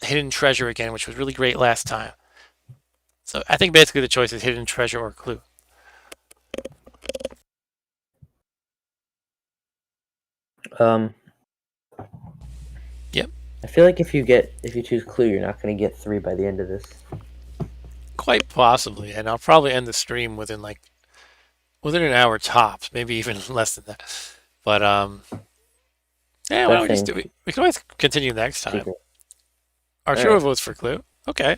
A: hidden treasure again, which was really great last time. So I think basically the choice is hidden treasure or clue.
B: Um.
A: Yep.
B: I feel like if you choose clue, you're not going to get 3 by the end of this.
A: Quite possibly, and I'll probably end the stream within an hour tops, maybe even less than that. But yeah, why don't we just do it? We can always continue next time.
B: Secret.
A: Arturo
B: Alright.
A: votes for clue. Okay,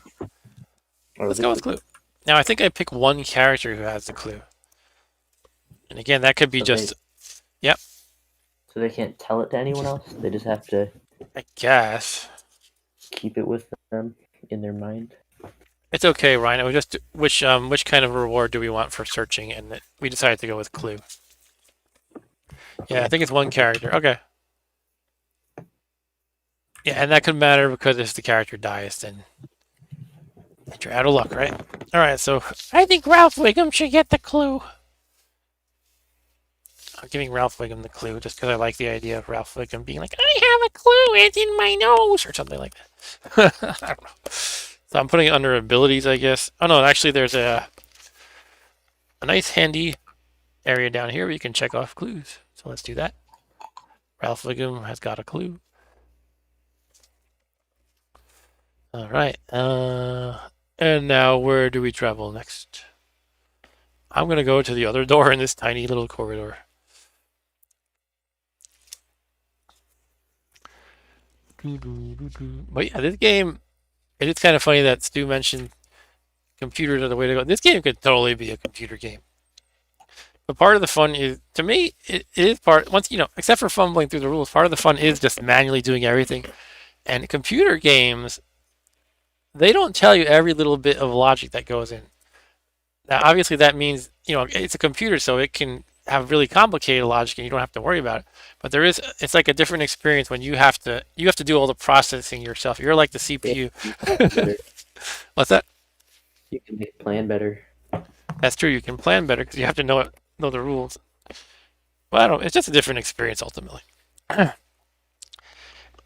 B: Or
A: let's
B: was
A: go
B: it
A: with clue. Now I think I pick one character who has the clue, and again that could be
B: So
A: just
B: So they can't tell it to anyone else. They just have to
A: I guess
B: keep it with them in their mind.
A: it's okay, Ryan. We just which kind of reward do we want for searching, and we decided to go with clue. Yeah, I think it's one character. Okay. Yeah, and that could matter because if the character dies, then you're out of luck, right? All right, so I think Ralph Wiggum should get the clue. I'm giving Ralph Wiggum the clue just because I like the idea of Ralph Wiggum being like, I have a clue, it's in my nose, or something like that. I don't know. So I'm putting it under abilities, I guess. Oh no, actually there's a nice handy area down here where you can check off clues. So let's do that. Ralph Wiggum has got a clue. All right. And now where do we travel next? I'm going to go to the other door in this tiny little corridor. But yeah, this game, it is kind of funny that Stu mentioned computers are the way to go. This game could totally be a computer game. But part of the fun is, to me, it is part, once, except for fumbling through the rules, part of the fun is just manually doing everything. And computer games, they don't tell you every little bit of logic that goes in. Now, obviously, that means, it's a computer, so it can have really complicated logic and you don't have to worry about it. But it's like a different experience when you have to do all the processing yourself. You're like the CPU.
B: Yeah,
A: What's that?
B: you can make plan better.
A: That's true. You can plan better because you have to know the rules. Well, it's just a different experience ultimately.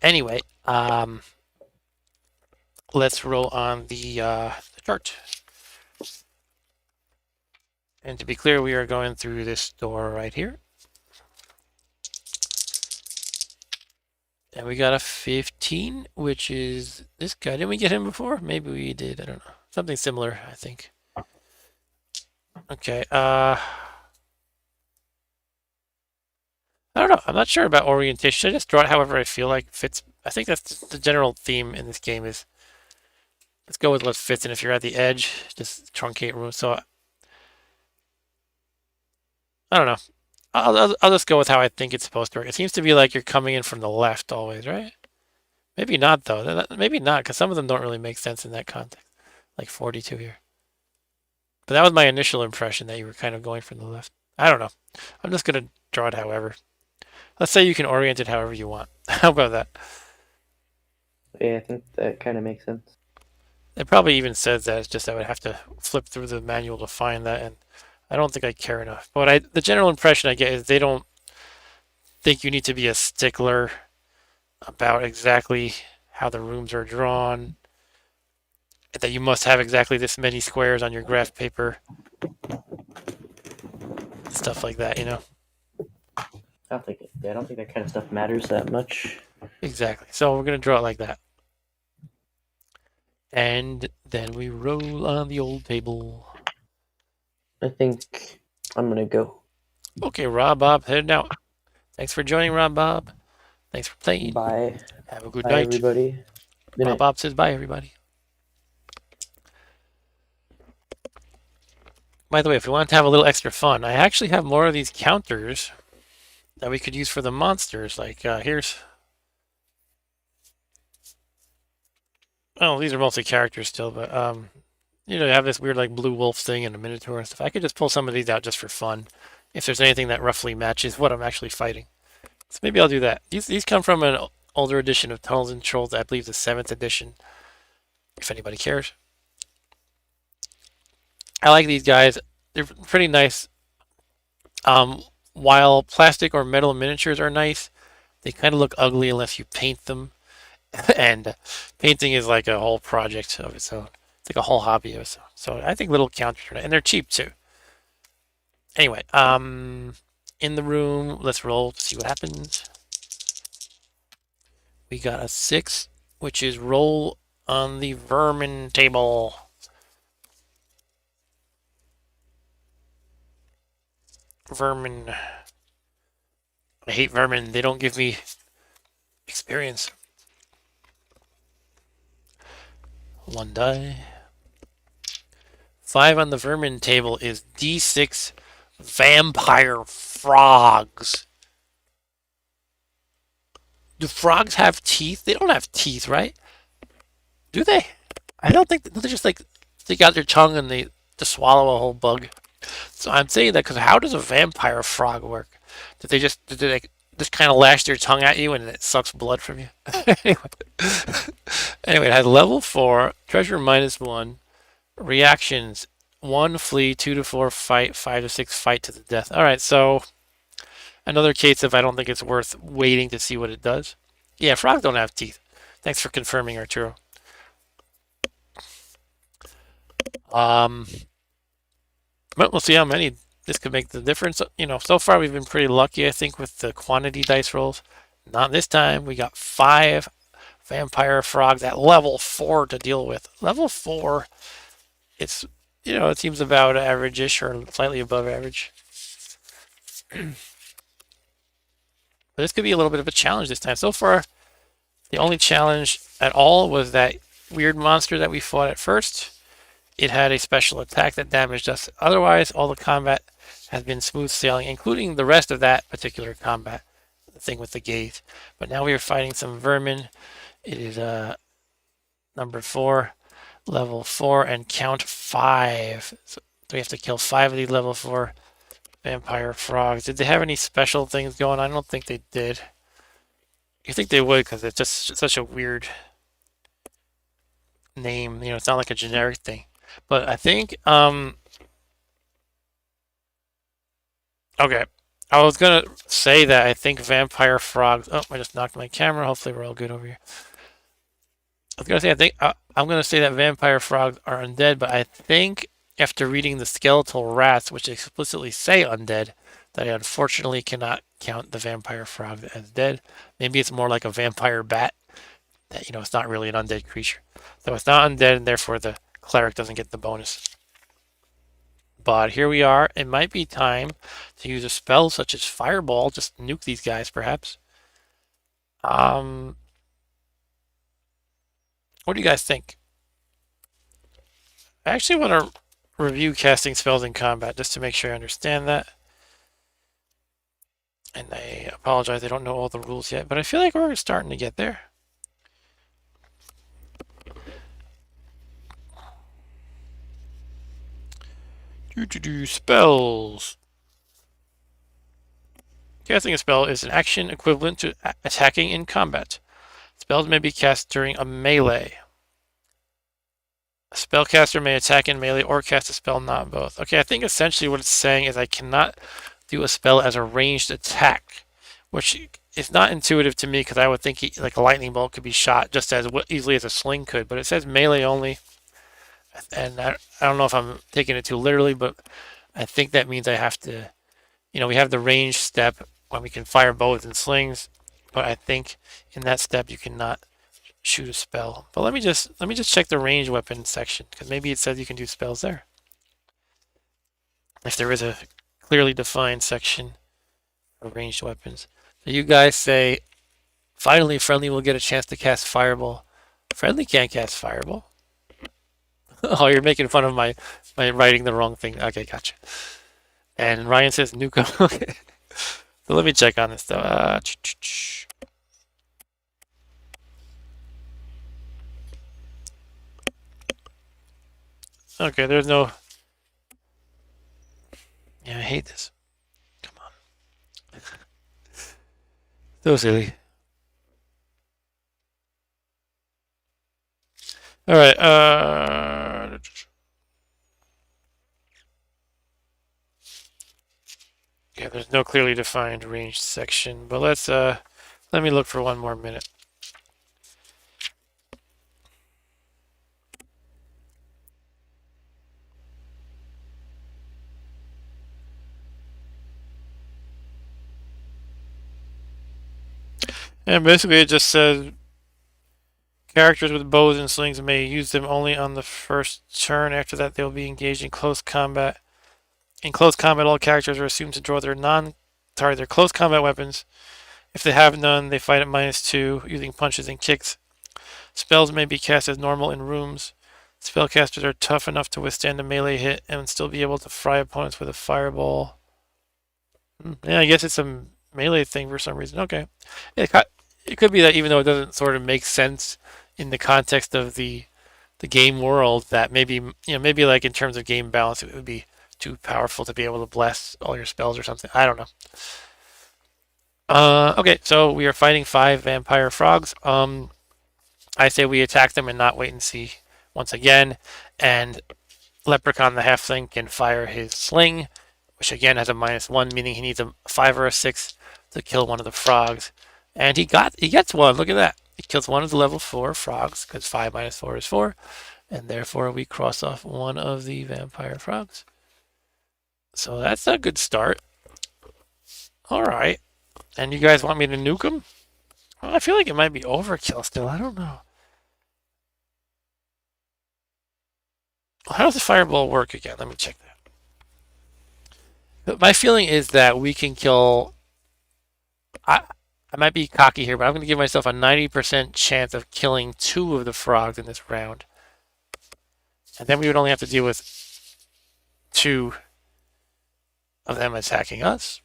A: Anyway, let's roll on the chart. And to be clear, we are going through this door right here. And we got a 15, which is this guy. Didn't we get him before? Maybe we did. I don't know. Something similar, I think. Okay. I don't know. I'm not sure about orientation. Should I just draw it however I feel like fits? I think that's the general theme in this game is let's go with what fits. And if you're at the edge, just truncate room. So I don't know. I'll just go with how I think it's supposed to work. It seems to be like you're coming in from the left always, right? Maybe not though. Maybe not because some of them don't really make sense in that context. Like 42 here. But that was my initial impression that you were kind of going from the left. I don't know. I'm just gonna draw it however. Let's say you can orient it however you want. How about that?
B: Yeah, I think that kind of makes sense.
A: It probably even says that. It's just I would have to flip through the manual to find that, and I don't think I care enough. But the general impression I get is they don't think you need to be a stickler about exactly how the rooms are drawn, that you must have exactly this many squares on your graph paper, stuff like that,
B: I don't think that kind of stuff matters that much.
A: Exactly. So we're gonna draw it like that. And then we roll on the old table.
B: I think I'm gonna go.
A: Okay, Rob Bob heading out. Thanks for joining, Rob Bob. Thanks for playing.
B: Bye.
A: Have a good
B: Bye,
A: night.
B: everybody. Good
A: Rob
B: night.
A: Bob says bye, everybody. By the way, if we want to have a little extra fun, I actually have more of these counters that we could use for the monsters. Like, here's... Oh, these are mostly characters still, but, you know, you have this weird, like, blue wolf thing and a minotaur and stuff. I could just pull some of these out just for fun, if there's anything that roughly matches what I'm actually fighting. So maybe I'll do that. These come from an older edition of Tunnels and Trolls, I believe the 7th edition, if anybody cares. I like these guys. They're pretty nice. While plastic or metal miniatures are nice, they kind of look ugly unless you paint them. And painting is like a whole project of its own. It's like a whole hobby of its own. So I think little counters are nice, and they're cheap too. Anyway, in the room, let's roll to see what happens. We got a 6, which is roll on the vermin table. Vermin. I hate vermin. They don't give me experience. 1 die. 5 on the vermin table is D6 vampire frogs. Do frogs have teeth? They don't have teeth, right? Do they? I don't think they just like stick out their tongue and they just swallow a whole bug. So I'm saying that because how does a vampire frog work? Do they just kind of lash their tongue at you and it sucks blood from you? Anyway, it has level 4, treasure -1, reactions 1 flee, 2 to 4 fight, 5 to 6 fight to the death. All right, so another case of I don't think it's worth waiting to see what it does. Yeah, frogs don't have teeth. Thanks for confirming, Arturo. But we'll see how many this could make the difference. You know, so far we've been pretty lucky, I think, with the quantity dice rolls. Not this time. We got 5 vampire frogs at level 4 to deal with. Level 4, it's, you know, it seems about average-ish or slightly above average. But this could be a little bit of a challenge this time. So far, the only challenge at all was that weird monster that we fought at first. It had a special attack that damaged us. Otherwise, all the combat has been smooth sailing, including the rest of that particular combat, the thing with the gaze. But now we are fighting some vermin. It is number 4, level 4, and count 5. So we have to kill 5 of these level 4 vampire frogs. Did they have any special things going on? I don't think they did. You think they would because it's just such a weird name. You know, it's not like a generic thing. But I think, okay. I was gonna say that I think vampire frogs. Oh, I just knocked my camera. Hopefully we're all good over here. I was gonna say I'm gonna say that vampire frogs are undead, but I think after reading the skeletal rats, which explicitly say undead, that I unfortunately cannot count the vampire frog as dead. Maybe it's more like a vampire bat. That, you know, it's not really an undead creature. So it's not undead, and therefore the cleric doesn't get the bonus. But here we are. It might be time to use a spell such as Fireball. Just nuke these guys, perhaps. What do you guys think? I actually want to review casting spells in combat just to make sure I understand that. And I apologize, I don't know all the rules yet, but I feel like we're starting to get there. Spells. Casting a spell is an action equivalent to attacking in combat. Spells may be cast during a melee. A spellcaster may attack in melee or cast a spell, not both. Okay, I think essentially what it's saying is I cannot do a spell as a ranged attack, which is not intuitive to me because I would think like a lightning bolt could be shot just as easily as a sling could, but it says melee only. And I don't know if I'm taking it too literally, but I think that means I have to, you know, we have the range step when we can fire bows and slings, but I think in that step you cannot shoot a spell. But let me just check the range weapon section because maybe it says you can do spells there. If there is a clearly defined section of ranged weapons. So you guys say, finally friendly will get a chance to cast Fireball. Friendly can't cast Fireball. Oh, you're making fun of my writing the wrong thing. Okay, gotcha. And Ryan says Nukem. Okay. So let me check on this though. Okay, there's no. Yeah, I hate this. Come on. So silly. All right. Yeah, there's no clearly defined ranged section, but let me look for one more minute. And basically it just says characters with bows and slings may use them only on the first turn. After that, they will be engaged in close combat. In close combat, all characters are assumed to draw their close combat weapons. If they have none, they fight at -2 using punches and kicks. Spells may be cast as normal in rooms. Spellcasters are tough enough to withstand a melee hit and still be able to fry opponents with a fireball. Yeah, I guess it's a melee thing for some reason. Okay. It could be that even though it doesn't sort of make sense in the context of the game world, that maybe like in terms of game balance, it would be too powerful to be able to bless all your spells or something. I don't know. Okay, so we are fighting 5 vampire frogs. I say we attack them and not wait and see once again. And Leprechaun the Halfling can fire his sling, which again has a -1, meaning he needs a 5 or a 6 to kill one of the frogs. And he gets one. Look at that. He kills one of the level 4 frogs, because 5 minus 4 is 4. And therefore we cross off one of the vampire frogs. So that's a good start. Alright. And you guys want me to nuke him? Well, I feel like it might be overkill still. I don't know. How does the fireball work again? Let me check that. But my feeling is that we can kill... I might be cocky here, but I'm going to give myself a 90% chance of killing 2 of the frogs in this round. And then we would only have to deal with 2 of them attacking us.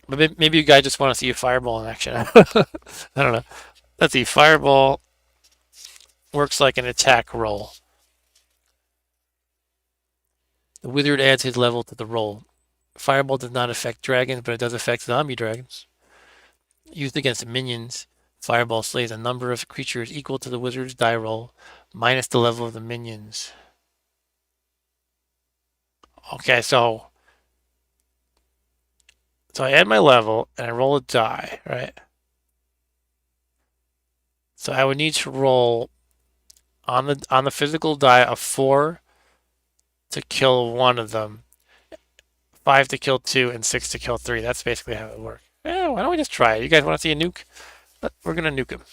A: But maybe you guys just want to see a fireball in action. I don't know. Let's see. Fireball works like an attack roll. The wizard adds his level to the roll. Fireball does not affect dragons, but it does affect zombie dragons. Used against minions, Fireball slays a number of creatures equal to the wizard's die roll, minus the level of the minions. Okay, so I add my level and I roll a die, right? So I would need to roll on the physical die a 4 to kill one of them, 5 to kill 2, and 6 to kill 3. That's basically how it works. Yeah, why don't we just try it? You guys want to see a nuke? We're gonna nuke him.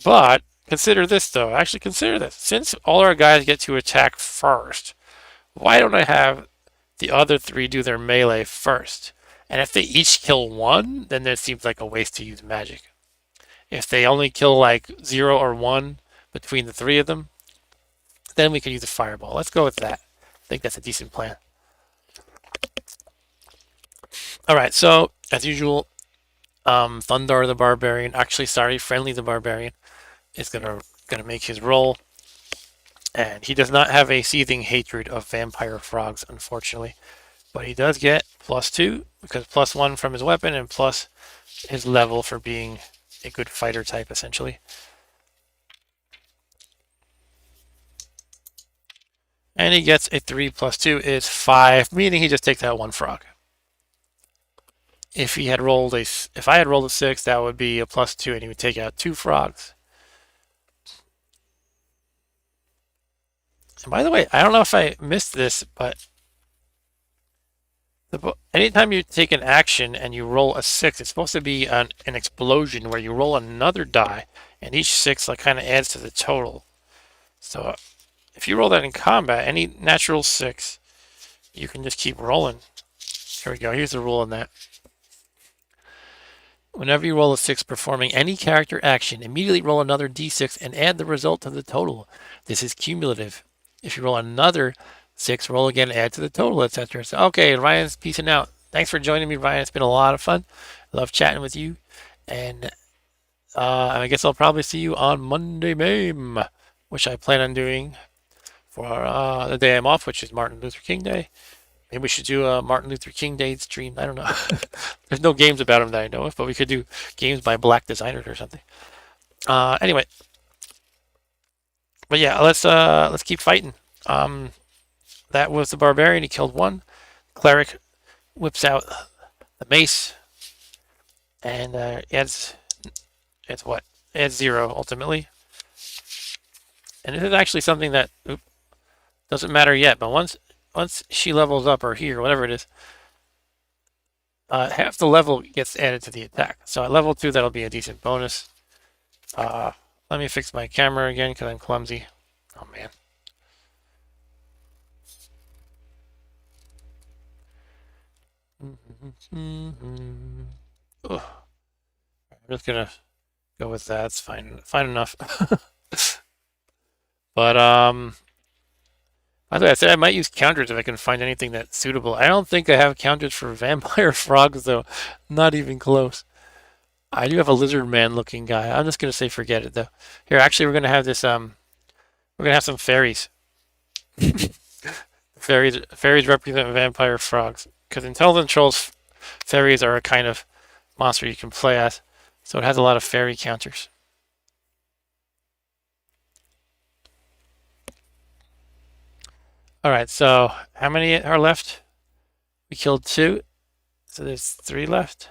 A: But consider this though. Actually, consider this. Since all our guys get to attack first, why don't I have the other 3 do their melee first? And if they each kill 1, then it seems like a waste to use magic. If they only kill like 0 or 1 between the 3 of them, then we can use a fireball. Let's go with that. I think that's a decent plan. Alright, so as usual, Thundar the Barbarian, Friendly the Barbarian, is gonna make his roll. And he does not have a seething hatred of vampire frogs, unfortunately. But he does get +2, because +1 from his weapon and plus his level for being a good fighter type, essentially. And he gets a 3 + 2 is 5, meaning he just takes out 1 frog. If I had rolled a 6, that would be a +2, and he would take out 2 frogs. And by the way, I don't know if I missed this, but anytime you take an action and you roll a 6, it's supposed to be an explosion where you roll another die, and each 6 kind of adds to the total. So if you roll that in combat, any natural 6, you can just keep rolling. Here we go. Here's the rule on that. Whenever you roll a 6 performing any character action, immediately roll another d6 and add the result to the total. This is cumulative. If you roll another 6, roll again, add to the total, etc. So, okay, Ryan's peacing out. Thanks for joining me, Ryan. It's been a lot of fun. Love chatting with you. And I guess I'll probably see you on Monday Mame, which I plan on doing for the day I'm off, which is Martin Luther King Day. Maybe we should do a Martin Luther King Day stream. I don't know. There's no games about him that I know of, but we could do games by black designers or something. Anyway, but yeah, let's keep fighting. That was the Barbarian. He killed one. Cleric whips out the mace and adds what? Adds 0 ultimately. And this is actually something that doesn't matter yet, but once she levels up, or here, whatever it is, half the level gets added to the attack. So at level 2, that'll be a decent bonus. Let me fix my camera again because I'm clumsy. Oh man. Ugh. I'm just gonna go with that. It's fine enough. But by the way, I said I might use counters if I can find anything that's suitable. I don't think I have counters for vampire frogs though. Not even close. I do have a lizard man looking guy. I'm just gonna say forget it though. Here, actually, we're gonna have this. We're gonna have some fairies. Fairies represent vampire frogs because in Intelligent Trolls, fairies are a kind of monster you can play as. So it has a lot of fairy counters. Alright, so how many are left? We killed 2. So there's 3 left.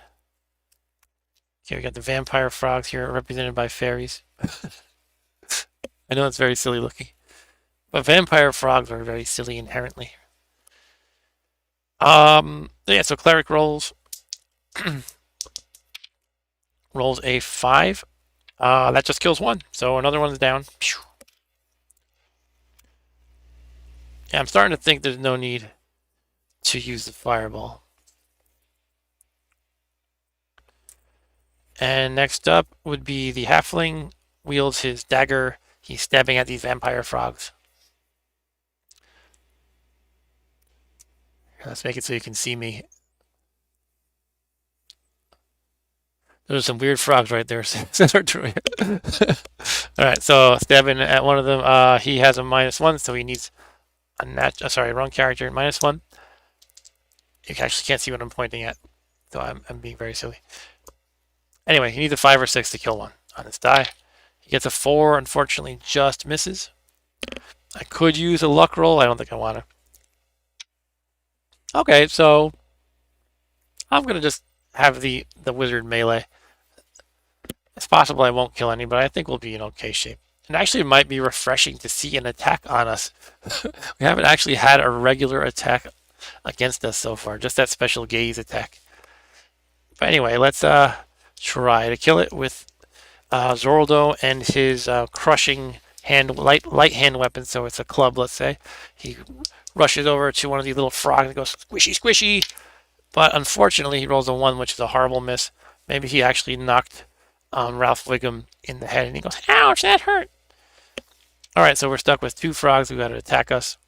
A: Okay, we got the vampire frogs here represented by fairies. I know it's very silly looking. But vampire frogs are very silly inherently. Yeah, so Cleric rolls rolls a 5. That just kills 1. So another one's down. Yeah, I'm starting to think there's no need to use the fireball. And next up would be the Halfling. Wields his dagger. He's stabbing at these vampire frogs. Let's make it so you can see me. There's some weird frogs right there. Alright, so stabbing at one of them. He has a -1, so he needs a sorry, wrong character. -1. You actually can't see what I'm pointing at, so I'm being very silly. Anyway, he needs a 5 or 6 to kill one on this die. He gets a 4, unfortunately, just misses. I could use a luck roll. I don't think I want to. Okay, so I'm gonna just have the wizard melee. It's possible I won't kill any, but I think we'll be in okay shape. And actually, it might be refreshing to see an attack on us. We haven't actually had a regular attack against us so far, just that special gaze attack. But anyway, let's try to kill it with Zoraldo and his crushing light hand weapon. So it's a club, let's say. He rushes over to one of these little frogs and goes squishy, squishy. But unfortunately, he rolls a 1, which is a horrible miss. Maybe he actually knocked Ralph Wiggum in the head, and he goes, "Ouch, that hurt." All right, so we're stuck with 2 frogs who got to attack us.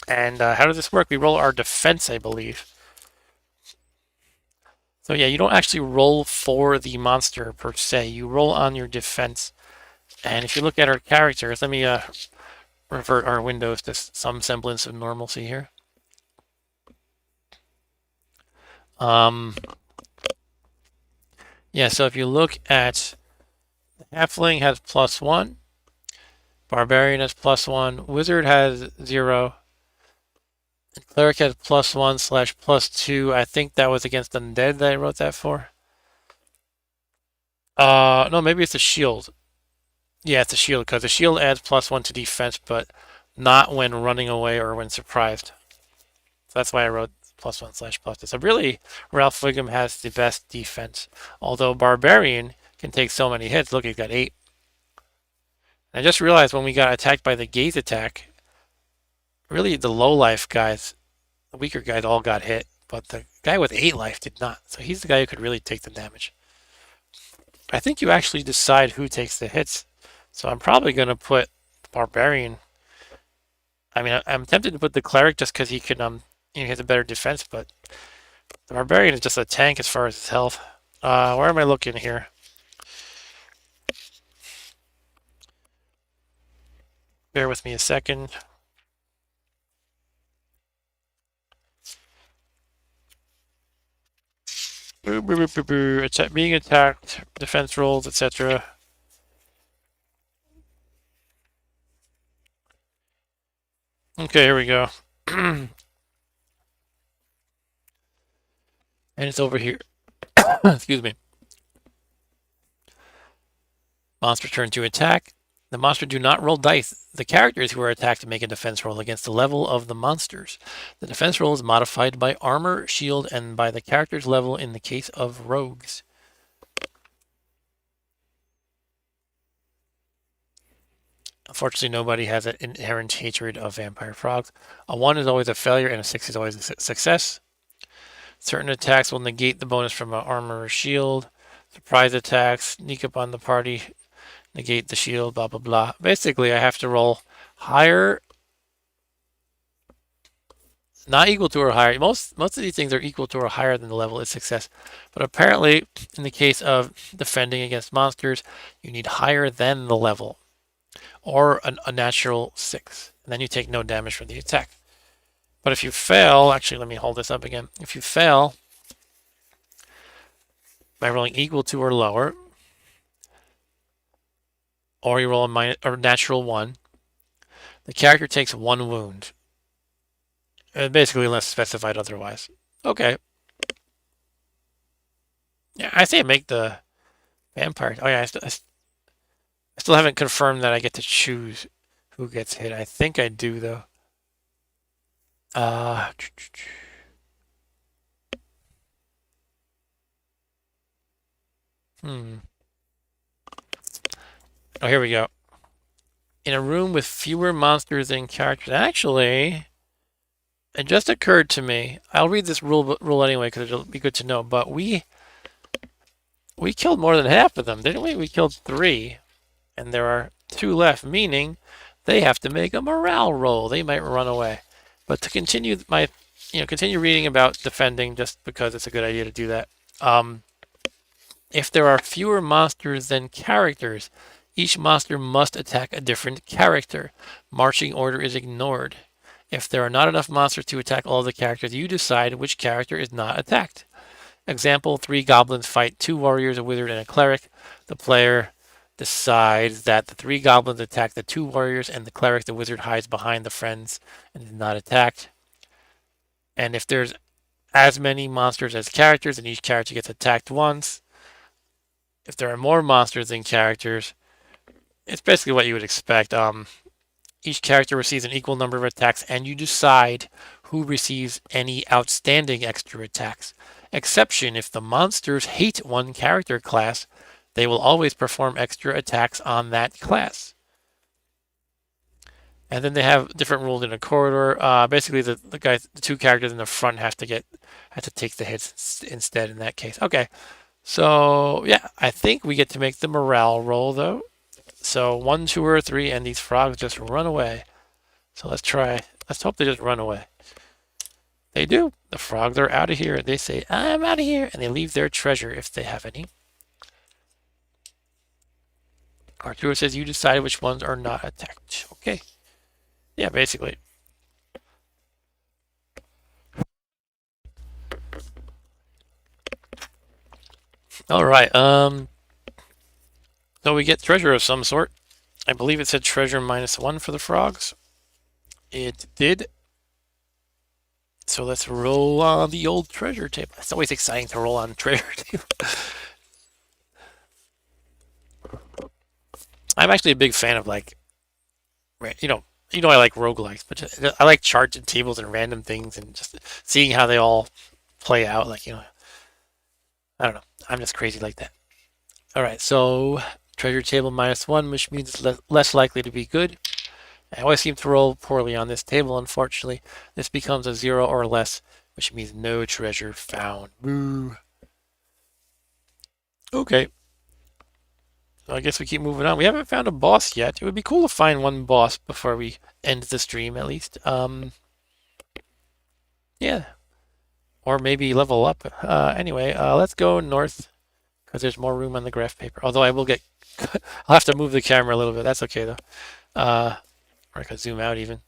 A: And how does this work? We roll our defense, I believe. So yeah, you don't actually roll for the monster per se. You roll on your defense. And if you look at our characters, let me revert our windows to some semblance of normalcy here. Yeah, so if you look at Halfling has +1, Barbarian has +1, Wizard has 0, and Cleric has +1/+2. I think that was against Undead that I wrote that for. No, maybe it's a shield. Yeah, it's a shield, because the shield adds +1 to defense, but not when running away or when surprised. So that's why I wrote +1/+2. So really, Ralph Wiggum has the best defense. Although Barbarian can take so many hits. Look, he's got 8. And I just realized when we got attacked by the gaze attack, really the low life guys, the weaker guys all got hit. but the guy with 8 life did not. So he's the guy who could really take the damage. I think you actually decide who takes the hits. So I'm probably going to put the Barbarian. I mean, I'm tempted to put the Cleric just because he can, he has a better defense, but the Barbarian is just a tank as far as his health. Where am I looking here? Bear with me a second. Being attacked, defense rolls, etc. Okay, here we go. And it's over here. Excuse me. Monster turn to attack. The monster do not roll dice. The characters who are attacked make a defense roll against the level of the monsters. The defense roll is modified by armor, shield, and by the character's level in the case of rogues. Unfortunately, nobody has an inherent hatred of vampire frogs. A 1 is always a failure, and a 6 is always a success. Certain attacks will negate the bonus from an armor or shield. Surprise attacks, sneak up on the party, negate the shield, blah, blah, blah. Basically, I have to roll higher, not equal to or higher. Most of these things are equal to or higher than the level of success. But apparently, in the case of defending against monsters, you need higher than the level, or a natural 6. And then you take no damage from the attack. But if you fail, actually, let me hold this up again. If you fail by rolling equal to or lower, or you roll a minus or natural 1, the character takes 1 wound. Basically, unless specified otherwise. Okay. Yeah, I say make the vampire. Oh yeah, I still haven't confirmed that I get to choose who gets hit. I think I do though. Oh, here we go. In a room with fewer monsters than characters. Actually, it just occurred to me. I'll read this rule anyway because it'll be good to know. But we killed more than half of them, didn't we? We killed 3, and there are 2 left, meaning they have to make a morale roll. They might run away. But to continue continue reading about defending, just because it's a good idea to do that. If there are fewer monsters than characters, each monster must attack a different character. Marching order is ignored. If there are not enough monsters to attack all of the characters, you decide which character is not attacked. Example, 3 goblins fight 2 warriors, a wizard, and a cleric. The player decides that the 3 goblins attack the 2 warriors, and the cleric, the wizard, hides behind the friends and is not attacked. And if there's as many monsters as characters, then each character gets attacked once. If there are more monsters than characters, it's basically what you would expect. Each character receives an equal number of attacks, and you decide who receives any outstanding extra attacks. Exception, if the monsters hate one character class, they will always perform extra attacks on that class. And then they have different rules in a corridor. Basically, the 2 characters in the front have to take the hits instead in that case. Okay, so yeah, I think we get to make the morale roll though. So 1, 2, or 3, and these frogs just run away. So let's try. Let's hope they just run away. They do. The frogs are out of here. They say, "I'm out of here," and they leave their treasure if they have any. Arturo says, "You decide which ones are not attacked." Okay. Yeah, basically. All right. So we get treasure of some sort. I believe it said treasure -1 for the frogs. It did. So let's roll on the old treasure table. It's always exciting to roll on treasure table. I'm actually a big fan of I like roguelikes, but I like charts and tables and random things and just seeing how they all play out. I don't know. I'm just crazy like that. All right, so treasure table -1, which means it's less likely to be good. I always seem to roll poorly on this table, unfortunately. This becomes a 0 or less which means no treasure found. Boo. Okay. So I guess we keep moving on. We haven't found a boss yet. It would be cool to find one boss before we end the stream, at least. Yeah. Or maybe level up. Anyway, let's go north because there's more room on the graph paper. Although I will get... I'll have to move the camera a little bit. That's okay, though. Or I could zoom out even.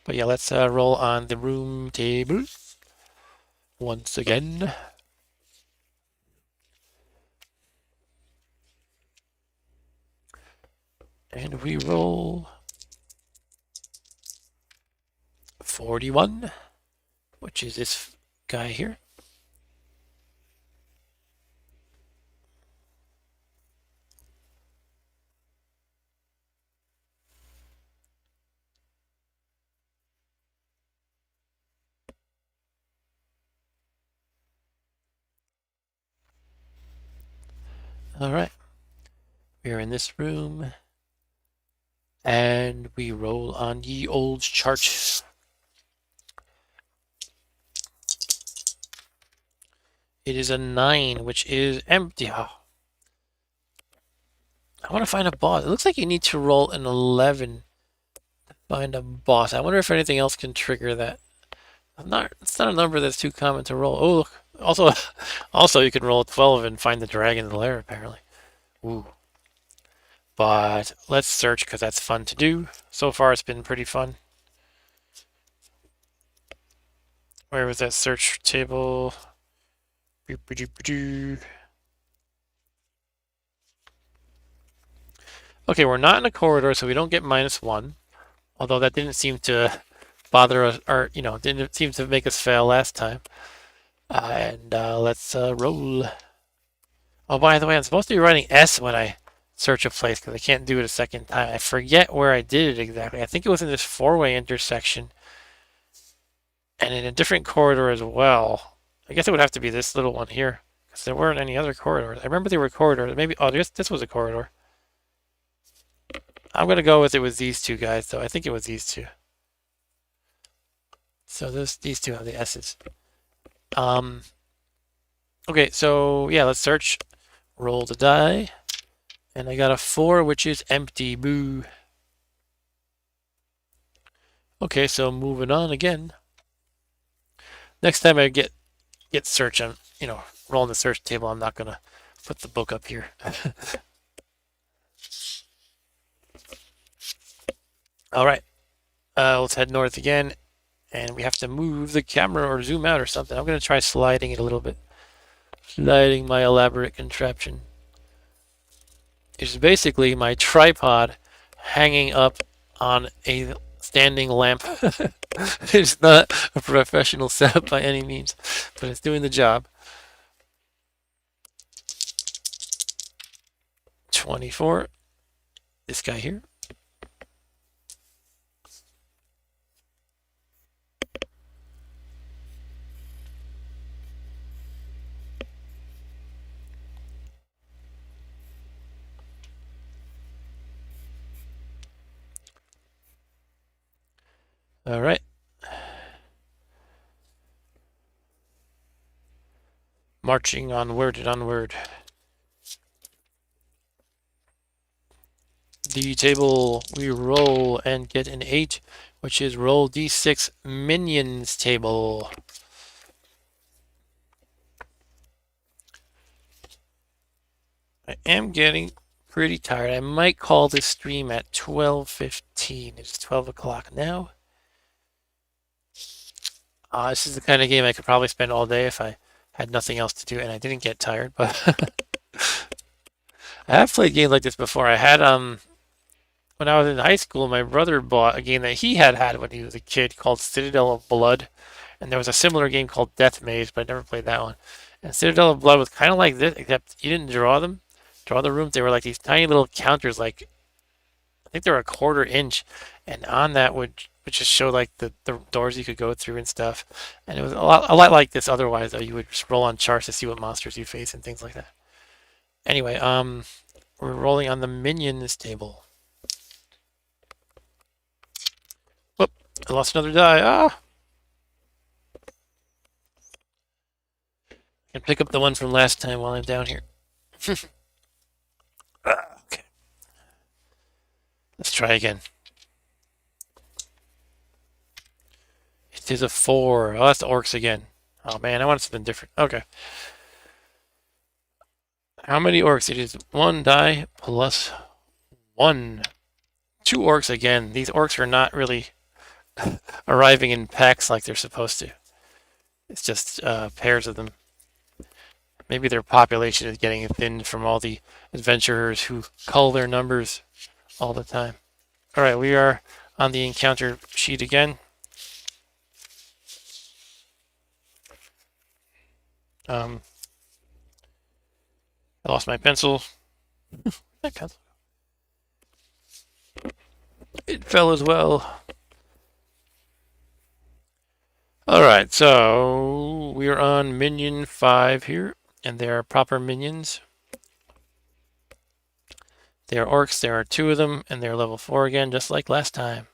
A: But yeah, let's roll on the room table once again. And we roll 41, which is this guy here. All right. We are in this room. And we roll on ye old chart. It is a 9, which is empty. Oh. I want to find a boss. It looks like you need to roll an 11 to find a boss. I wonder if anything else can trigger that. It's not a number that's too common to roll. Oh, look. Also, you can roll a 12 and find the dragon's lair, apparently. Ooh. But let's search because that's fun to do. So far, it's been pretty fun. Where was that search table? Okay, we're not in a corridor, so we don't get -1. Although that didn't seem to bother us, or, didn't seem to make us fail last time. And let's roll. Oh, by the way, I'm supposed to be writing S when I search a place because I can't do it a second time. I forget where I did it exactly. I think it was in this 4-way intersection and in a different corridor as well. I guess it would have to be this little one here because there weren't any other corridors. I remember there were corridors. Maybe, oh, this was a corridor. I'm going to go with it with these two guys, though. I think it was these two. So these two have the S's. Okay, so yeah, let's search. Roll the die. And I got a 4, which is empty. Boo. Okay, so moving on again. Next time I get search, I'm, rolling the search table, I'm not going to put the book up here. All right. Let's head north again. And we have to move the camera or zoom out or something. I'm going to try sliding it a little bit. Sliding my elaborate contraption. It's basically my tripod hanging up on a standing lamp. It's not a professional setup by any means, but it's doing the job. 24. This guy here. All right. Marching onward and onward. The table we roll and get an 8, which is roll d6 minions table. I am getting pretty tired. I might call this stream at 12:15. It's 12 o'clock now. This is the kind of game I could probably spend all day if I had nothing else to do and I didn't get tired, but I have played games like this before. I had when I was in high school, my brother bought a game that he had when he was a kid called Citadel of Blood, and there was a similar game called Death Maze, but I never played that one. And Citadel of Blood was kind of like this, except you didn't draw the rooms. They were like these tiny little counters, like I think they were a 1/4 inch, and on that would just show like the doors you could go through and stuff. And it was a lot like this otherwise, though. You would just roll on charts to see what monsters you face and things like that. Anyway, we're rolling on the minions table. Whoop, I lost another die. Ah! And pick up the one from last time while I'm down here. Okay. Let's try again. It is a 4. Oh, that's the orcs again. Oh man, I wanted something different. Okay. How many orcs? It is 1 die plus 1. 2 orcs again. These orcs are not really arriving in packs like they're supposed to. It's just pairs of them. Maybe their population is getting thinned from all the adventurers who cull their numbers all the time. Alright, we are on the encounter sheet again. I lost my pencil. My pencil. It fell as well. Alright, so we are on minion 5 here, and they are proper minions. They are orcs, there are 2 of them, and they're level 4 again, just like last time.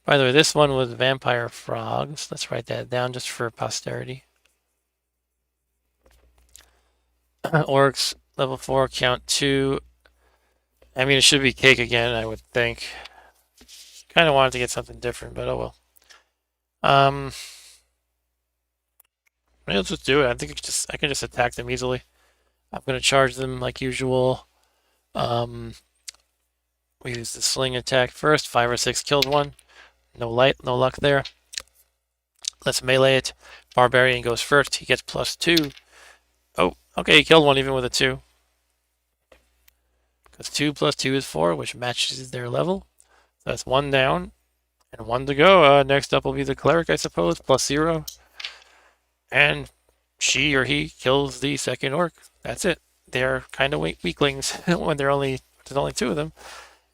A: By the way, this one was vampire frogs. Let's write that down just for posterity. Orcs, level 4, count 2. I mean, it should be cake again, I would think. Kind of wanted to get something different, but oh well. Maybe let's just do it. I think I can just attack them easily. I'm gonna charge them like usual. We use the sling attack first. 5 or 6 killed one. No luck there. Let's melee it. Barbarian goes first. He gets +2. Oh, okay, he killed one even with a 2. Because 2 plus 2 is 4, which matches their level. So that's 1 down. And 1 to go. Next up will be the Cleric, I suppose. +0. And she or he kills the second orc. That's it. They're kind of weaklings when there's only 2 of them.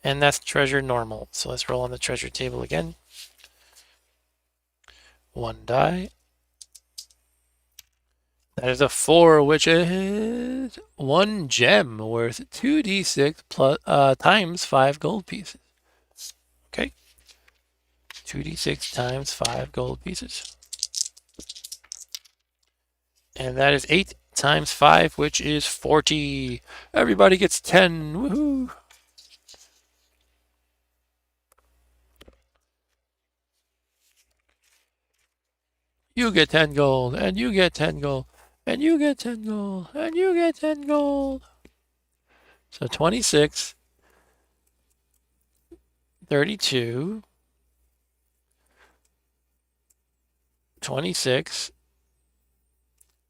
A: And that's treasure normal. So let's roll on the treasure table again. 1 die. That is a 4, which is 1 gem worth 2d6 plus times 5 gold pieces. Okay. 2d6 times 5 gold pieces. And that is 8 times 5, which is 40. Everybody gets 10. Woohoo! You get 10 gold, and you get 10 gold, and you get 10 gold, and you get 10 gold. So 26, 32, 26,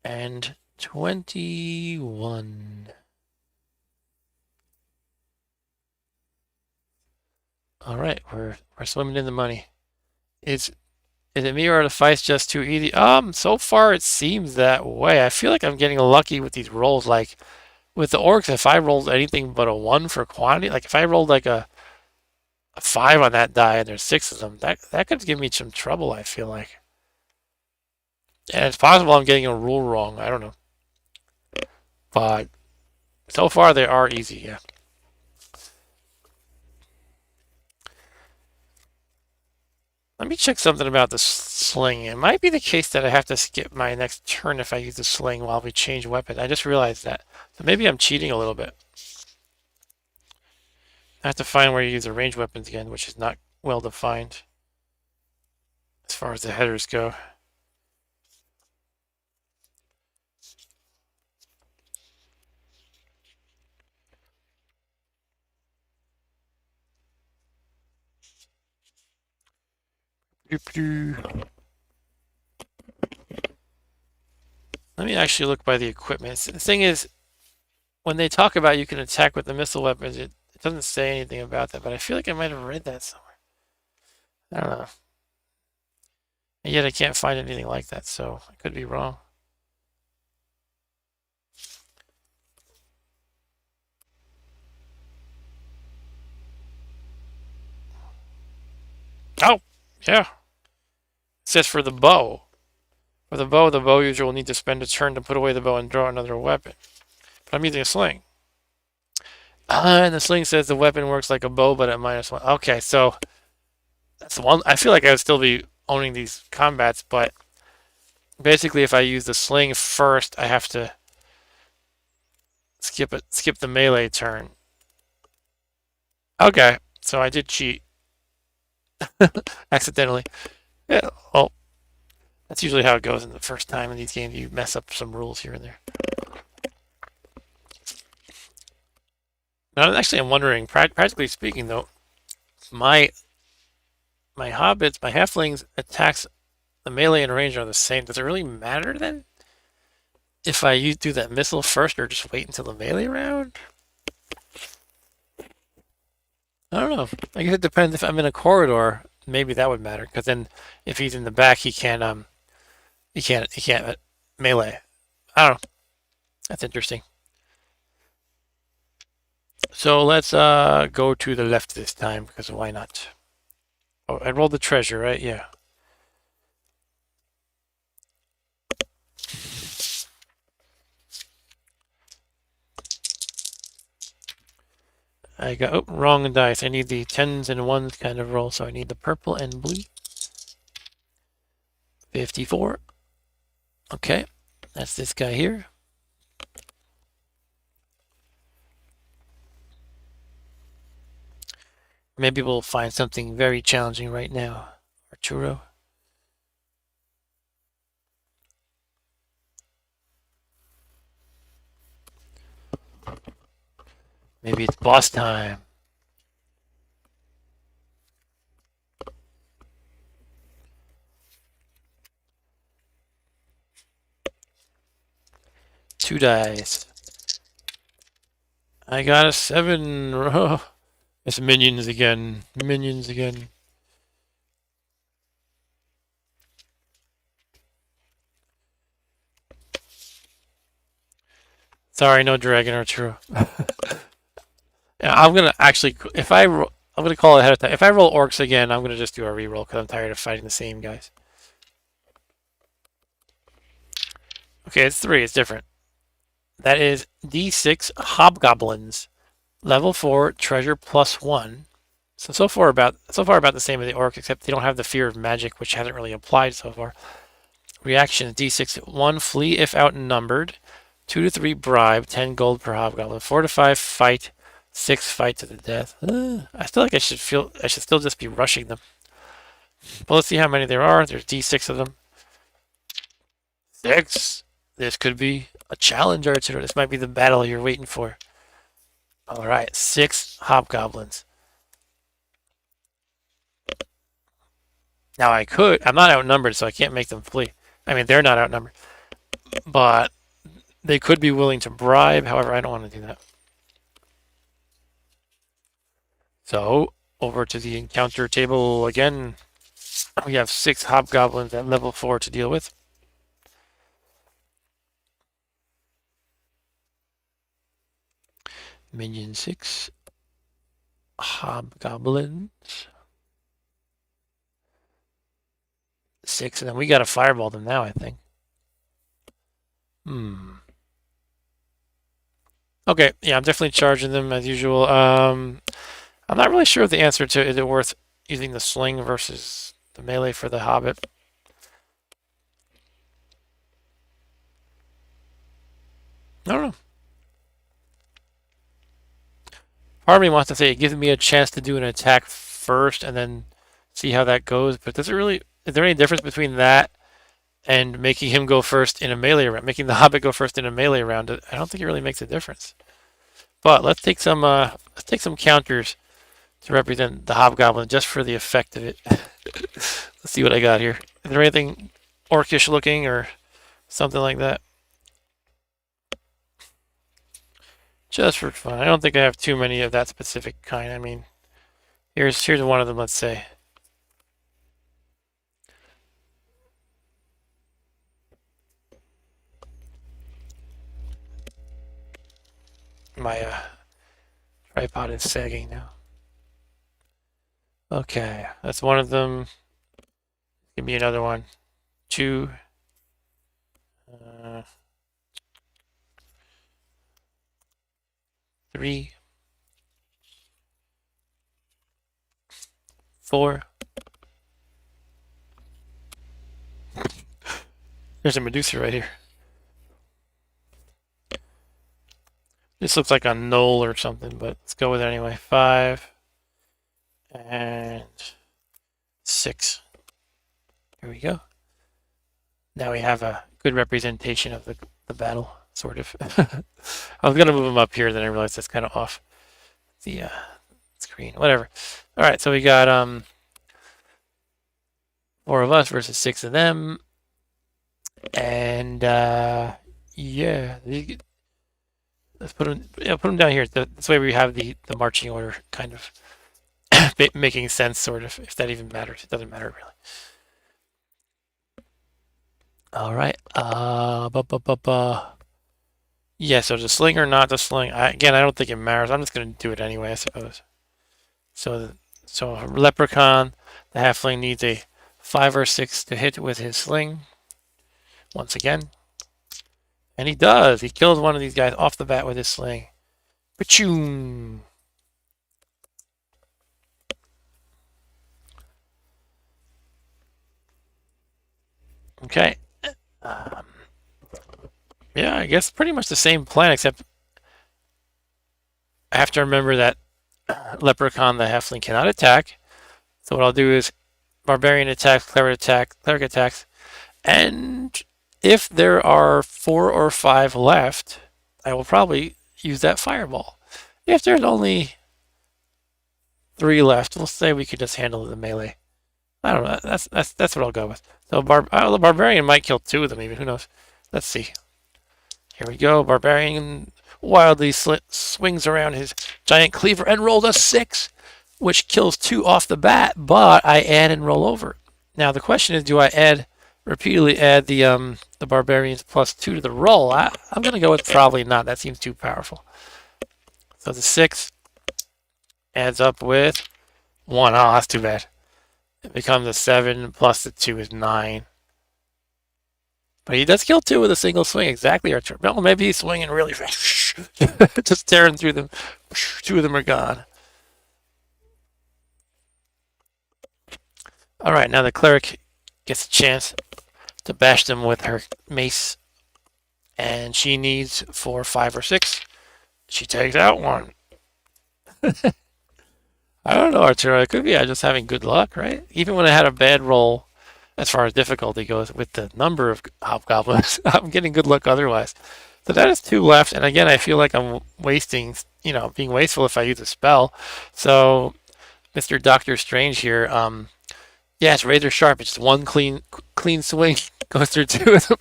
A: and 21. All right, we're swimming in the money. Is it me or are the fights just too easy? So far it seems that way. I feel like I'm getting lucky with these rolls. Like with the orcs, if I rolled anything but a 1 for quantity, like if I rolled like a 5 on that die and there's 6 of them, that could give me some trouble, I feel like. And it's possible I'm getting a rule wrong. I don't know. But so far they are easy, yeah. Let me check something about the sling. It might be the case that I have to skip my next turn if I use the sling while we change weapon. I just realized that. So maybe I'm cheating a little bit. I have to find where you use the ranged weapons again, which is not well defined as far as the headers go. Let me actually look by the equipment. The thing is, when they talk about you can attack with the missile weapons, it doesn't say anything about that, but I feel like I might have read that somewhere. I don't know. And yet I can't find anything like that, so I could be wrong. Oh, yeah. It says for the bow. For the bow user will need to spend a turn to put away the bow and draw another weapon. But I'm using a sling. And the sling says the weapon works like a bow, but at -1. Okay, so that's the one. I feel like I would still be owning these combats, but Basically, if I use the sling first, I have to skip the melee turn. Okay, so I did cheat accidentally. Yeah, well, that's usually how it goes in the first time in these games. You mess up some rules here and there. Now, actually, I'm wondering, practically speaking, though, my hobbits, my halflings attacks, the melee and range are the same. Does it really matter then if I do that missile first or just wait until the melee round? I don't know. I guess it depends. If I'm in a corridor, maybe that would matter, because then if he's in the back, he can't melee. I don't know. That's interesting. So let's go to the left this time, because why not? Oh, I rolled the treasure, right? Yeah. I got wrong dice. I need the 10s and 1s kind of roll, so I need the purple and blue. 54. Okay, that's this guy here. Maybe we'll find something very challenging right now. Arturo. Maybe it's boss time. Two dice. I got a 7. Oh, it's minions again. Minions again. Sorry, no dragon, Arturo. Yeah, I'm gonna actually, I'm gonna call it ahead of time. If I roll orcs again, I'm gonna just do a reroll because I'm tired of fighting the same guys. Okay, it's 3. It's different. That is D6 hobgoblins, level 4 treasure +1. So far about the same as the orcs, except they don't have the fear of magic, which hasn't really applied so far. Reaction D6 1 flee if outnumbered, 2 to 3 bribe, 10 gold per hobgoblin, 4 to 5 fight, 6 fight to the death. I feel like I should still just be rushing them. But let's see how many there are. There's D6 of them. 6. This could be a challenge, Archer. This might be the battle you're waiting for. All right, 6 hobgoblins. Now I'm not outnumbered, so I can't make them flee. I mean, they're not outnumbered, but they could be willing to bribe. However, I don't want to do that. So over to the encounter table again. We have 6 hobgoblins at level 4 to deal with. Minion 6. Hobgoblins. 6, and then we gotta fireball them now, I think. Okay, yeah, I'm definitely charging them as usual. I'm not really sure of the answer to is it worth using the sling versus the melee for the hobbit. I don't know. Part of me wants to say it gives me a chance to do an attack first and then see how that goes, but is there any difference between that and making him go first in a melee round, making the hobbit go first in a melee round? I don't think it really makes a difference. But let's take some counters to represent the hobgoblin just for the effect of it. Let's see what I got here. Is there anything orcish looking or something like that? Just for fun. I don't think I have too many of that specific kind. I mean, here's one of them, let's say. My tripod is sagging now. Okay, that's one of them. Give me another one. 2. 3. 4. There's a Medusa right here. This looks like a knoll or something, but let's go with it anyway. 5 and 6. Here we go. Now we have a good representation of the battle, sort of. I was gonna move them up here, then I realized that's kind of off the screen. Whatever. All right, so we got 4 of us versus 6 of them, and yeah, let's put them down here. This way we have the marching order kind of making sense, sort of. If that even matters, it doesn't matter really. All right. Yeah, so the sling or not the sling? Again, I don't think it matters. I'm just going to do it anyway, I suppose. So a leprechaun, the halfling needs a 5 or 6 to hit with his sling. Once again. And he does. He kills one of these guys off the bat with his sling. Pachoom! Okay. Yeah, I guess pretty much the same plan, except I have to remember that Leprechaun, the Halfling, cannot attack. So what I'll do is Barbarian attacks, Cleric attacks, and if there are 4 or 5 left, I will probably use that Fireball. If there's only 3 left, we'll say we could just handle the melee. I don't know. That's what I'll go with. So the Barbarian might kill 2 of them even. Who knows? Let's see. Here we go. Barbarian wildly swings around his giant cleaver and rolls a 6, which kills 2 off the bat, but I add and roll over. Now the question is, do I repeatedly add the Barbarian's +2 to the roll? I'm going to go with probably not. That seems too powerful. So the 6 adds up with 1. Oh, that's too bad. It becomes a 7 plus the 2 is 9. But he does kill 2 with a single swing. Exactly our turn. Well, maybe he's swinging really fast. Just tearing through them. 2 of them are gone. Alright, now the Cleric gets a chance to bash them with her mace. And she needs 4, 5, or 6. She takes out 1. I don't know, Arturo. It could be I just having good luck, right? Even when I had a bad roll, as far as difficulty goes, with the number of hobgoblins, I'm getting good luck otherwise. So that is 2 left, and again, I feel like I'm wasting, being wasteful if I use a spell. So, Mr. Doctor Strange here, yeah, it's razor sharp. It's just 1 clean swing goes through 2 of them.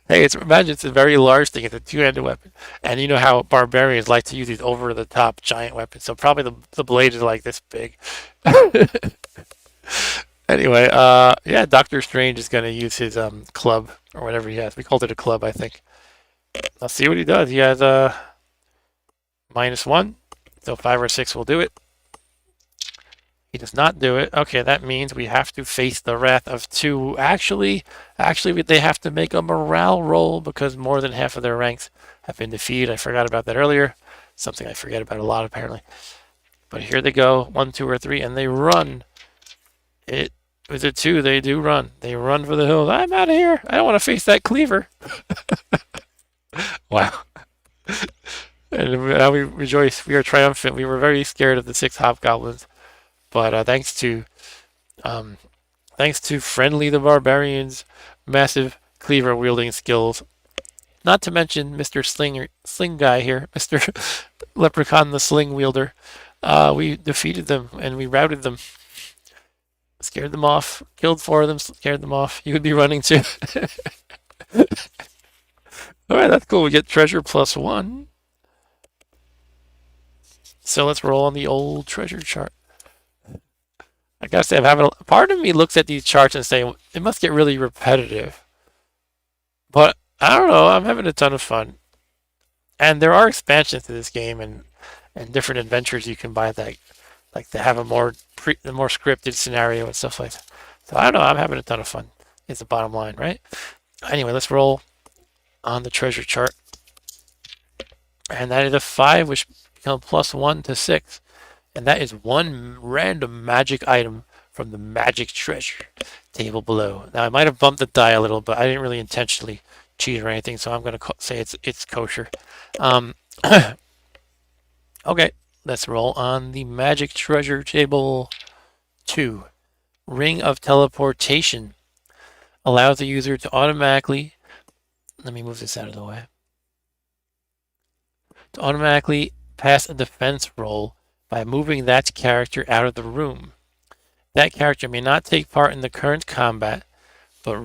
A: Hey, imagine it's a very large thing. It's a 2-handed weapon, and you know how barbarians like to use these over-the-top giant weapons. So probably the blade is like this big. Anyway, yeah, Doctor Strange is going to use his club or whatever he has. We called it a club, I think. Let's see what he does. He has -1, so 5 or 6 will do it. He does not do it. Okay, that means we have to face the wrath of 2. Actually, they have to make a morale roll because more than half of their ranks have been defeated. I forgot about that earlier. Something I forget about a lot, apparently. But here they go, 1, 2, or 3, and they run. With a 2, they do run. They run for the hills. I'm out of here. I don't want to face that cleaver. Wow. And now we rejoice. We are triumphant. We were very scared of the 6 hobgoblins. But thanks to Friendly the Barbarian's massive cleaver wielding skills, not to mention Mr. Sling guy here, Mr. Leprechaun the Sling wielder, we defeated them and we routed them, scared them off, killed 4 of them, scared them off. You would be running too. All right, that's cool. We get treasure +1. So let's roll on the old treasure chart. I gotta say, part of me looks at these charts and say it must get really repetitive. But I don't know. I'm having a ton of fun, and there are expansions to this game and different adventures you can buy that like to have a more scripted scenario and stuff like that. So I don't know. I'm having a ton of fun. Is the bottom line, right? Anyway, let's roll on the treasure chart, and that is a 5, which becomes +1 to 6. And that is 1 random magic item from the magic treasure table below. Now I might have bumped the die a little, but I didn't really intentionally cheat or anything, so I'm going to say it's kosher. Okay, let's roll on the magic treasure table 2. Ring of teleportation allows the user to automatically, let me move this out of the way, to automatically pass a defense roll by moving that character out of the room. That character may not take part in the current combat, but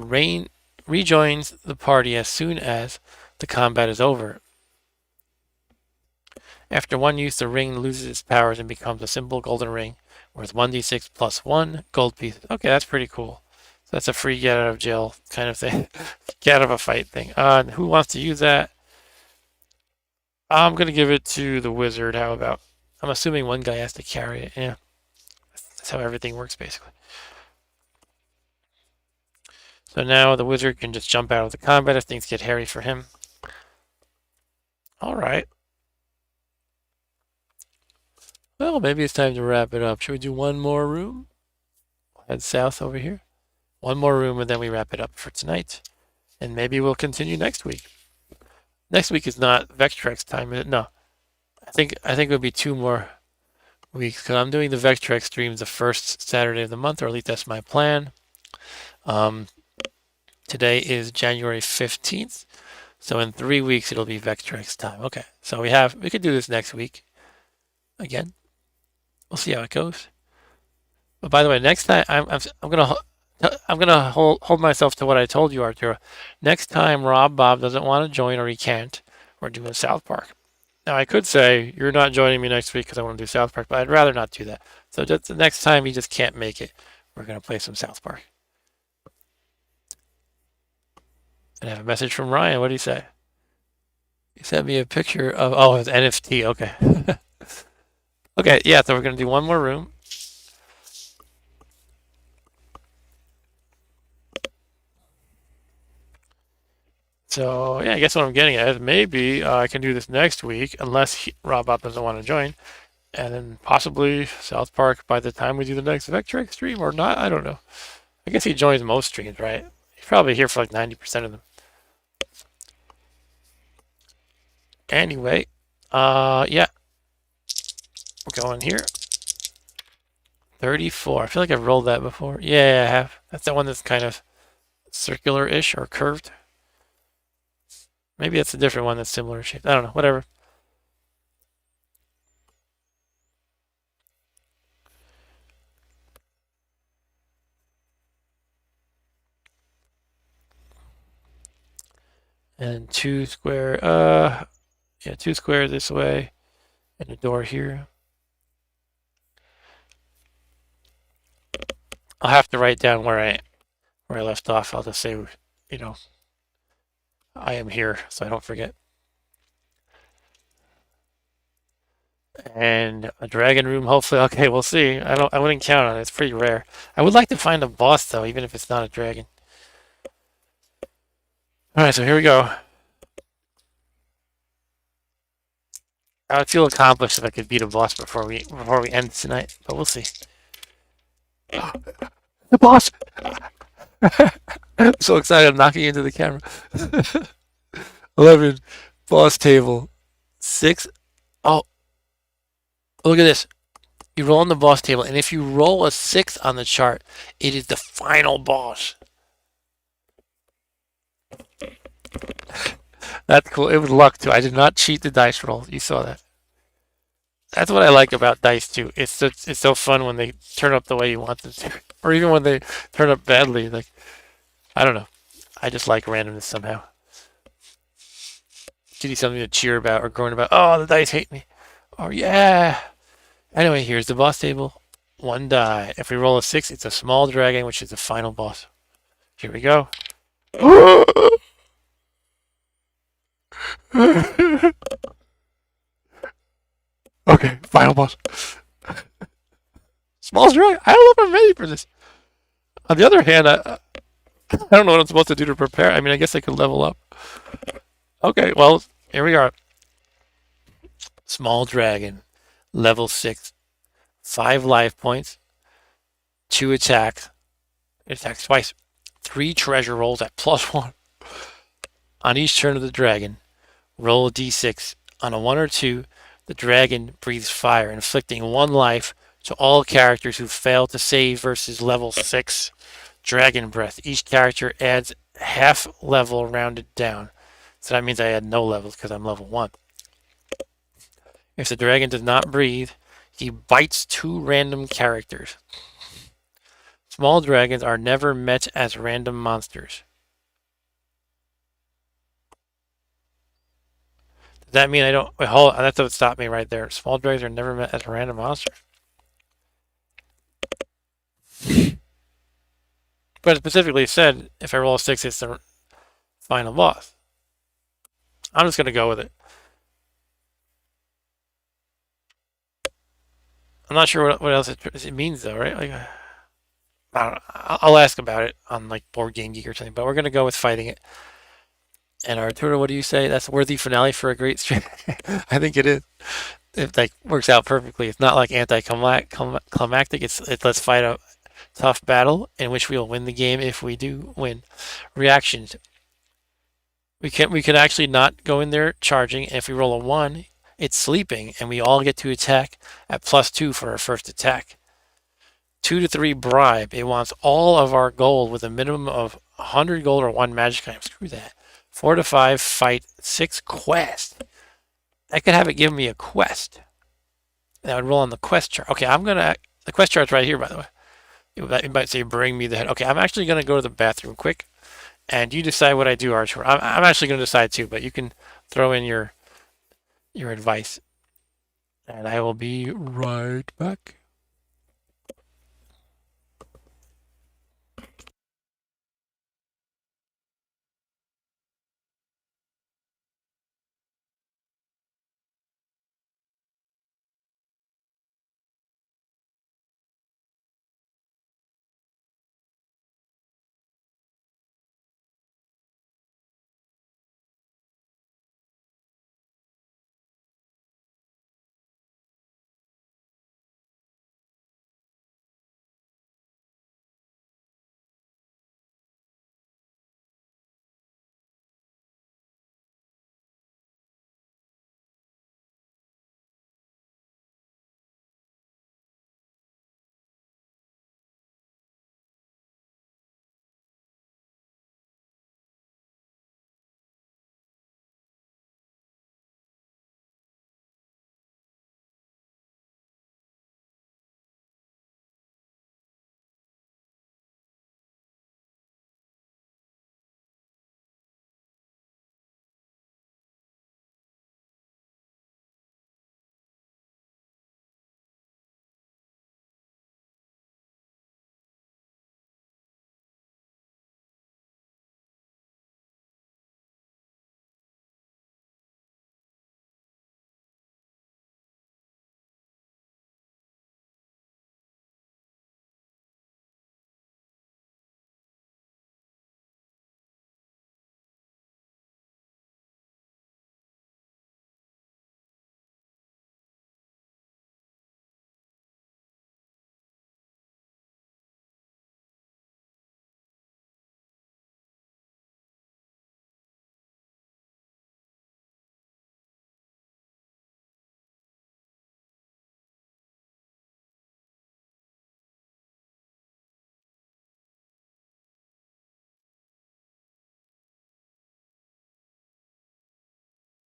A: rejoins the party as soon as the combat is over. After one use, the ring loses its powers and becomes a simple golden ring worth 1d6 plus 1 gold pieces. Okay, that's pretty cool. So that's a free get out of jail kind of thing. Get out of a fight thing. Who wants to use that? I'm going to give it to the wizard. How about? I'm assuming one guy has to carry it. Yeah. That's how everything works, basically. So now the wizard can just jump out of the combat if things get hairy for him. All right. Well, maybe it's time to wrap it up. Should we do one more room? Head south over here. One more room, and then we wrap it up for tonight. And maybe we'll continue next week. Next week is not Vectrex time, is it? No. I think it would be 2 more weeks, because I'm doing the Vectrex streams the first Saturday of the month, or at least that's my plan. Today is January 15th, so in 3 weeks it'll be Vectrex time. Okay, so we could do this next week again. We'll see how it goes. But by the way, next time I'm gonna hold myself to what I told you, Arturo. Next time Rob Bob doesn't want to join or he can't, we're doing South Park. Now I could say you're not joining me next week because I want to do South Park, but I'd rather not do that. So just the next time he just can't make it, we're gonna play some South Park. And I have a message from Ryan. What did he say? He sent me a picture of his NFT. Okay. Okay, yeah, so we're gonna do one more room. So yeah, I guess what I'm getting at is maybe I can do this next week, unless Rob Up doesn't want to join, and then possibly South Park by the time we do the next Vectrex stream, or not. I don't know. I guess he joins most streams, right? He's probably here for like 90% of them. Anyway, yeah, we're going here. 34. I feel like I've rolled that before. Yeah, I have. That's the one that's kind of circular-ish or curved. Maybe that's a different one that's similar shaped. I don't know. Whatever. And 2 square. Yeah, 2 square this way, and a door here. I'll have to write down where I left off. I'll just say, you know, I am here, so I don't forget. And a dragon room, hopefully. Okay, we'll see. I wouldn't count on it. It's pretty rare. I would like to find a boss though, even if it's not a dragon. All right, so here we go. I would feel accomplished if I could beat a boss before we end tonight, but we'll see. The boss! I'm so excited, I'm knocking into the camera. 11, boss table. 6. Oh, look at this. You roll on the boss table, and if you roll a 6 on the chart, it is the final boss. That's cool. It was luck, too. I did not cheat the dice roll. You saw that. That's what I like about dice, too. It's so fun when they turn up the way you want them to. Or even when they turn up badly. Like, I don't know. I just like randomness somehow. Give you something to cheer about or groan about. Oh, the dice hate me. Oh, yeah. Anyway, here's the boss table. 1 die. If we roll a 6, it's a small dragon, which is the final boss. Here we go. Okay, final boss. Small dragon. I don't know if I'm ready for this. On the other hand, I don't know what I'm supposed to do to prepare. I mean, I guess I could level up. Okay, well, here we are. Small dragon, level 6, 5 life points. 2 attack. It attacks twice. 3 treasure rolls at +1. On each turn of the dragon, roll a d6. On a 1 or 2, the dragon breathes fire, inflicting 1 life to all characters who fail to save versus level 6 dragon breath. Each character adds half level rounded down. So that means I add no levels because I'm level 1. If the dragon does not breathe, he bites 2 random characters. Small dragons are never met as random monsters. Does that mean I don't... Wait, hold on. That doesn't stop me right there. Small dragons are never met as random monsters. But it specifically said if I roll a 6, it's the final boss. I'm just going to go with it. I'm not sure what else it means, though, right? Like, I don't know. I'll ask about it on like Board Game Geek or something, but we're going to go with fighting it. And Arturo, what do you say? That's a worthy finale for a great stream. I think it is. It like works out perfectly. It's not like anticlimactic. It's let's fight a tough battle in which we'll win the game if we do win. Reactions. We can actually not go in there charging. And if we roll a 1, it's sleeping, and we all get to attack at +2 for our first attack. 2 to 3 bribe. It wants all of our gold with a minimum of 100 gold or 1 magic item. Screw that. 4 to 5 fight. 6 quest. I could have it give me a quest. That would roll on the quest chart. Okay, the quest chart's right here, by the way. It might say bring me the head. Okay, I'm actually gonna go to the bathroom quick, and you decide what I do, Archer. I'm actually gonna decide too, but you can throw in your advice, and I will be right back.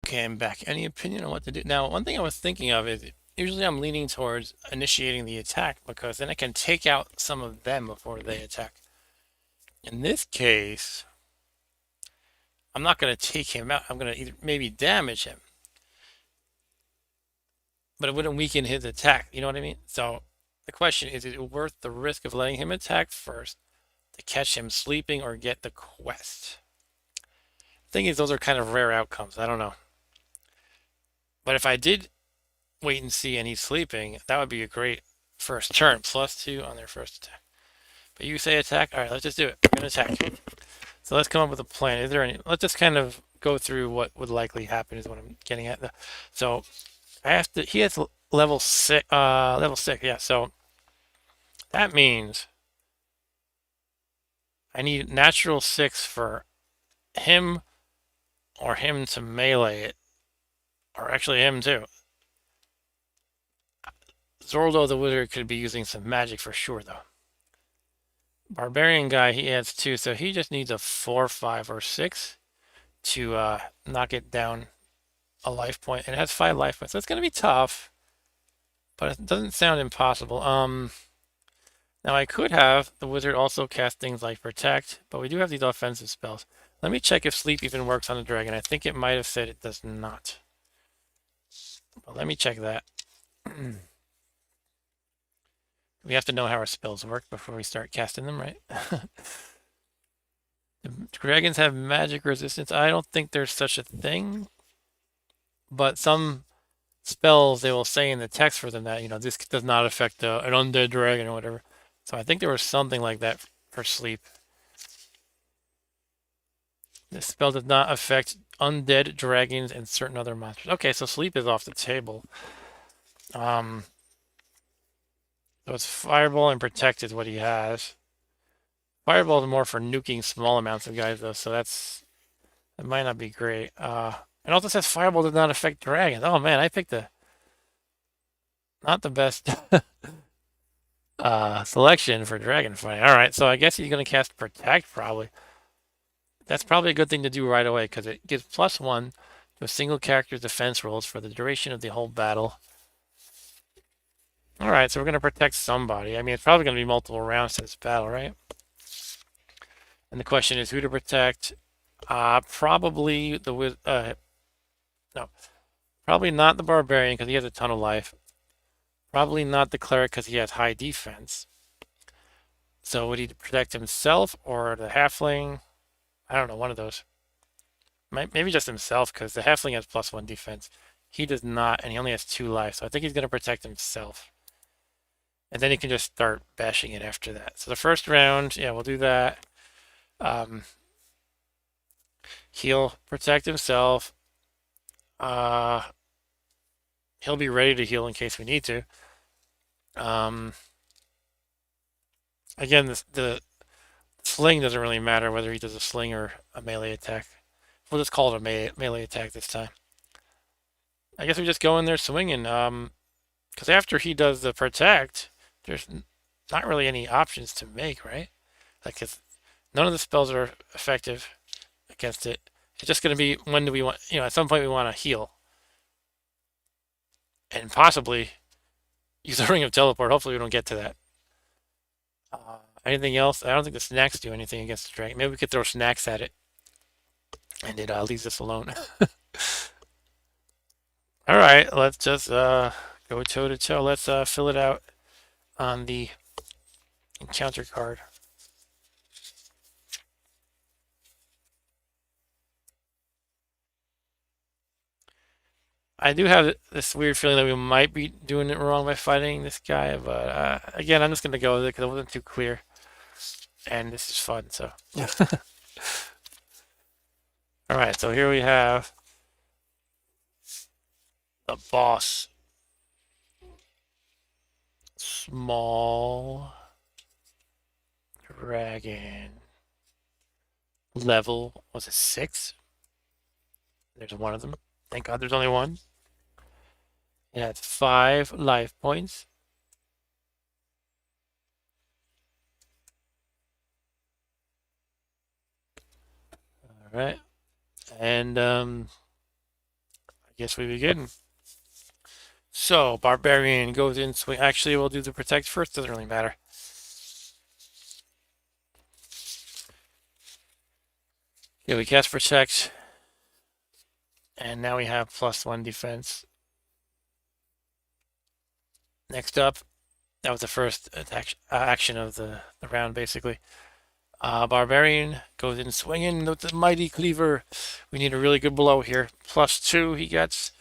A: Okay, I'm back. Any opinion on what to do? Now, one thing I was thinking of is usually I'm leaning towards initiating the attack because then I can take out some of them before they attack. In this case, I'm not going to take him out. I'm going to either maybe damage him, but it wouldn't weaken his attack. You know what I mean? So the question is it worth the risk of letting him attack first to catch him sleeping or get the quest? The thing is, those are kind of rare outcomes. I don't know. But if I did wait and see and he's sleeping, that would be a great first turn. +2 on their first attack. But you say attack? Alright, let's just do it. We're going to attack. So let's come up with a plan. Is there any... Let's just kind of go through what would likely happen is what I'm getting at. So I have to... He has level 6. Yeah, so That means I need natural 6 for him or him to melee it. Or actually him too. Zordo the Wizard could be using some magic for sure though. Barbarian guy, he adds 2, so he just needs a 4, 5, or 6 to knock it down a life point. And it has 5 life points, so it's going to be tough. But it doesn't sound impossible. Now I could have the wizard also cast things like Protect, but we do have these offensive spells. Let me check if Sleep even works on the dragon. I think it might have said it does not. But let me check that. We have to know how our spells work before we start casting them, right? Dragons have magic resistance. I don't think there's such a thing. But some spells, they will say in the text for them that, this does not affect an undead dragon or whatever. So I think there was something like that for Sleep. This spell does not affect undead dragons and certain other monsters. Okay, so Sleep is off the table. So it's Fireball and Protect is what he has. Fireball is more for nuking small amounts of guys, though, so that might not be great. It also says Fireball does not affect dragons. Oh man, I picked not the best selection for dragon fighting. All right, so I guess he's gonna cast Protect probably. That's probably a good thing to do right away because it gives +1 to a single character's defense rolls for the duration of the whole battle. All right, so we're gonna protect somebody. I mean, it's probably gonna be multiple rounds to this battle, right? And the question is who to protect. Probably probably not the Barbarian because he has a ton of life. Probably not the Cleric because he has high defense. So would he protect himself or the Halfling? I don't know, one of those. Maybe just himself because the Halfling has +1 defense. He does not, and he only has 2 life. So I think he's going to protect himself. And then he can just start bashing it after that. So the first round, yeah, we'll do that. He'll protect himself. He'll be ready to heal in case we need to. Again, the sling doesn't really matter whether he does a sling or a melee attack. We'll just call it a melee attack this time. I guess we just go in there swinging. Because after he does the protect, there's not really any options to make, right? Like, none of the spells are effective against it. It's just going to be when do we want, at some point we want to heal. And possibly use the Ring of Teleport. Hopefully we don't get to that. Anything else? I don't think the snacks do anything against the dragon. Maybe we could throw snacks at it. And it leaves us alone. Alright, let's just go toe to toe. Let's fill it out on the encounter card. I do have this weird feeling that we might be doing it wrong by fighting this guy, but again, I'm just going to go with it because it wasn't too clear. And this is fun, so. Alright, so here we have the boss. Small dragon. Level, was it 6? There's one of them. Thank God there's only one. It has 5 life points. Alright. And I guess we begin. So, Barbarian goes in swing. Actually, we'll do the protect first. Doesn't really matter. Yeah, we cast protect. And now we have +1 defense. Next up, that was the first attack, action of the round, basically. Barbarian goes in swinging with the mighty cleaver. We need a really good blow here. +2 he gets.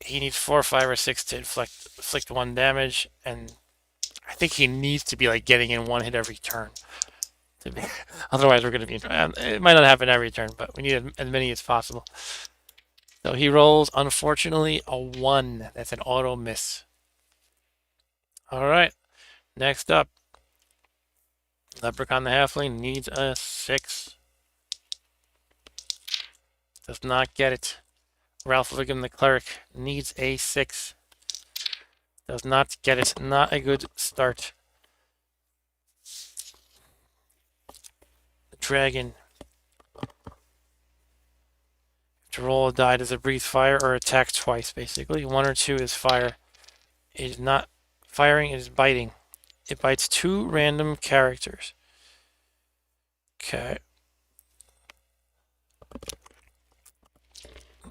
A: He needs 4, 5, or 6 to inflict 1 damage, and I think he needs to be like getting in 1 hit every turn. Otherwise, we're going to be. It might not happen every turn, but we need as many as possible. So he rolls, unfortunately, a 1. That's an auto miss. All right. Next up, Leprechaun the Halfling needs a 6. Does not get it. Ralph Wiggum the Cleric needs a 6. Does not get it. Not a good start. The Dragon. To roll a die, does it breathe fire or attack twice, basically? 1 or 2 is fire. It is not firing, it is biting. It bites 2 random characters. Okay.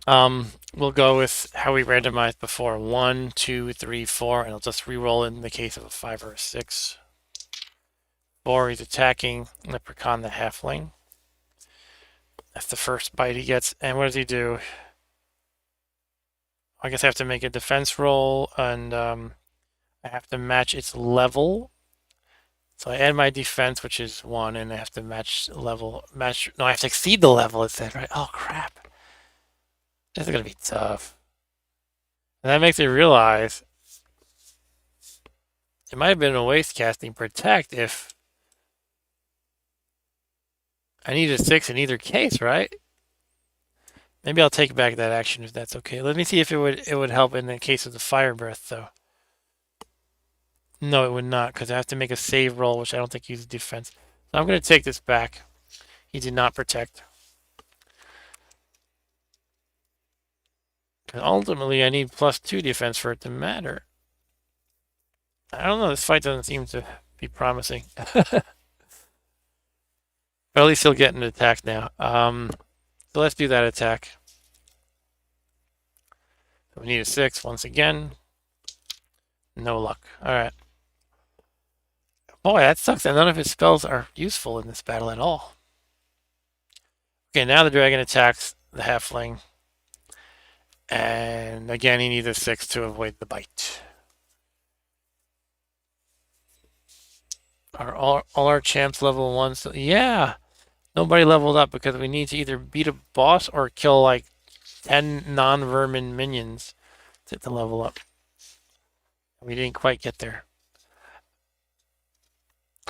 A: We'll go with how we randomized before. 1, 2, 3, 4, and I'll just re-roll in the case of a 5 or a 6. 4, he's attacking Leprechaun the Halfling. That's the first bite he gets. And what does he do? I guess I have to make a defense roll, and I have to match its level. So I add my defense, which is 1, and I have to match level. No, I have to exceed the level, it said, right? Oh, crap. This is going to be tough. And that makes me realize it might have been a waste casting Protect if I need a 6 in either case, right? Maybe I'll take back that action if that's okay. Let me see if it would help in the case of the Fire Breath, though. No, it would not, because I have to make a save roll, which I don't think uses defense. So I'm going to take this back. He did not protect. Because ultimately, I need +2 defense for it to matter. I don't know, this fight doesn't seem to be promising. But at least he'll get an attack now. So let's do that attack. So we need a 6 once again. No luck. Alright. Boy, that sucks that none of his spells are useful in this battle at all. Okay, now the dragon attacks the halfling. And again, he needs a 6 to avoid the bite. Are all our champs level 1? So yeah! Nobody leveled up because we need to either beat a boss or kill like 10 non-vermin minions to level up. We didn't quite get there.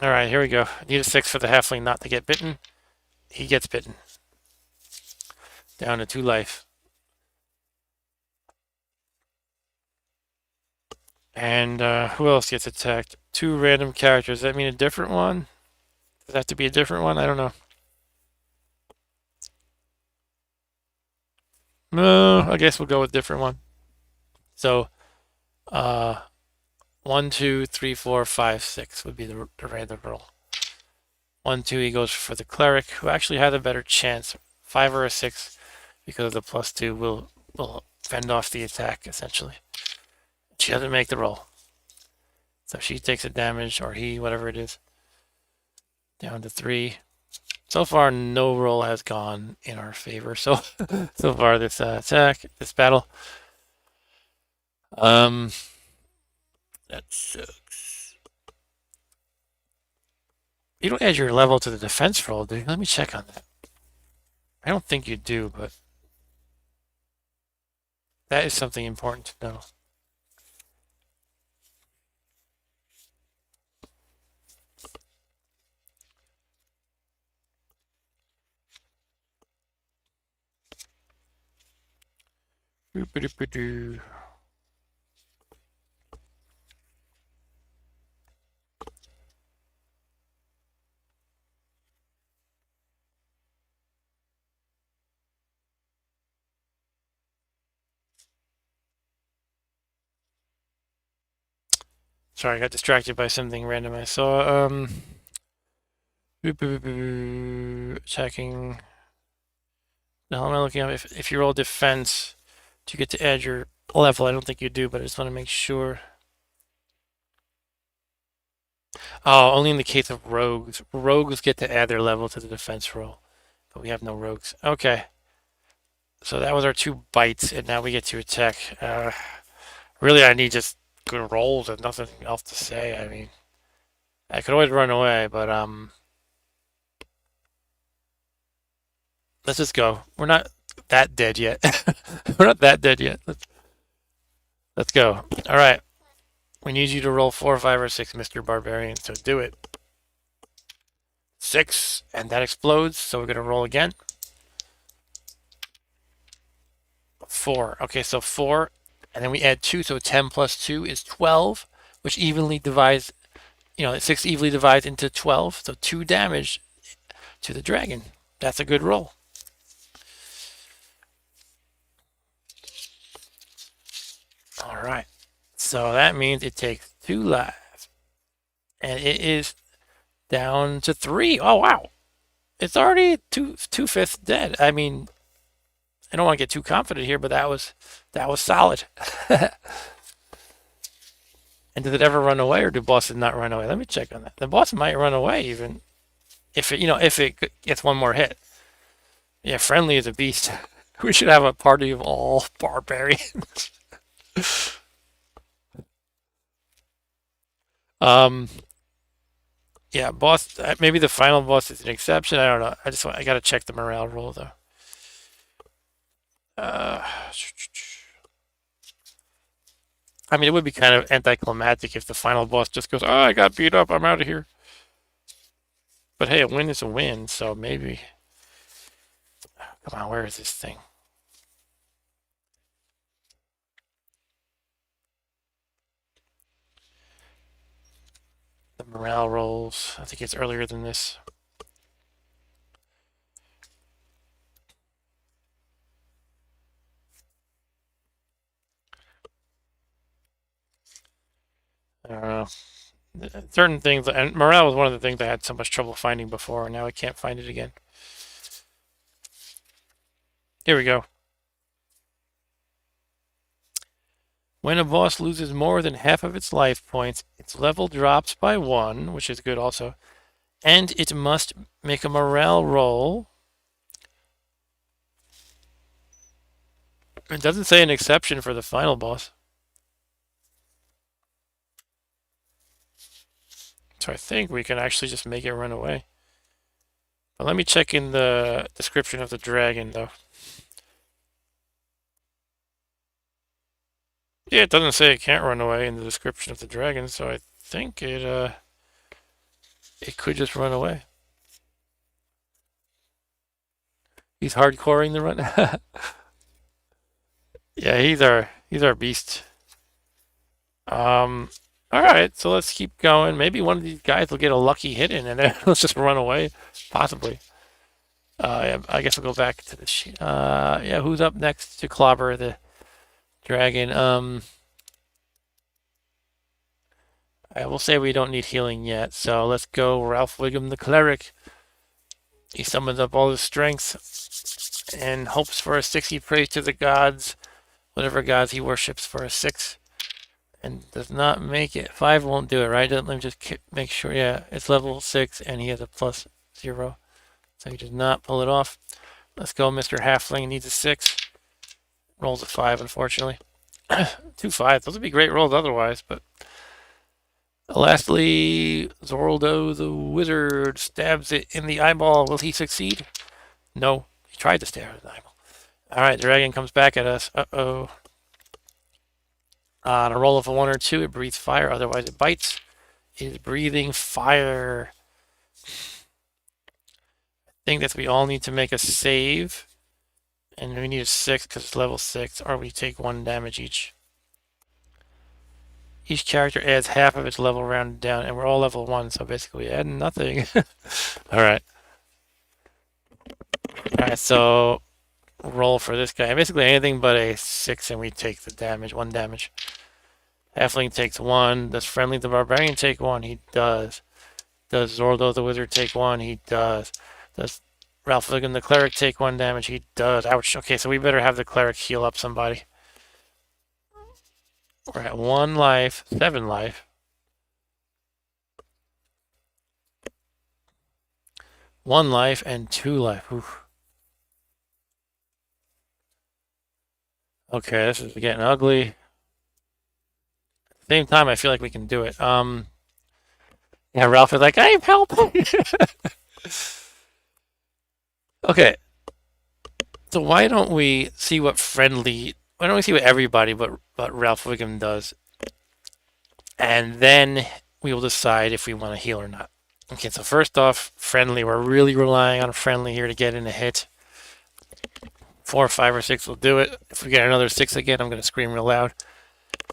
A: Alright, here we go. Need a 6 for the halfling not to get bitten. He gets bitten. Down to 2 life. And who else gets attacked? 2 random characters. Does that mean a different one? Does that have to be a different one? I don't know. No, I guess we'll go with a different one. So, 1, 2, 3, 4, 5, 6 would be the random roll. 1, 2, he goes for the cleric, who actually had a better chance. 5 or a 6, because of the +2, will fend off the attack, essentially. She doesn't make the roll. So she takes a damage, or he, whatever it is. Down to 3. So far, no roll has gone in our favor. So far, this attack, this battle. That sucks. You don't add your level to the defense roll, do you? Let me check on that. I don't think you do, but that is something important to know. Boop-a-doop-a-doo. Sorry, I got distracted by something random I saw. Attacking. Now, am I looking up? If you roll defense, do you get to add your level? I don't think you do, but I just want to make sure. Oh, only in the case of rogues. Rogues get to add their level to the defense roll, but we have no rogues. Okay. So that was our 2 bites, and now we get to attack. Really, I need just good rolls and nothing else to say. I mean, I could always run away, but let's just go. We're not that dead yet. We're not that dead yet. Let's go. All right. We need you to roll 4, 5, or 6, Mr. Barbarian. So do it. 6, and that explodes. So we're gonna roll again. 4. Okay, so 4, and then we add 2, so 10 plus 2 is 12, which evenly divides, 6 evenly divides into 12, so 2 damage to the dragon. That's a good roll. All right, so that means it takes 2 lives, and it is down to 3. Oh wow, it's already two-fifths dead. I mean, I don't want to get too confident here, but that was solid. And did it ever run away, or do bosses not run away? Let me check on that. The boss might run away even if it gets one more hit. Yeah, friendly is a beast. We should have a party of all barbarians. Yeah, boss. Maybe the final boss is an exception. I don't know. I gotta check the morale roll though. I mean, it would be kind of anticlimactic if the final boss just goes, "Oh, I got beat up. I'm out of here." But hey, a win is a win, so maybe. Come on, where is this thing? The morale rolls. I think it's earlier than this. I don't know. Certain things, and morale was one of the things I had so much trouble finding before, and now I can't find it again. Here we go. When a boss loses more than half of its life points, its level drops by 1, which is good also, and it must make a morale roll. It doesn't say an exception for the final boss. So I think we can actually just make it run away. But let me check in the description of the dragon, though. Yeah, it doesn't say it can't run away in the description of the dragon, so I think it could just run away. He's hardcoring the run. Yeah, he's our beast. All right, so let's keep going. Maybe one of these guys will get a lucky hit in, and then let's just run away, possibly. Yeah, I guess we'll go back to the sheet. Yeah, who's up next to clobber the dragon? I will say we don't need healing yet, so let's go Ralph Wiggum the Cleric. He summons up all his strength and hopes for a 6. He prays to the gods, whatever gods he worships, for a 6. And does not make it. 5 won't do it, right? Let me just make sure. Yeah, it's level 6 and he has a +0. So he does not pull it off. Let's go, Mr. Halfling needs a 6. Rolls a 5, unfortunately. 2 5s. Those would be great rolls otherwise, but. Lastly, Zorldo the wizard stabs it in the eyeball. Will he succeed? No. He tried to stab it in the eyeball. Alright, the dragon comes back at us. Uh-oh. On a roll of a 1 or 2, it breathes fire, otherwise it bites. It is breathing fire. I think that we all need to make a save. And we need a 6 because it's level 6, or we take 1 damage each. Each character adds half of its level rounded down, and we're all level 1, so basically we add nothing. Alright. Alright, so roll for this guy. Basically anything but a 6 and we take the damage, 1 damage. Halfling takes 1. Does Friendly the Barbarian take 1? He does. Does Zorldo the Wizard take 1? He does. Does Ralph Wiggum the Cleric take 1 damage? He does. Ouch. Okay, so we better have the Cleric heal up somebody. We're at 1 life, 7 life. 1 life and 2 life. Oof. Okay, this is getting ugly. At the same time, I feel like we can do it. Yeah, Ralph is like, I'm helping. Okay. So why don't we see what everybody but Ralph Wiggum does, and then we will decide if we want to heal or not. Okay, so first off, friendly. We're really relying on friendly here to get in a hit. 4, 5, or 6 will do it. If we get another 6 again, I'm going to scream real loud.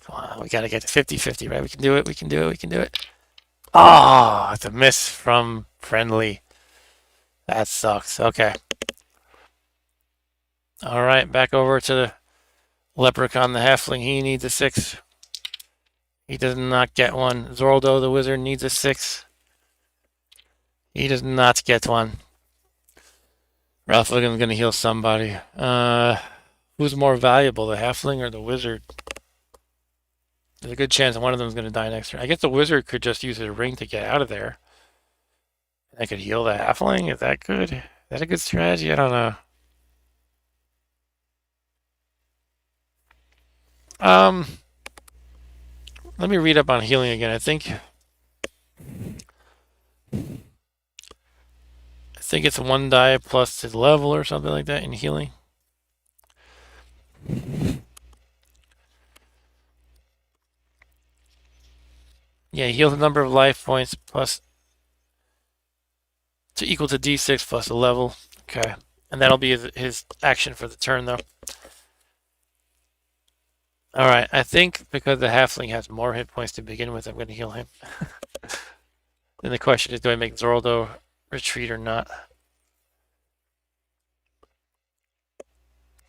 A: Come on, we got to get to 50-50, right? We can do it, we can do it, we can do it. Oh, it's a miss from friendly. That sucks. Okay. All right, back over to the leprechaun, the halfling. He needs a 6. He does not get one. Zorldo, the wizard, needs a 6. He does not get one. Ralph Wiggum's going to heal somebody. Who's more valuable, the halfling or the wizard? There's a good chance one of them is going to die next turn. I guess the wizard could just use his ring to get out of there. I could heal the halfling. Is that good? Is that a good strategy? I don't know. Let me read up on healing again. I think it's 1 die plus his level or something like that in healing. Yeah, heal the number of life points plus to equal to d6 plus a level. Okay. And that'll be his action for the turn, though. Alright, I think because the halfling has more hit points to begin with, I'm going to heal him. Then the question is, do I make Zorldo retreat or not?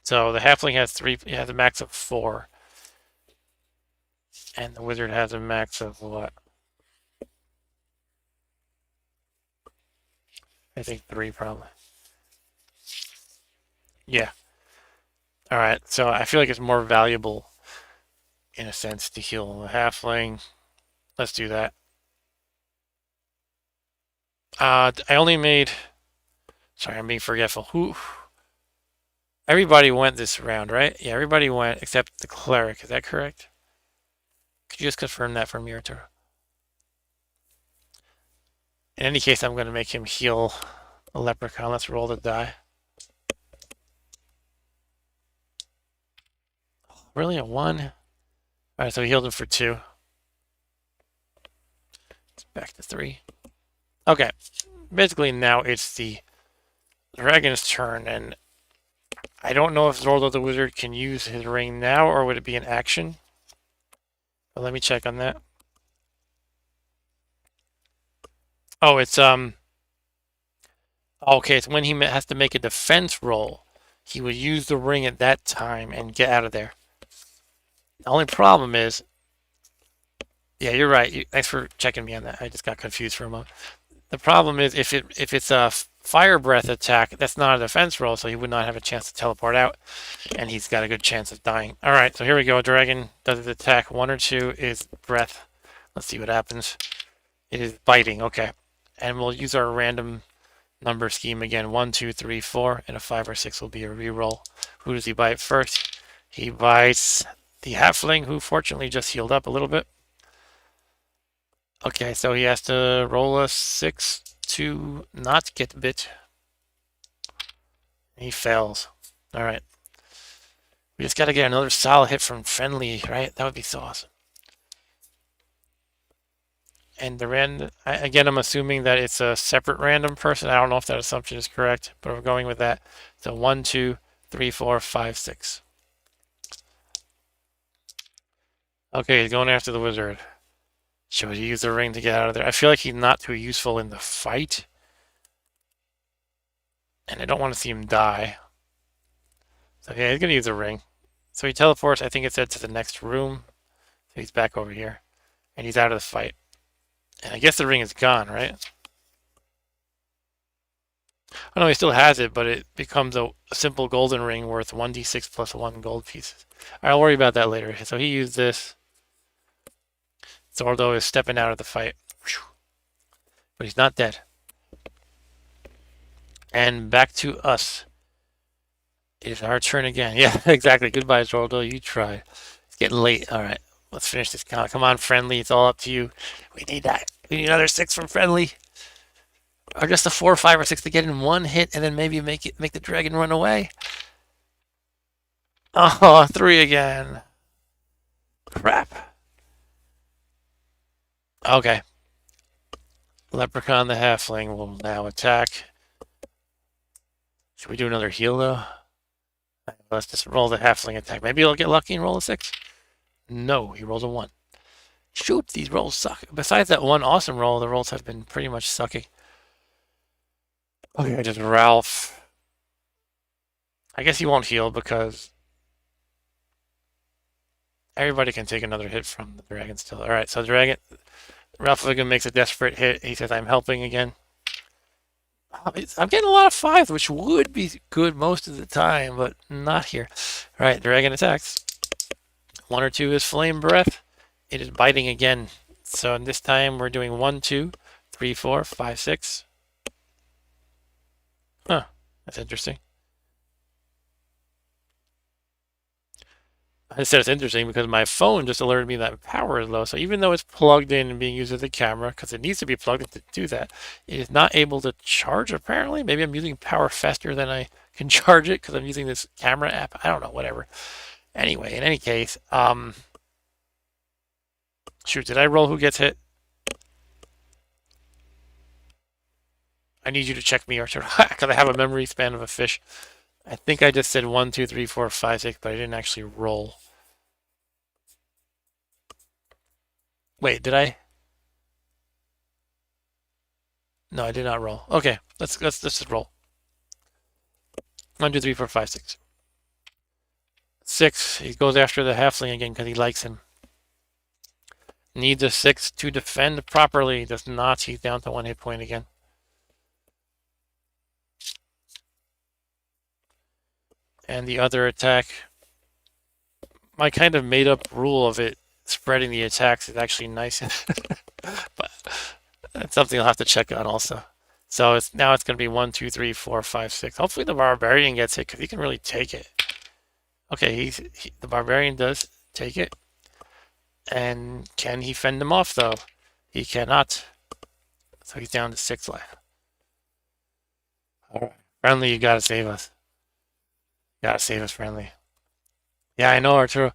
A: So the halfling has 3, he has a max of 4. And the wizard has a max of what? I think 3 probably. Yeah. Alright, so I feel like it's more valuable in a sense to heal the halfling. Let's do that. I only made... Sorry, I'm being forgetful. Who... Everybody went this round, right? Yeah, everybody went except the cleric. Is that correct? Could you just confirm that for me, Arturo? In any case, I'm going to make him heal a leprechaun. Let's roll the die. Really, a 1? Alright, so we healed him for 2. It's back to 3. Okay. Basically, now it's the dragon's turn, and I don't know if Zorldo the wizard can use his ring now, or would it be an action? But let me check on that. Oh, it's okay, it's when he has to make a defense roll. He would use the ring at that time and get out of there. The only problem is, yeah, you're right. Thanks for checking me on that. I just got confused for a moment. The problem is if it's a fire breath attack, that's not a defense roll, so he would not have a chance to teleport out, and he's got a good chance of dying. All right, so here we go. Dragon does his attack. 1 or 2 is breath. Let's see what happens. It is biting. Okay, and we'll use our random number scheme again. 1, 2, 3, 4, and a 5 or 6 will be a reroll. Who does he bite first? He bites the halfling, who fortunately just healed up a little bit. Okay, so he has to roll a 6 to not get bit. He fails. Alright. We just gotta get another solid hit from friendly, right? That would be so awesome. And the again, I'm assuming that it's a separate random person. I don't know if that assumption is correct, but we're going with that. So 1, 2, 3, 4, 5, 6. Okay, he's going after the wizard. Should we use the ring to get out of there? I feel like he's not too useful in the fight. And I don't want to see him die. So yeah, he's going to use the ring. So he teleports, I think it said, to the next room. So he's back over here. And he's out of the fight. And I guess the ring is gone, right? Oh no, he still has it, but it becomes a simple golden ring worth 1d6 plus 1 gold pieces. I'll worry about that later. So he used this. Zorldo is stepping out of the fight. But he's not dead. And back to us. It is our turn again. Yeah, exactly. Goodbye, Zorldo. You tried. It's getting late. All right. Let's finish this count. Come on, friendly. It's all up to you. We need that. We need another 6 from friendly. Or just a 4, 5, or 6 to get in 1 hit and then maybe make the dragon run away. Oh, 3 again. Crap. Okay. Leprechaun the Halfling will now attack. Should we do another heal though? Let's just roll the Halfling attack. Maybe he'll get lucky and roll a 6. No, he rolls a 1. Shoot, these rolls suck. Besides that one awesome roll, the rolls have been pretty much sucky. Okay, just Ralph. I guess he won't heal because everybody can take another hit from the dragon still. Alright, so dragon. Ralph Wiggum makes a desperate hit. He says, I'm helping again. I'm getting a lot of 5s, which would be good most of the time, but not here. Alright, dragon attacks. 1 or 2 is Flame Breath. It is biting again. So this time we're doing 1, 2, 3, 4, 5, 6. Huh, that's interesting. I said it's interesting because my phone just alerted me that power is low. So even though it's plugged in and being used as a camera, because it needs to be plugged in to do that, it is not able to charge apparently. Maybe I'm using power faster than I can charge it because I'm using this camera app. I don't know, whatever. Anyway, in any case, shoot, did I roll who gets hit? I need you to check me, Archer, because I have a memory span of a fish. I think I just said 1, 2, 3, 4, 5, 6, but I didn't actually roll. Wait, did I? No, I did not roll. Okay, let's just roll. 1, 2, 3, 4, 5, 6. 6. He goes after the halfling again because he likes him. Needs a 6 to defend properly. Does not. He's down to 1 hit point again. And the other attack, my kind of made up rule of it spreading the attacks is actually nice. But that's something I'll have to check on also. So it's going to be 1, 2, 3, 4, 5, 6. Hopefully the Barbarian gets hit because he can really take it. Okay, the Barbarian does take it. And can he fend him off though? He cannot. So he's down to 6 life. Alright. Friendly, you gotta save us. Gotta save us, friendly. Yeah, I know, Arturo.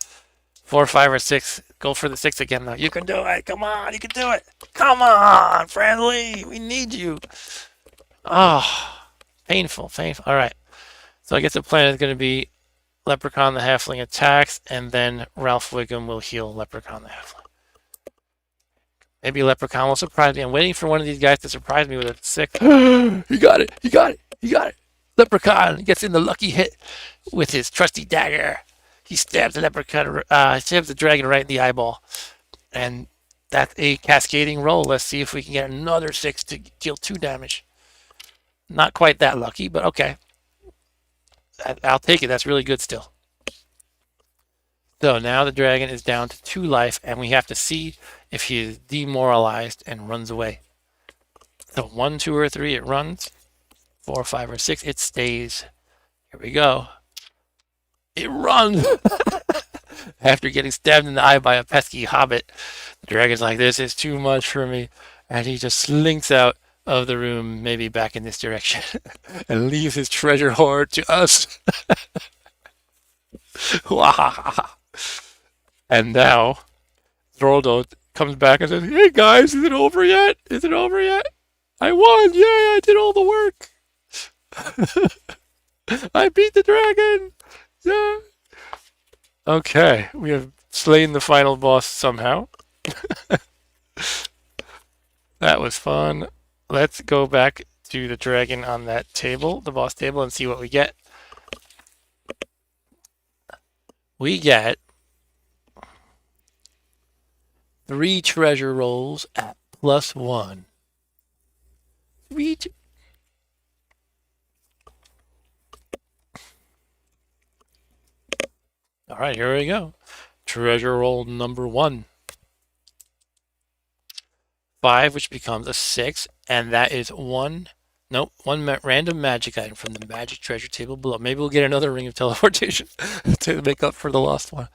A: 4, 5, or 6. Go for the 6 again, though. You can do it. Come on, you can do it. Come on, friendly. We need you. Oh, painful, painful. All right. So I guess the plan is going to be Leprechaun the Halfling attacks, and then Ralph Wiggum will heal Leprechaun the Halfling. Maybe Leprechaun will surprise me. I'm waiting for one of these guys to surprise me with a 6. He got it. He got it. He got it. Leprechaun gets in the lucky hit with his trusty dagger. He stabs the leprechaun, stabs the dragon right in the eyeball. And that's a cascading roll. Let's see if we can get another 6 to deal 2 damage. Not quite that lucky, but okay. I'll take it. That's really good still. So now the dragon is down to 2 life, and we have to see if he is demoralized and runs away. So 1, 2, or 3, it runs. 4, 5, or 6, it stays. Here we go. It runs! After getting stabbed in the eye by a pesky hobbit, the dragon's like, this is too much for me. And he just slinks out of the room, maybe back in this direction, and leaves his treasure hoard to us. And now, Throldo comes back and says, hey guys, is it over yet? Is it over yet? I won! Yay, I did all the work! I beat the dragon! Yeah! Okay, we have slain the final boss somehow. That was fun. Let's go back to the dragon on that table, the boss table, and see what we get. We get 3 treasure rolls at +1. 3. All right, here we go. Treasure roll number 1. 5, which becomes a 6, and that is one random magic item from the magic treasure table below. Maybe we'll get another ring of teleportation to make up for the lost one.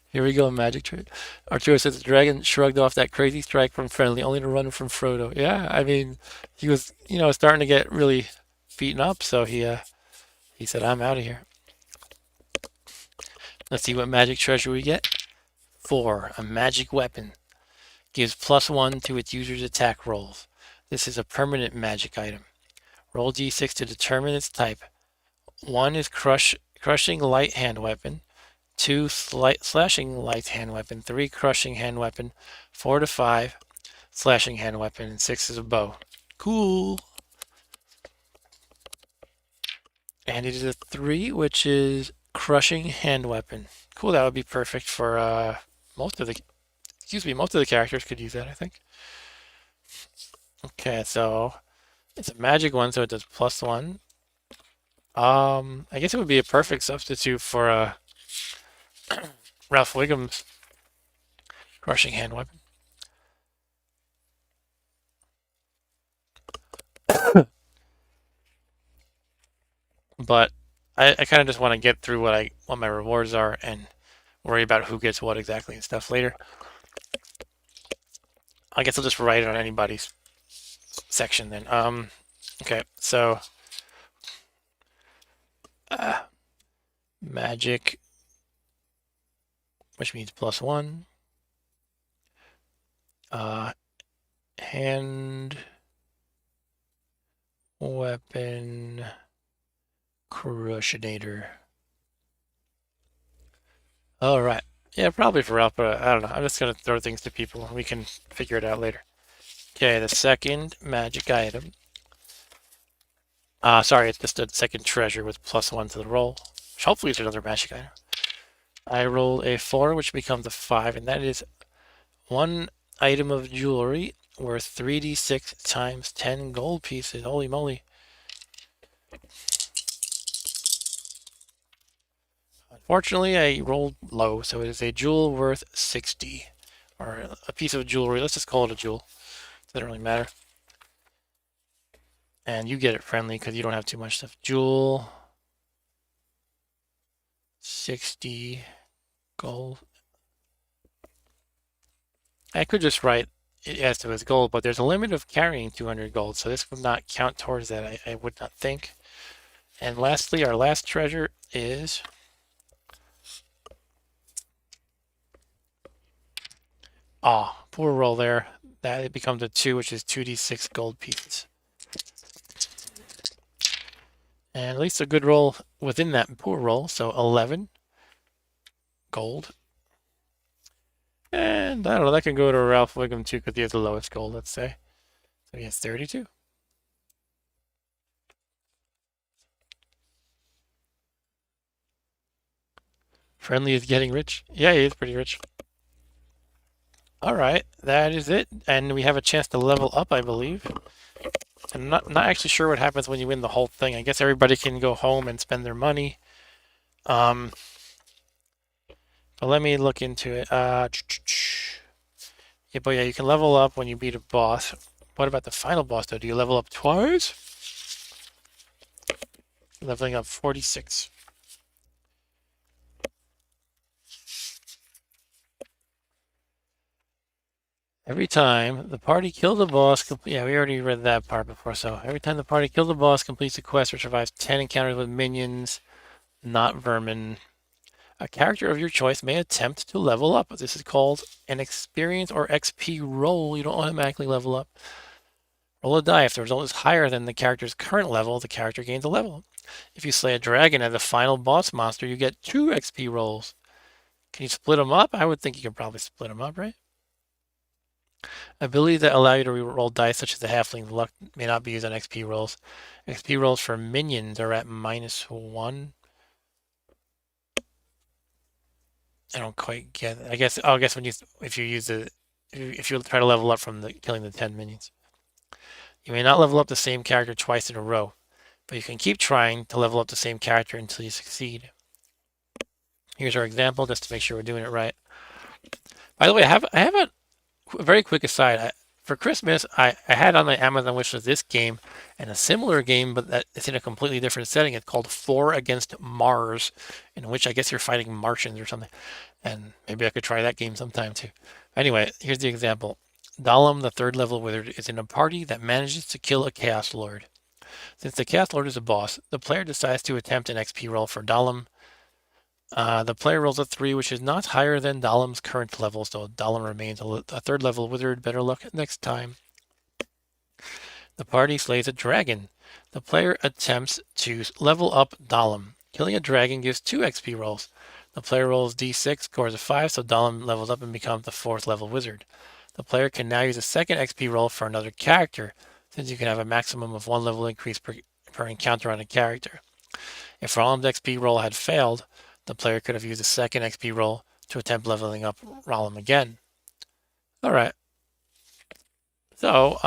A: Here we go, magic trick. Arturo says the dragon shrugged off that crazy strike from friendly, only to run from Frodo. Yeah, I mean, he was, starting to get really beaten up, so he said, I'm out of here. Let's see what magic treasure we get. 4, a magic weapon. Gives +1 to its user's attack rolls. This is a permanent magic item. Roll d6 to determine its type. 1 is crushing light hand weapon. 2 slashing light hand weapon. 3 crushing hand weapon. 4 to 5 slashing hand weapon. And 6 is a bow. Cool. And it is a 3, which is crushing hand weapon. Cool, that would be perfect for most of the characters could use that, I think. Okay, so it's a magic one, so it does +1. I guess it would be a perfect substitute for Ralph Wiggum's crushing hand weapon. But I kind of just want to get through what my rewards are and worry about who gets what exactly and stuff later. I guess I'll just write it on anybody's section then. Okay, so magic, which means +1. Hand weapon crushinator. All right. Yeah, probably for Ralph, but I don't know. I'm just gonna throw things to people and we can figure it out later. Okay, the second magic item. Sorry, it's just a second treasure with +1 to the roll. Which hopefully is another magic item. I roll a 4, which becomes a 5, and that is 1 item of jewelry worth 3d6 times 10 gold pieces. Holy moly. Unfortunately, I rolled low, so it is a jewel worth 60. Or a piece of jewelry. Let's just call it a jewel. Doesn't really matter. And you get it friendly because you don't have too much stuff. Jewel. 60 gold. I could just write it as to its gold, but there's a limit of carrying 200 gold, so this would not count towards that, I would not think. And lastly, our last treasure is poor roll there. That it becomes a 2, which is 2d6 gold pieces. And at least a good roll within that poor roll, so 11 gold. And I don't know, that can go to Ralph Wiggum too, because he has the lowest gold, let's say. So he has 32. Friendly is getting rich. Yeah, he is pretty rich. All right, that is it. And we have a chance to level up, I believe. I'm not actually sure what happens when you win the whole thing. I guess everybody can go home and spend their money. But let me look into it. Yeah, but yeah, you can level up when you beat a boss. What about the final boss, though? Do you level up twice? Leveling up 46. Every time the party kills a boss, yeah, we already read that part before. So every time the party kills a boss, completes a quest, or survives 10 encounters with minions, not vermin, a character of your choice may attempt to level up. This is called an experience or XP roll. You don't automatically level up. Roll a die. If the result is higher than the character's current level, the character gains a level. If you slay a dragon as the final boss monster, you get 2 XP rolls. Can you split them up? I would think you can probably split them up, right? Abilities that allow you to reroll dice, such as the Halfling's luck, may not be used on XP rolls. XP rolls for minions are at -1. I don't quite get it. I guess if you try to level up from killing the 10 minions. You may not level up the same character twice in a row, but you can keep trying to level up the same character until you succeed. Here's our example, just to make sure we're doing it right. By the way, I have a very quick aside. For Christmas, I had on my Amazon wishlist this game and a similar game, but that it's in a completely different setting. It's called 4 Against Mars, in which I guess you're fighting Martians or something. And maybe I could try that game sometime too. Anyway, here's the example. Dalam, the 3rd level wizard, is in a party that manages to kill a Chaos Lord. Since the Chaos Lord is a boss, the player decides to attempt an XP roll for Dalam. The player rolls a 3, which is not higher than Dalam's current level, so Dalam remains a 3rd level wizard. Better luck next time. The party slays a dragon. The player attempts to level up Dalam. Killing a dragon gives 2 XP rolls. The player rolls d6, scores a 5, so Dalam levels up and becomes the 4th level wizard. The player can now use a second XP roll for another character, since you can have a maximum of 1 level increase per encounter on a character. If Rollum's XP roll had failed, the player could have used a second XP roll to attempt leveling up Rollum again. Alright. So,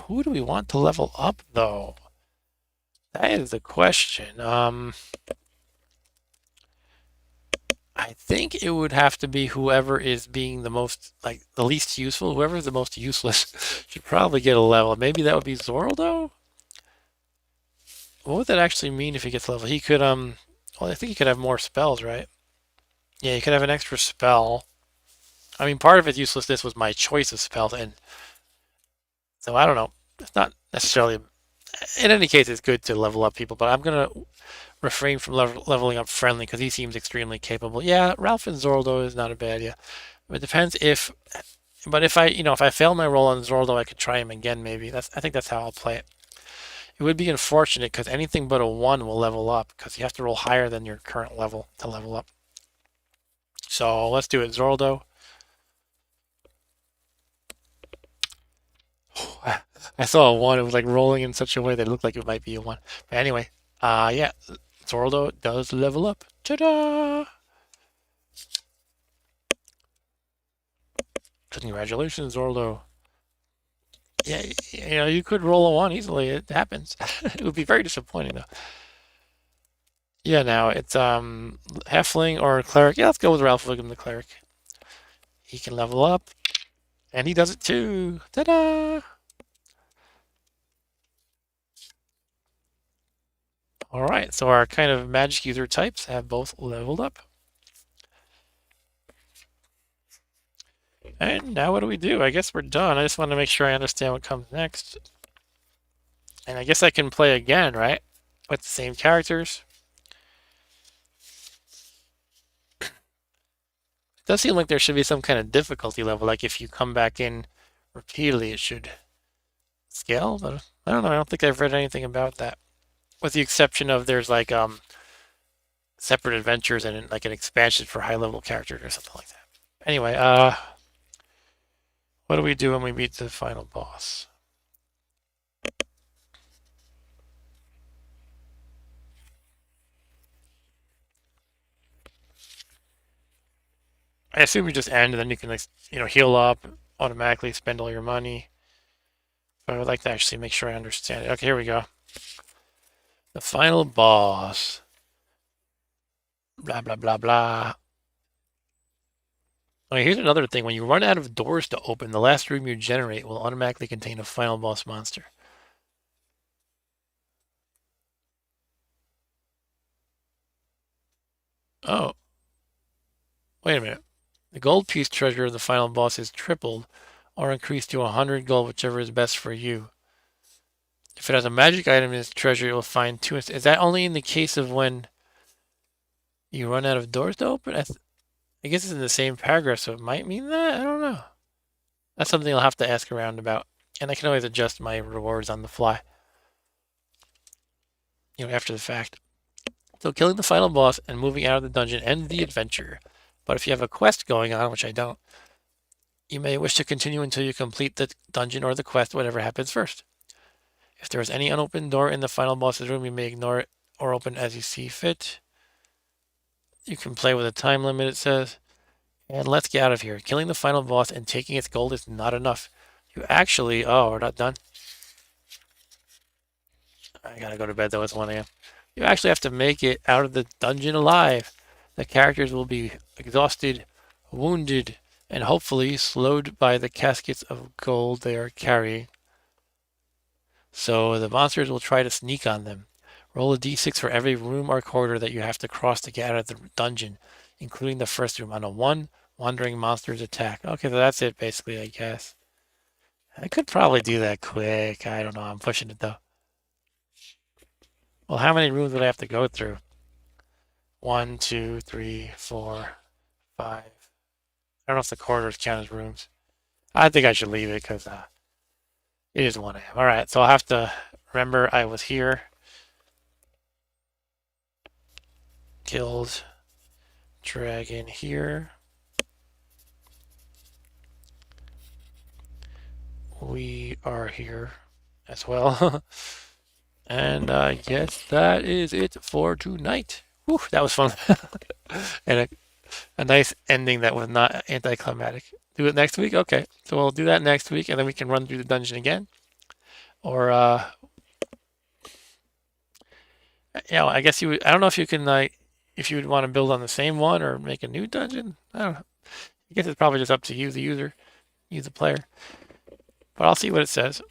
A: who do we want to level up, though? That is the question. I think it would have to be whoever is being the most, like, the least useful. Whoever is the most useless should probably get a level. Maybe that would be Zoraldo? What would that actually mean if he gets level? He could, well, I think he could have more spells, right? Yeah, he could have an extra spell. I mean, part of his uselessness was my choice of spells, and so I don't know. It's not necessarily. In any case, it's good to level up people, but I'm gonna refrain from leveling up Friendly because he seems extremely capable. Yeah, Ralph and Zoraldo is not a bad idea. It depends if. But if I, if I fail my roll on Zoraldo, I could try him again. Maybe I think that's how I'll play it. It would be unfortunate because anything but a 1 will level up because you have to roll higher than your current level to level up. So let's do it, Zoraldo. I saw a 1. It was like rolling in such a way that it looked like it might be a 1. But anyway, yeah, Zoraldo does level up. Ta-da! Congratulations, Zoraldo. Yeah, you could roll a 1 easily. It happens. It would be very disappointing though. Yeah, now it's Halfling or Cleric. Yeah, let's go with Ralph Wiggum, the Cleric. He can level up, and he does it too. Ta-da! All right, so our kind of magic user types have both leveled up. And now what do we do? I guess we're done. I just want to make sure I understand what comes next. And I guess I can play again, right? With the same characters. It does seem like there should be some kind of difficulty level. Like if you come back in repeatedly, it should scale. But I don't know. I don't think I've read anything about that. With the exception of there's like separate adventures and like an expansion for high level characters or something like that. Anyway, what do we do when we meet the final boss? I assume you just end and then you can, like, heal up, automatically spend all your money. But I would like to actually make sure I understand it. Okay, here we go. The final boss. Blah, blah, blah, blah. Okay, here's another thing. When you run out of doors to open, the last room you generate will automatically contain a final boss monster. Oh. Wait a minute. The gold piece treasure of the final boss is tripled or increased to 100 gold, whichever is best for you. If it has a magic item in its treasure, it will find 2. Is that only in the case of when you run out of doors to open? I guess it's in the same paragraph, so it might mean that? I don't know. That's something I'll have to ask around about. And I can always adjust my rewards on the fly. After the fact. So killing the final boss and moving out of the dungeon ends the adventure. But if you have a quest going on, which I don't, you may wish to continue until you complete the dungeon or the quest, whatever happens first. If there is any unopened door in the final boss's room, you may ignore it or open as you see fit. You can play with a time limit, it says. And let's get out of here. Killing the final boss and taking its gold is not enough. You actually... Oh, we're not done? I gotta go to bed though, it's 1 a.m. You actually have to make it out of the dungeon alive. The characters will be exhausted, wounded, and hopefully slowed by the caskets of gold they are carrying. So the monsters will try to sneak on them. Roll a d6 for every room or corridor that you have to cross to get out of the dungeon, including the first room. On a 1, wandering monsters attack. Okay, so that's it basically, I guess. I could probably do that quick. I don't know, I'm pushing it though. Well, how many rooms would I have to go through? 1, 2, 3, 4, 5. I don't know if the corridors count as rooms. I think I should leave it because It is 1 a.m. All right, so I'll have to remember I was here. Killed dragon here. We are here as well. And I guess that is it for tonight. Whew, that was fun. And a nice ending that was not anticlimactic. Do it next week? Okay. So we'll do that next week, and then we can run through the dungeon again. Or, I guess I don't know if you can, if you would want to build on the same one or make a new dungeon. I don't know. I guess it's probably just up to you, the user, you, the player. But I'll see what it says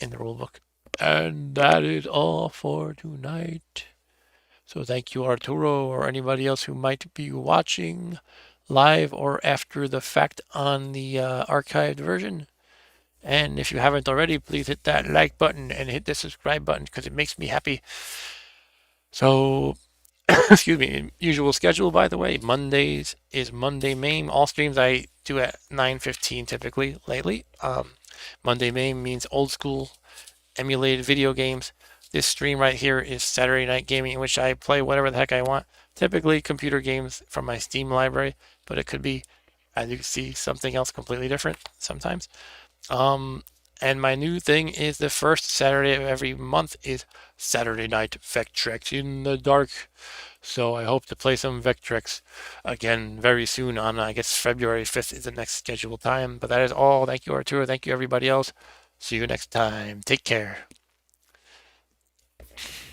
A: in the rulebook. And that is all for tonight. So thank you, Arturo, or anybody else who might be watching live or after the fact on the archived version. And if you haven't already, please hit that like button and hit the subscribe button because it makes me happy. So, excuse me, usual schedule, by the way. Mondays is Monday MAME. All streams I do at 9:15 typically lately. Monday MAME means old school emulated video games. This stream right here is Saturday Night Gaming, in which I play whatever the heck I want. Typically computer games from my Steam library, but it could be, as you can see, something else completely different sometimes. And my new thing is the first Saturday of every month is Saturday Night Vectrex in the dark. So I hope to play some Vectrex again very soon on, I guess, February 5th is the next scheduled time. But that is all. Thank you, Arturo. Thank you, everybody else. See you next time. Take care.